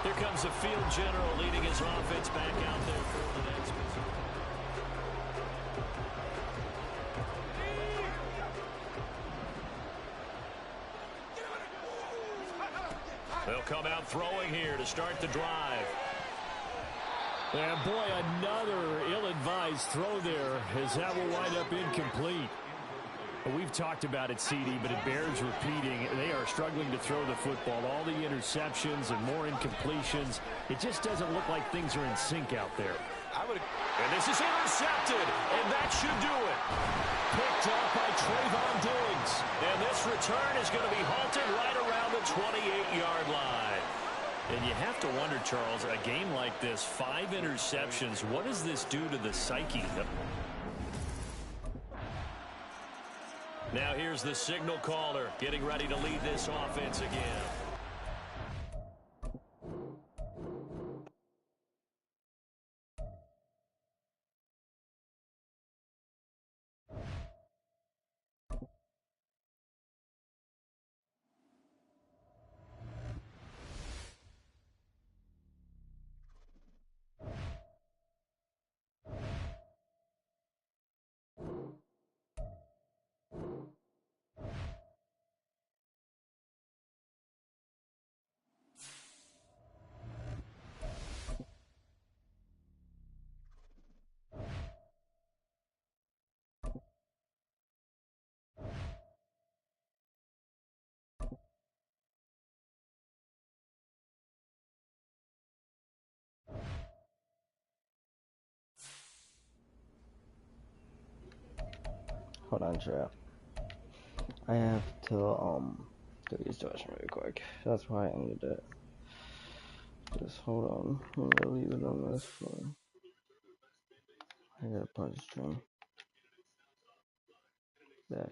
[SPEAKER 6] Here comes the field general leading his offense back out there for the next possession. They'll come out throwing here to start the drive. And boy, another ill-advised throw there as that will wind up incomplete. We've talked about it, CD, but it bears repeating. They are struggling to throw the football. All the interceptions and more incompletions. It just doesn't look like things are in sync out there.
[SPEAKER 5] And this is intercepted,
[SPEAKER 6] and that should do it. Picked up by Trayvon Diggs. And this return is going to be halted right around the 28-yard line. And you have to wonder, Charles, a game like this, 5 interceptions, what does this do to the psyche? Now here's the signal caller getting ready to lead this offense again.
[SPEAKER 2] Hold on, chat. I have to do these doors really quick. That's why I ended it. Just hold on. I'm gonna leave it on this one. I gotta pause the stream. Back.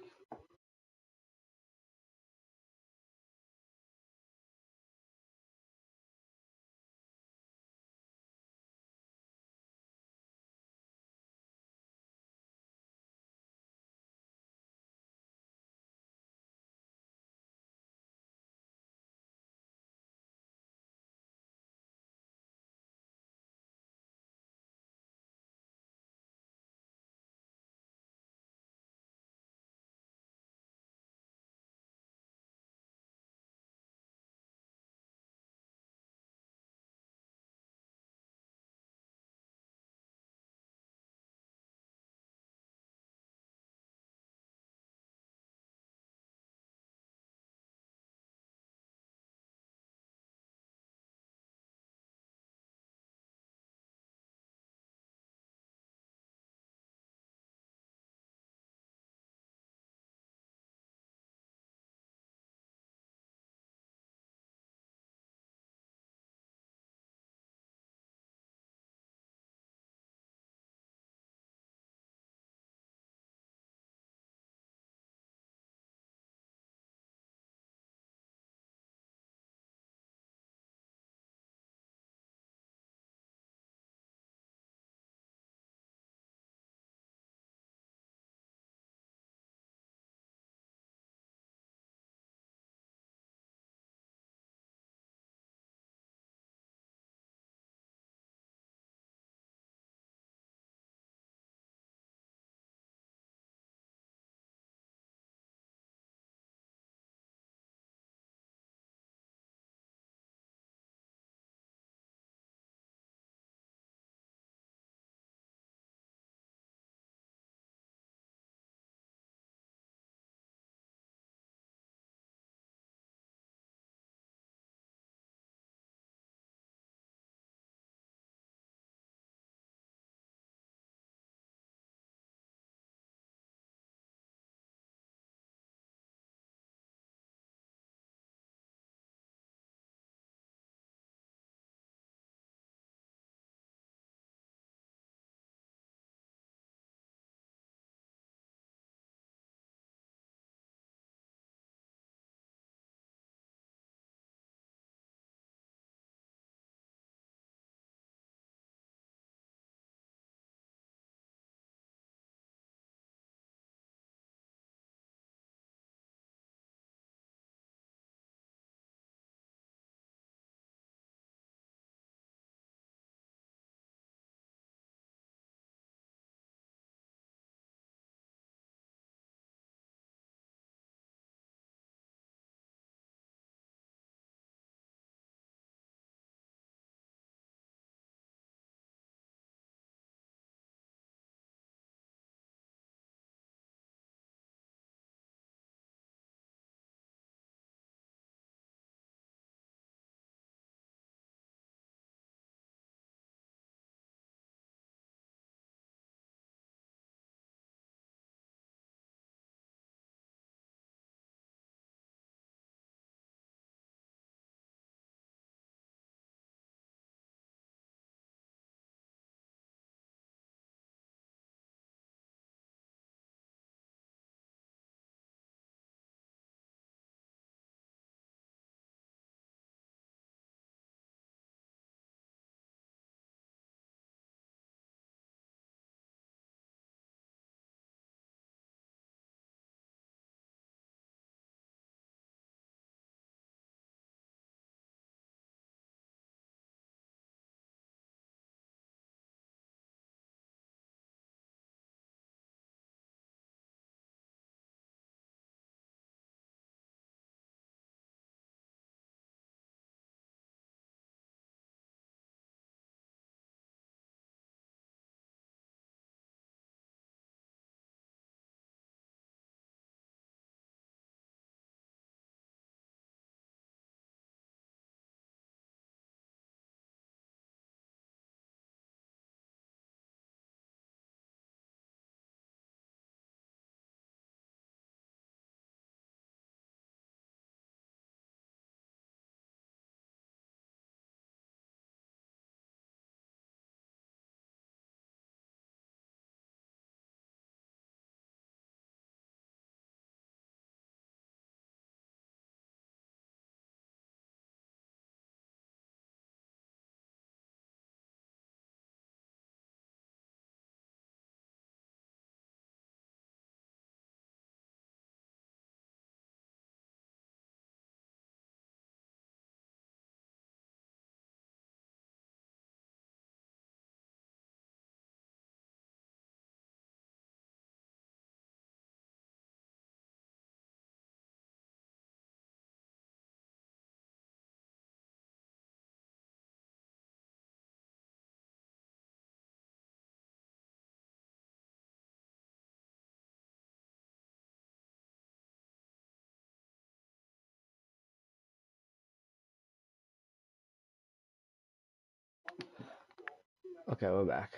[SPEAKER 2] Okay, we're back.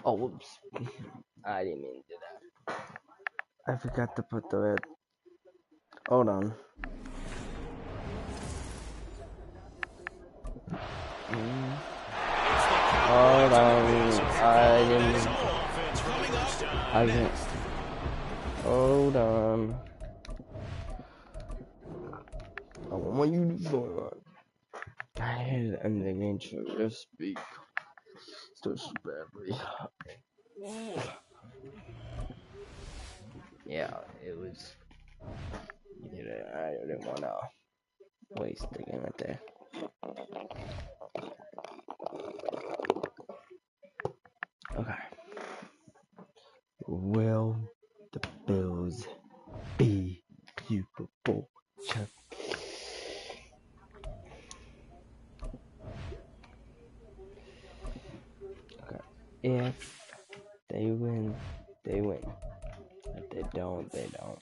[SPEAKER 2] Oh, whoops. I didn't mean to do that. I forgot to put the red. Hold on. Hold on. I didn't. Hold on. I want you to go on. I had an ending to just speak. So badly. Yeah, it was. I didn't want to waste the game right there. Okay. Will the Bills be Super Bowl champions? Okay. If they win, they win. If they don't, they don't.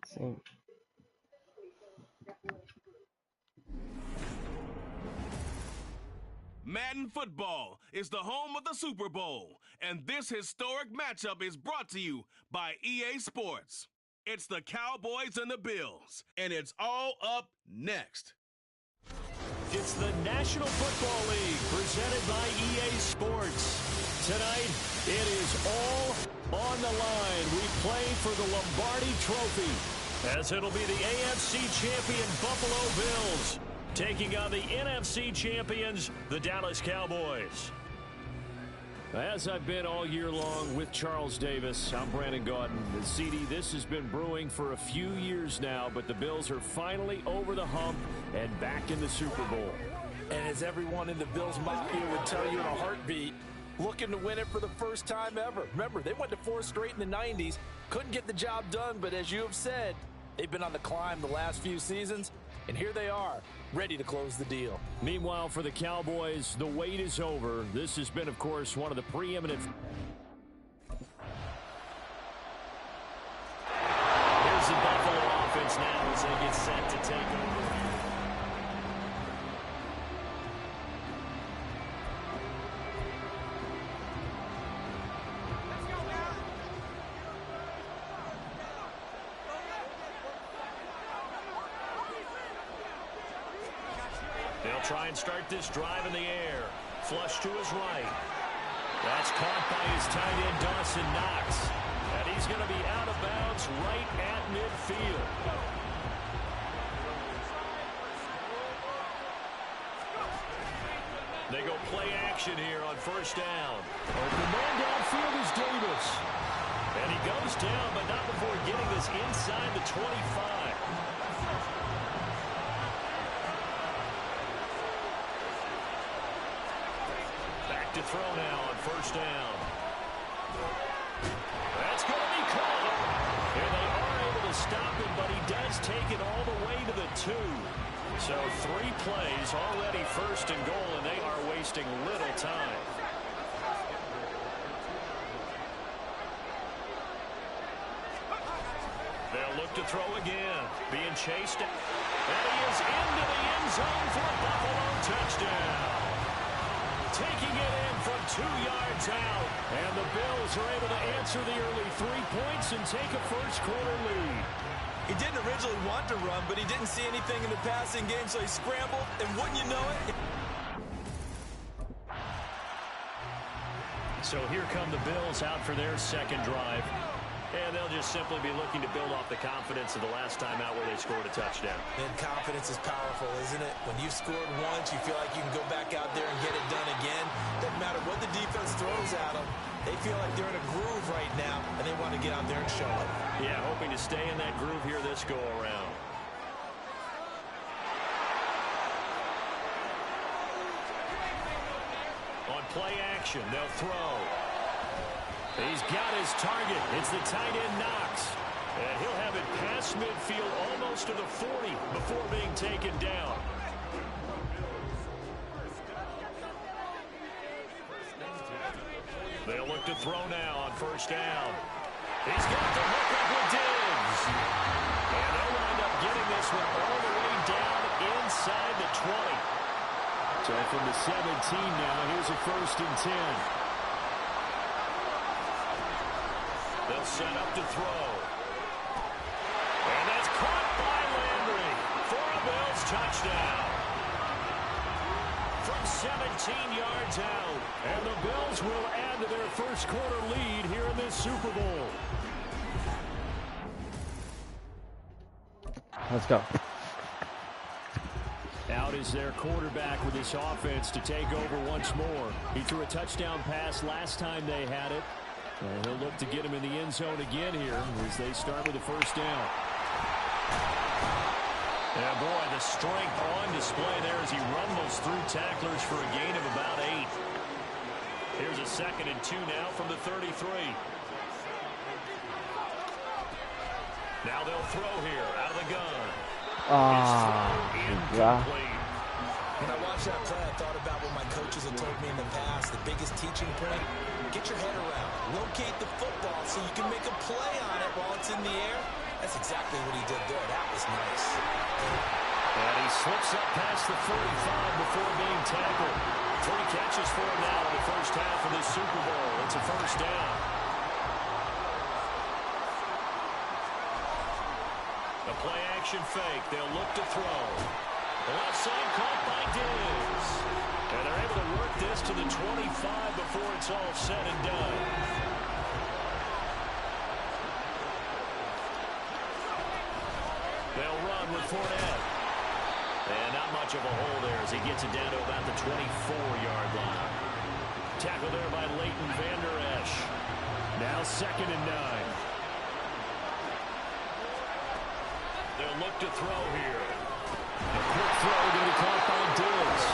[SPEAKER 2] Same.
[SPEAKER 3] Madden Football is the home of the Super Bowl, and this historic matchup is brought to you by EA Sports. It's the Cowboys and the Bills, and it's all up next.
[SPEAKER 6] It's the National Football League presented by EA Sports. Tonight, it is all on the line. We play for the Lombardi Trophy, as it'll be the AFC champion Buffalo Bills taking on the NFC champions, the Dallas Cowboys. As I've been all year long with Charles Davis, I'm Brandon Gaudin. CD, this has been brewing for a few years now, but the Bills are finally over the hump and back in the Super Bowl.
[SPEAKER 5] And as everyone in the Bills Mafia would tell you in a heartbeat, looking to win it for the first time ever. Remember, they went to 4 straight in the 90s, couldn't get the job done, but as you have said, they've been on the climb the last few seasons, and here they are, ready to close the deal.
[SPEAKER 6] Meanwhile, for the Cowboys, the wait is over. This has been, of course, one of the preeminent. Here's the Buffalo offense now as they get set to take over. Try and start this drive in the air. Flush to his right. That's caught by his tight end, Dawson Knox. And he's going to be out of bounds right at midfield. They go play action here on first down. Open man downfield is Davis. And he goes down, but not before getting this inside the 25. To throw now on first down. That's going to be caught. And they are able to stop him, but he does take it all the way to the 2. So 3 plays already first and goal, and they are wasting little time. They'll look to throw again. Being chased. And he is into the end zone for a Buffalo touchdown. Taking it in from 2 yards out. And the Bills are able to answer the early 3 points and take a first-quarter lead.
[SPEAKER 5] He didn't originally want to run, but he didn't see anything in the passing game, so he scrambled, and wouldn't you know it?
[SPEAKER 6] So here come the Bills out for their second drive. And they'll just simply be looking to build off the confidence of the last time out where they scored a touchdown.
[SPEAKER 5] And confidence is powerful, isn't it? When you've scored once, you feel like you can go back out there and get it done again. Doesn't matter what the defense throws at them. They feel like they're in a groove right now, and they want to get out there and show it.
[SPEAKER 6] Yeah, hoping to stay in that groove here this go-around. On play action, they'll throw. He's got his target. It's the tight end Knox. And he'll have it past midfield almost to the 40 before being taken down. They'll look to throw now on first down. He's got the hook up with Diggs. And they'll wind up getting this one all the way down inside the 20. So from the 17 now, here's a 1st and 10. They'll set up to throw. And that's caught by Landry for a Bills touchdown. From 17 yards out. And the Bills will add to their first quarter lead here in this Super Bowl.
[SPEAKER 2] Let's go.
[SPEAKER 6] Out is their quarterback with this offense to take over once more. He threw a touchdown pass last time they had it. And he'll look to get him in the end zone again here as they start with a first down. And boy, the strength on display there as he rumbles through tacklers for a gain of about 8. Here's a 2nd and 2 now from the 33. Now they'll throw here out of the gun.
[SPEAKER 2] Yeah.
[SPEAKER 5] When I watched that play, I thought about what my coaches had told me in the past. The biggest teaching point, get your head around. Locate the football so you can make a play on it while it's in the air. That's exactly what he did there. That was nice.
[SPEAKER 6] And he slips up past the 45 before being tackled. 3 catches for him now in the first half of this Super Bowl. It's a first down. A play-action fake. They'll look to throw. The left side caught by Diggs. And they're able to work this to the 25 before it's all said and done. They'll run with Fournette. And not much of a hole there as he gets it down to about the 24-yard line. Tackled there by Leighton Vander Esch. Now 2nd and 9. They'll look to throw here. A quick throw going to be caught by Diggs.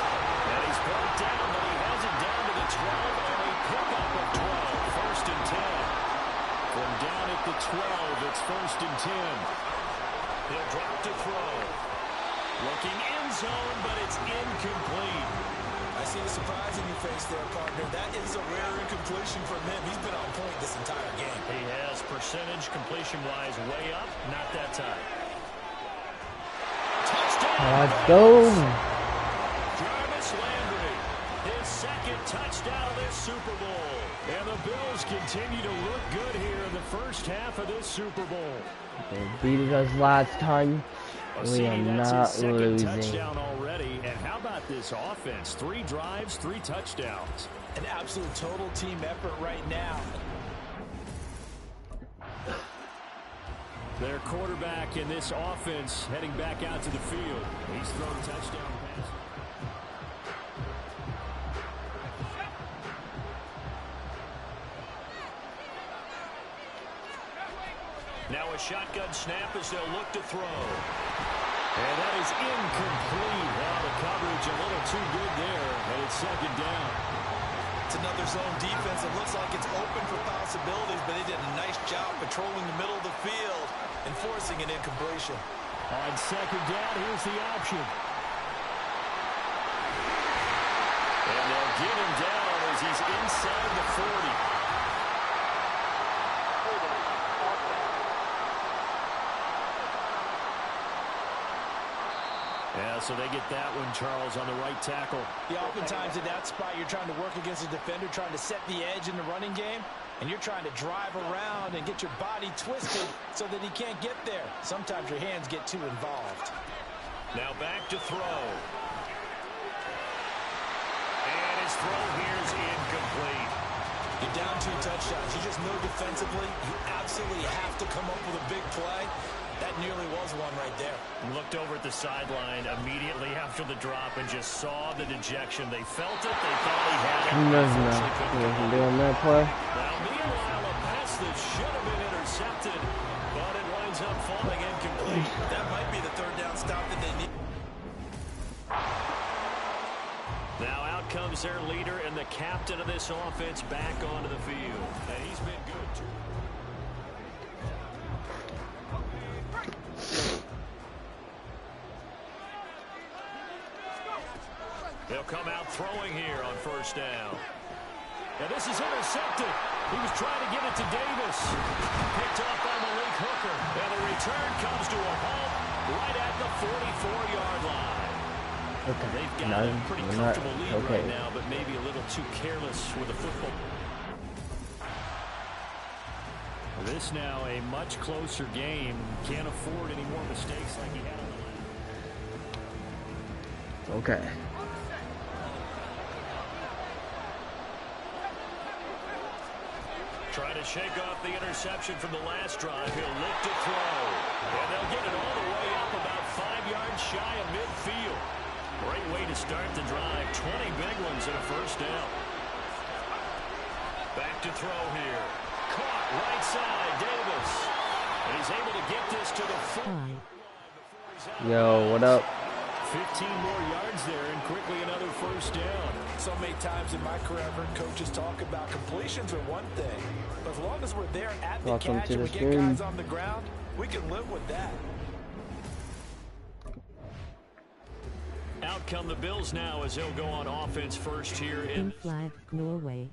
[SPEAKER 6] And he's brought down, but he has it down to the 12 on a pickup of 12. 1st and 10. From down at the 12, it's 1st and 10. He'll drop to throw. Looking end zone, but it's incomplete.
[SPEAKER 5] I see the surprise in your face there, partner. That is a rare incompletion from him. He's been on point this entire game.
[SPEAKER 6] He has percentage completion-wise way up, not that time.
[SPEAKER 2] Let's go.
[SPEAKER 6] Jarvis Landry, his 2nd touchdown of this Super Bowl. And the Bills continue to look good here in the first half of this Super Bowl.
[SPEAKER 2] They beat us last time. We are not losing.
[SPEAKER 6] Touchdown already. And how about this offense? 3 drives, 3 touchdowns.
[SPEAKER 5] An absolute total team effort right now.
[SPEAKER 6] Their quarterback in this offense heading back out to the field. He's thrown a touchdown pass. Now a shotgun snap as they'll look to throw. And that is incomplete. Wow, the coverage a little too good there, and it's 2nd down.
[SPEAKER 5] It's another zone defense. It looks like it's open for possibilities, but they did a nice job patrolling the middle of the field and forcing an incompletion.
[SPEAKER 6] On 2nd down, here's the option. And they'll get him down as he's inside the 40. Yeah, so they get that one, Charles, on the right tackle.
[SPEAKER 5] Yeah, oftentimes in that spot, you're trying to work against a defender, trying to set the edge in the running game, and you're trying to drive around and get your body twisted so that he can't get there. Sometimes your hands get too involved.
[SPEAKER 6] Now back to throw. And his throw here is incomplete.
[SPEAKER 5] You're down 2 touchdowns. You just know defensively, you absolutely have to come up with a big play. That nearly was one right there.
[SPEAKER 6] Looked over at the sideline immediately after the drop and just saw the dejection. They felt it. They thought he had it.
[SPEAKER 2] He wasn't doing that play.
[SPEAKER 6] Now, meanwhile, a pass that should have been intercepted, but it winds up falling incomplete.
[SPEAKER 5] That might be the 3rd down stop that they need.
[SPEAKER 6] Now out comes their leader and the captain of this offense back onto the field. And he's been good, too. They'll come out throwing here on first down. And this is intercepted. He was trying to get it to Davis. Picked off by Malik Hooker. And the return comes to a halt right at the 44-yard line.
[SPEAKER 2] Okay.
[SPEAKER 6] They've got a pretty comfortable lead right now, but maybe a little too careless with the football. This now a much closer game. Can't afford any more mistakes like he had on the last.
[SPEAKER 2] Okay.
[SPEAKER 6] Trying to shake off the interception from the last drive. He'll look to throw. And they'll get it all the way up about 5 yards shy of midfield. Great way to start the drive. 20 big ones and a first down. Back to throw here. Caught right side, Davis. And he's able to get this to the 4.
[SPEAKER 2] Yo, what up?
[SPEAKER 6] 15 more yards there and quickly another first down.
[SPEAKER 5] So many times in my career I've heard coaches talk about completions are one thing. But as long as we're there at the catch and we get guys on the ground, we can live with that.
[SPEAKER 6] Out come the Bills now as they'll go on offense first here in
[SPEAKER 1] flag, Norway.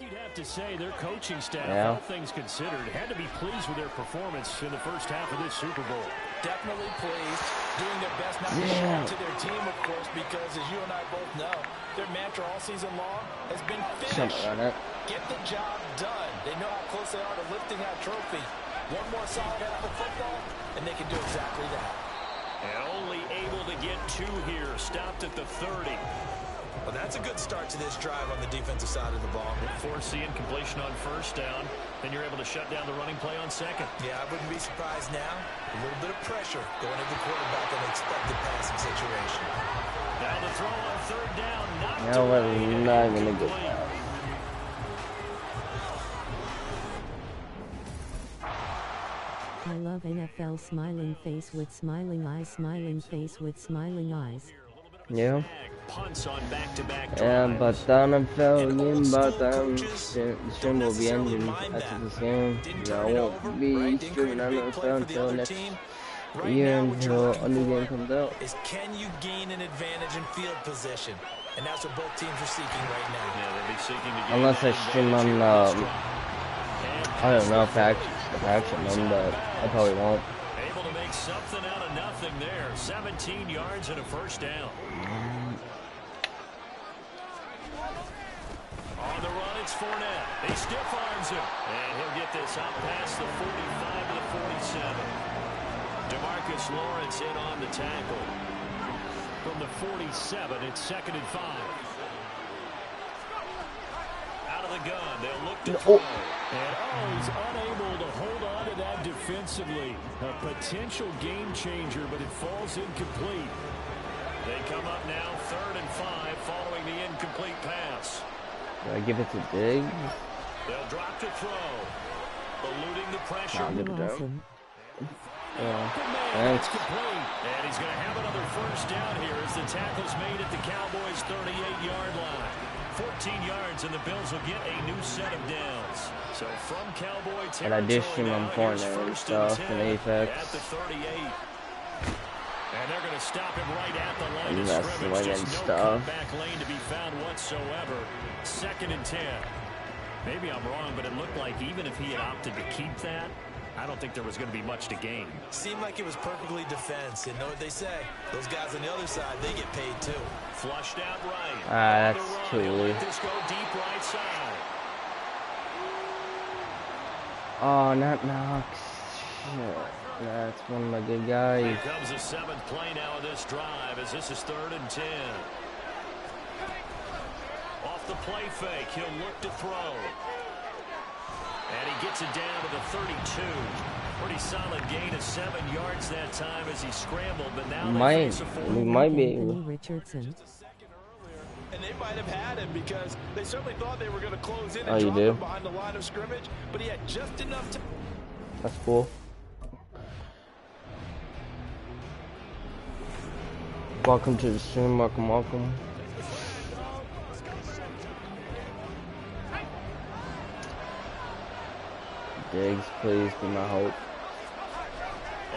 [SPEAKER 6] You'd have to say their coaching staff, all things considered, had to be pleased with their performance in the first half of this Super Bowl.
[SPEAKER 5] Definitely pleased, doing their best not to show to their team, of course, because as you and I both know, their mantra all season long has been finish. Get the job done. They know how close they are to lifting that trophy. One more solid half of football, and they can do exactly that.
[SPEAKER 6] And only able to get 2 here, stopped at the 30.
[SPEAKER 5] Well, that's a good start to this drive on the defensive side of the ball.
[SPEAKER 6] Force the incompletion on first down, then you're able to shut down the running play on second.
[SPEAKER 5] Yeah, I wouldn't be surprised now. A little bit of pressure going into the quarterback in an expected passing situation.
[SPEAKER 6] Now the throw on third down, not
[SPEAKER 2] gonna get that.
[SPEAKER 1] I love NFL smiling face with smiling eyes, smiling face with smiling eyes.
[SPEAKER 2] Yeah.
[SPEAKER 6] Punts on back-to-back
[SPEAKER 2] but the NFL game, the stream will be ending after this game. I won't be streaming NFL until next year until a new game comes out.
[SPEAKER 5] Is can you gain an advantage in field position? And that's what both teams are seeking right now.
[SPEAKER 6] Yeah, they'll be seeking to
[SPEAKER 2] unless I stream on, I don't know if I actually know, but I probably won't.
[SPEAKER 6] Able to make something out of nothing there. 17 yards and a first down. On the run, it's Fournette. He stiff arms him. And he'll get this up past the 45 to the 47. DeMarcus Lawrence in on the tackle. From the 47, it's 2nd and 5. Out of the gun, they'll look to throw. And he's unable to hold on to that defensively. A potential game changer, but it falls incomplete. They come up now 3rd and 5 following the incomplete pass.
[SPEAKER 2] Do I give it to Diggs?
[SPEAKER 6] They'll drop to throw. Eluding the pressure.
[SPEAKER 1] Awesome.
[SPEAKER 6] Thanks. And he's going to have another first down here as the tackle's made at the Cowboys' 38-yard line. 14 yards, and the Bills will get a new set of downs. So from Cowboy territory,
[SPEAKER 2] and I did stream on Fortnite and stuff and Apex.
[SPEAKER 6] At the 38. And they're going to stop him right at the line of scrimmage. Just no comeback lane to be found whatsoever. 2nd and 10. Maybe I'm wrong, but it looked like even if he had opted to keep that, I don't think there was going to be much to gain.
[SPEAKER 5] Seemed like it was perfectly defense. You know what they say? Those guys on the other side, they get paid too.
[SPEAKER 6] Flushed out right.
[SPEAKER 2] That's too early.
[SPEAKER 6] This go deep right side.
[SPEAKER 2] Oh, not Knox. Shit. That's one of my good guys.
[SPEAKER 6] Here comes the 7th play now of this drive as this is 3rd and 10. Off the play fake, he'll look to throw. And he gets it down to the 32. Pretty solid gain of 7 yards that time as he scrambled, but now
[SPEAKER 2] we might be able.
[SPEAKER 1] Richardson.
[SPEAKER 5] And they might have had him because they certainly thought they were going to close in
[SPEAKER 2] and
[SPEAKER 5] drop him behind the line of scrimmage, but he had just enough time.
[SPEAKER 2] That's cool. Welcome to the stream, welcome. Diggs, please be my hope.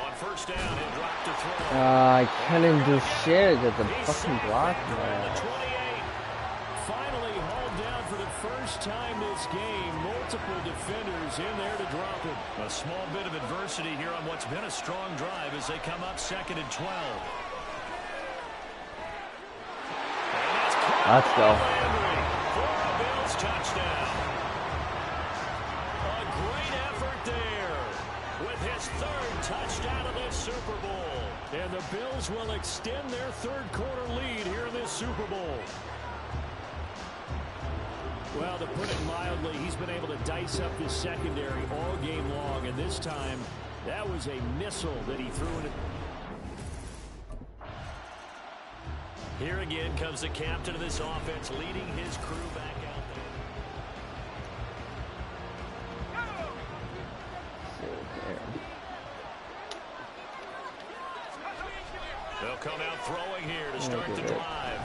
[SPEAKER 6] On first down, he'll drop to throw.
[SPEAKER 2] I couldn't do shit at the fucking block, man.
[SPEAKER 6] Finally hauled down for the first first time this game, multiple defenders in there to drop it.
[SPEAKER 4] A small bit of adversity here on what's been a strong drive as they come up 2nd and 12.
[SPEAKER 2] Let's go.
[SPEAKER 4] For a Bills touchdown. A great effort there with his 3rd touchdown of this Super Bowl.
[SPEAKER 6] And the Bills will extend their 3rd quarter lead here in this Super Bowl. Well, to put it mildly, he's been able to dice up this secondary all game long, and this time, that was a missile that he threw in it.
[SPEAKER 4] Here again comes the captain of this offense, leading his crew back out there. They'll come out throwing here to start the drive.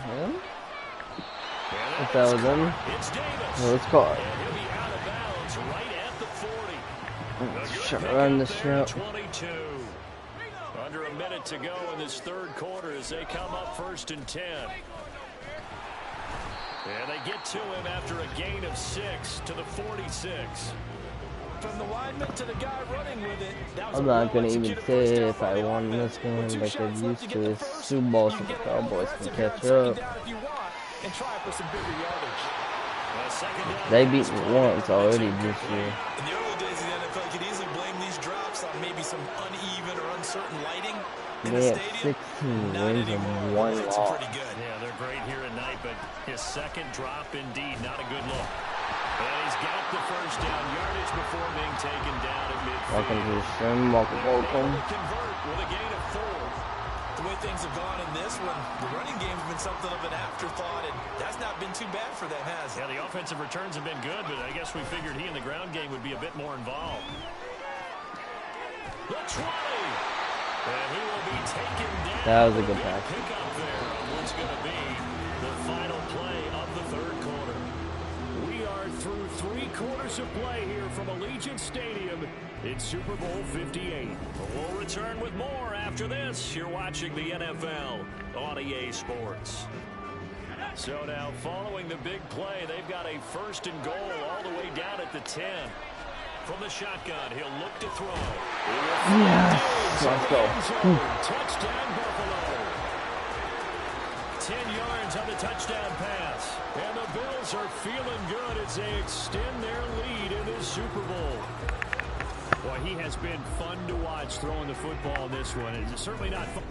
[SPEAKER 2] If that was him, well, it's caught.
[SPEAKER 4] And he'll be out of bounds right at the 40.
[SPEAKER 2] Should run this route.
[SPEAKER 4] 22. Under a minute to go in this 3rd quarter as they come up 1st and 10. And they get to him after a gain of 6 to the 46.
[SPEAKER 5] From the lineman to the guy running with it.
[SPEAKER 2] I'm not going to even say if I won this game like they're used to. It's Super Bowl so the Cowboys can catch up.
[SPEAKER 5] And try for some bigger yardage.
[SPEAKER 2] They beat me once already this year.
[SPEAKER 5] In the early days of the NFL, you could easily blame these drops on maybe some uneven or uncertain lighting in the
[SPEAKER 2] They have
[SPEAKER 5] stadium.
[SPEAKER 2] 16 wins and 1 loss.
[SPEAKER 4] Pretty good. Yeah, they're great here at night, but his 2nd drop indeed not a good look. And he's got the 1st down yardage before being taken down at midfield.
[SPEAKER 2] Welcome to the stream. Welcome.
[SPEAKER 4] Convert with a gain of 4.
[SPEAKER 5] The way things have gone in this one, the running game's been something of an afterthought, and that's not been too bad for them, has it?
[SPEAKER 4] Yeah, the offensive returns have been good, but I guess we figured he in the ground game would be a bit more involved. The 20! And he will be taken down.
[SPEAKER 2] That was a good pass.
[SPEAKER 4] Pick up there on what's going to be the final play of the 3rd quarter.
[SPEAKER 6] We are through 3 quarters of play here from Allegiant Stadium in Super Bowl 58.
[SPEAKER 4] We'll return with more after this. You're watching the NFL on EA Sports. So now, following the big play, they've got a 1st and goal all the way down at the 10. From the shotgun, he'll look to throw.
[SPEAKER 2] Yes, let's go.
[SPEAKER 6] Touchdown, Buffalo.
[SPEAKER 4] 10 yards on the touchdown pass.
[SPEAKER 6] And the Bills are feeling good as they extend their lead in this Super Bowl. Boy, he has been fun to watch throwing the football in this one. It's certainly not fun.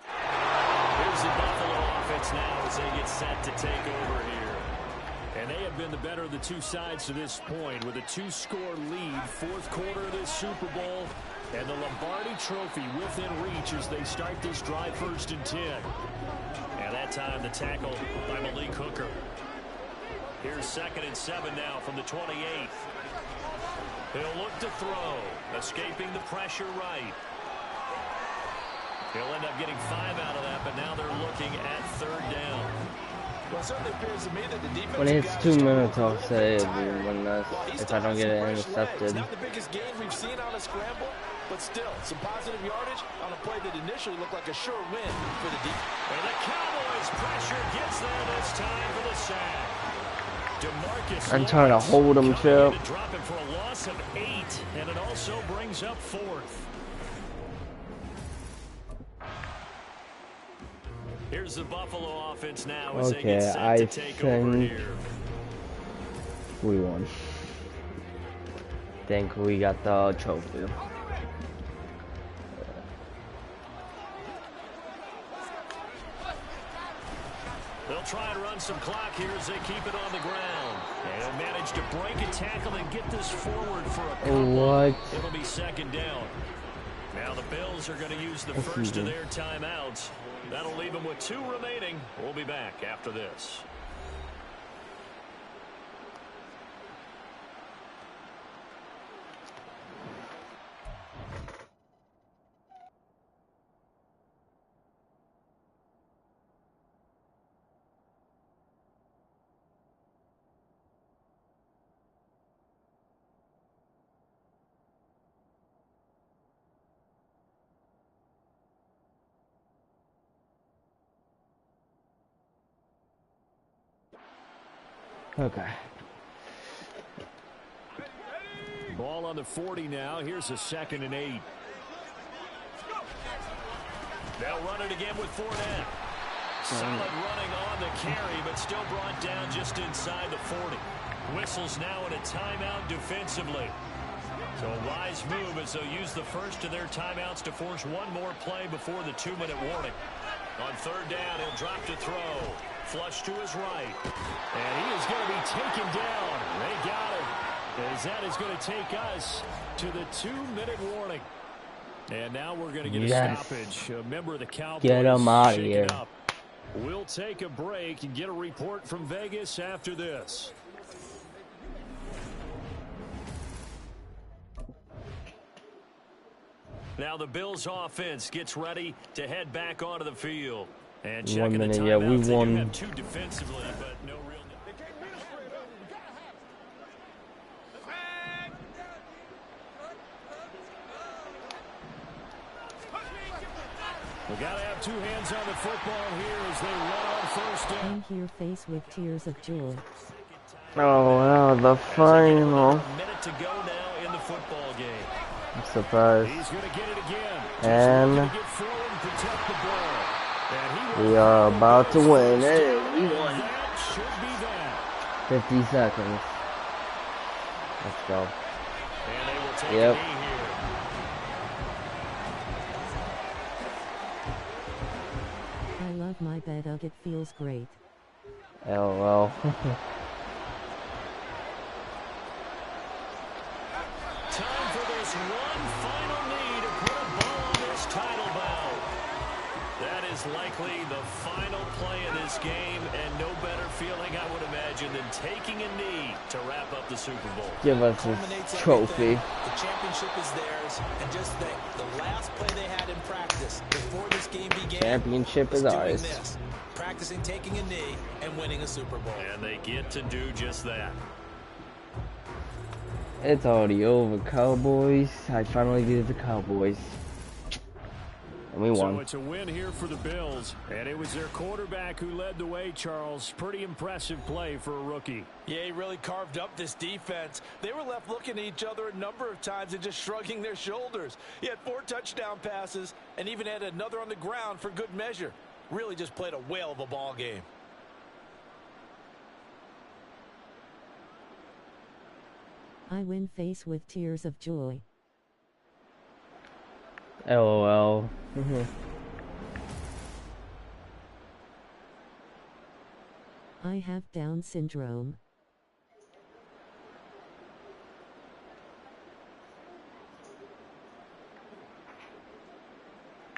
[SPEAKER 4] Here's the Buffalo offense now as they get set to take over here.
[SPEAKER 6] And they have been the better of the 2 sides to this point with a 2-score lead. 4th quarter of this Super Bowl. And the Lombardi Trophy within reach as they start this drive 1st and 10.
[SPEAKER 4] And that time the tackle by Malik Hooker. Here's 2nd and 7 now from the 28th. He'll look to throw, escaping the pressure right. He'll end up getting 5 out of that, but now they're looking at 3rd down.
[SPEAKER 5] Well, it certainly appears to me that the defense
[SPEAKER 2] When it's 2 minutes, I'll say it'll be 1 if I don't get it intercepted.
[SPEAKER 5] Not the biggest gain we've seen on a scramble, but still, some positive yardage on a play that initially looked like a sure win for the defense.
[SPEAKER 4] And the Cowboys' pressure gets there this time for the sack. DeMarcus
[SPEAKER 2] I'm trying to hold him, Chip.
[SPEAKER 4] Drop him for a loss of 8, and it also brings up 4th. Here's the Buffalo offense now as they get set to take over here.
[SPEAKER 2] We won. Think we got the trophy.
[SPEAKER 4] They'll try and run some clock here as they keep it on the ground. And manage to break a tackle and get this forward for a couple.
[SPEAKER 2] What?
[SPEAKER 4] It'll be 2nd down. Now the Bills are going to use the first of their timeouts. That'll leave them with 2 remaining. We'll be back after this.
[SPEAKER 2] Okay.
[SPEAKER 6] Ball on the 40 now. Here's a 2nd and 8. They'll run it again with Fournette. Solid running on the carry, but still brought down just inside the 40. Whistles now in a timeout defensively. So a wise move as they'll use the first of their timeouts to force one more play before the 2-minute warning. On 3rd down, he'll drop to throw. Flush to his right. And he is going to be taken down. They got him. As that is going to take us to the 2-minute warning. And now we're going to get a stoppage. A member of the Cowboys
[SPEAKER 2] get him out of here.
[SPEAKER 6] Up. We'll take a break and get a report from Vegas after this. Now the Bills offense gets ready to head back onto the field. And checking the timeouts,
[SPEAKER 2] yeah, we won.
[SPEAKER 6] They do have 2 defensively, but no real... We got to have 2 hands on the football here as they run on 1st down.
[SPEAKER 1] I'm here faced with tears of joy.
[SPEAKER 2] Oh wow, the final.
[SPEAKER 6] A minute to go now in the football game.
[SPEAKER 2] I'm surprised.
[SPEAKER 6] He's going to get it again.
[SPEAKER 2] And we are about to win. Hey, we won. 50 seconds. Let's go. Yep.
[SPEAKER 1] I love my bed. It feels great.
[SPEAKER 2] LOL.
[SPEAKER 6] Time for this one final knee to put a bow on this title bout. That is likely the final play of this game, and no better feeling, I would imagine, than taking a knee to wrap up the Super Bowl.
[SPEAKER 2] Give us this trophy.
[SPEAKER 5] The championship is theirs, and just think, the last play they had in practice before this game began,
[SPEAKER 2] championship is ours.
[SPEAKER 5] Practicing taking a knee and winning a Super Bowl.
[SPEAKER 6] And they get to do just that.
[SPEAKER 2] It's already over, Cowboys. I finally beat the Cowboys. And we won.
[SPEAKER 6] So it's a win here for the Bills. And it was their quarterback who led the way, Charles. Pretty impressive play for a rookie.
[SPEAKER 5] Yeah, he really carved up this defense. They were left looking at each other a number of times and just shrugging their shoulders. He had 4 touchdown passes and even had another on the ground for good measure. Really just played a whale of a ball game.
[SPEAKER 1] I win face with tears of joy.
[SPEAKER 2] LOL.
[SPEAKER 1] I have Down syndrome.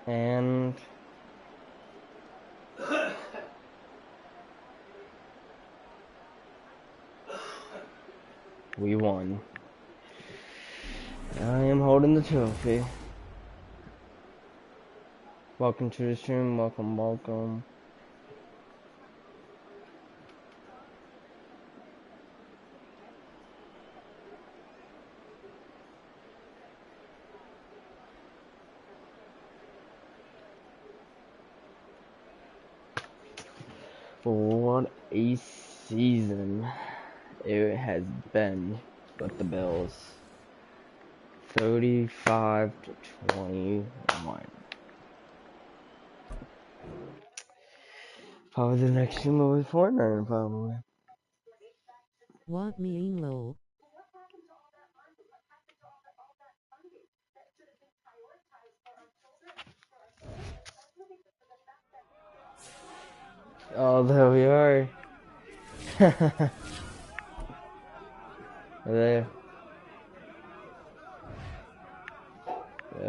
[SPEAKER 2] And we won. I am holding the trophy. Welcome to the stream. Welcome, welcome. What a season it has been with the Bills. 35-21. Probably the next team will be Fortnite, probably.
[SPEAKER 1] What mean lol?
[SPEAKER 2] Oh, there we are. There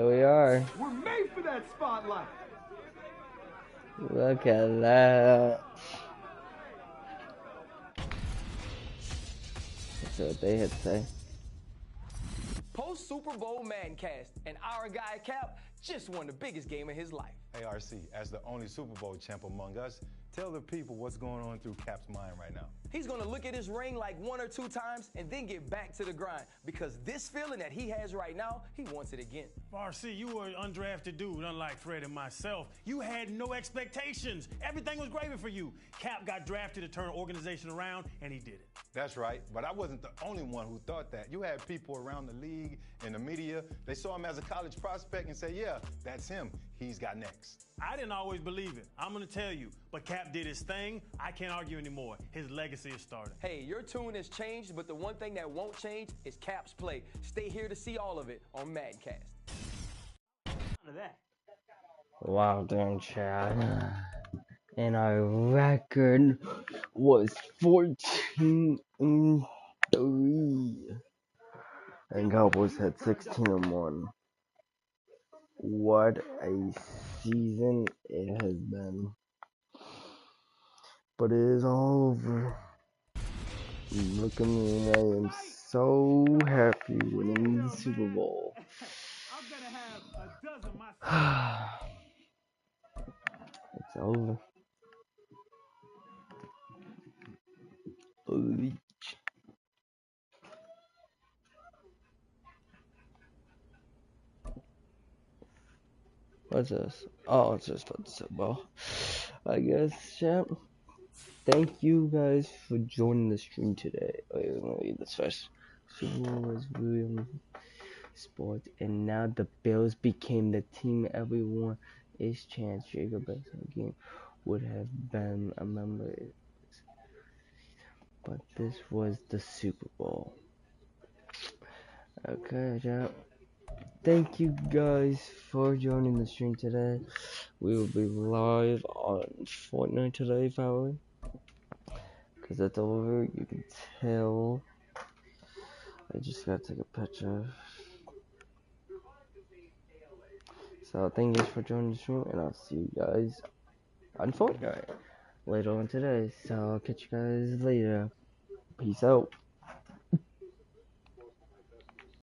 [SPEAKER 2] we are.
[SPEAKER 10] We're made for that spotlight.
[SPEAKER 2] Look at that. That's what they had to say.
[SPEAKER 12] Post Super Bowl Maddencast, and our guy Cap just won the biggest game of his life.
[SPEAKER 13] Hey, RC, as the only Super Bowl champ among us, tell the people what's going on through Cap's mind right now.
[SPEAKER 12] He's going to look at his ring like 1 or 2 times and then get back to the grind because this feeling that he has right now, he wants it again.
[SPEAKER 11] RC, you were an undrafted dude, unlike Fred and myself. You had no expectations. Everything was gravy for you. Cap got drafted to turn an organization around, and he did it.
[SPEAKER 13] That's right, but I wasn't the only one who thought that. You had people around the league and the media. They saw him as a college prospect and say, yeah, that's him. He's got next.
[SPEAKER 11] I didn't always believe it. I'm going to tell you. But Cap did his thing. I can't argue anymore. His legacy is starting.
[SPEAKER 12] Hey, your tune has changed, but the one thing that won't change is Cap's play. Stay here to see all of it on Maddencast.
[SPEAKER 2] Wow, damn, Chad. And our record was 14-3. And Cowboys had 16-1. What a season it has been. But it is all over. Look at me, I am so happy winning the Super Bowl.
[SPEAKER 11] I'm going to have a dozen myself.
[SPEAKER 2] It's over. Bleach. What's this? Oh, it's just about the Super Bowl. I guess, champ. Thank you guys for joining the stream today. Wait, let me read this first. Super Bowl was really sports, and now the Bills became the team everyone is chance Jacob Benson game would have been a member. But this was the Super Bowl. Okay, champ. Thank you guys for joining the stream today. We will be live on Fortnite today, probably. Because that's over, you can tell. I just gotta take a picture. So thank you guys for joining the stream, and I'll see you guys on Fortnite later on today. So I'll catch you guys later. Peace out.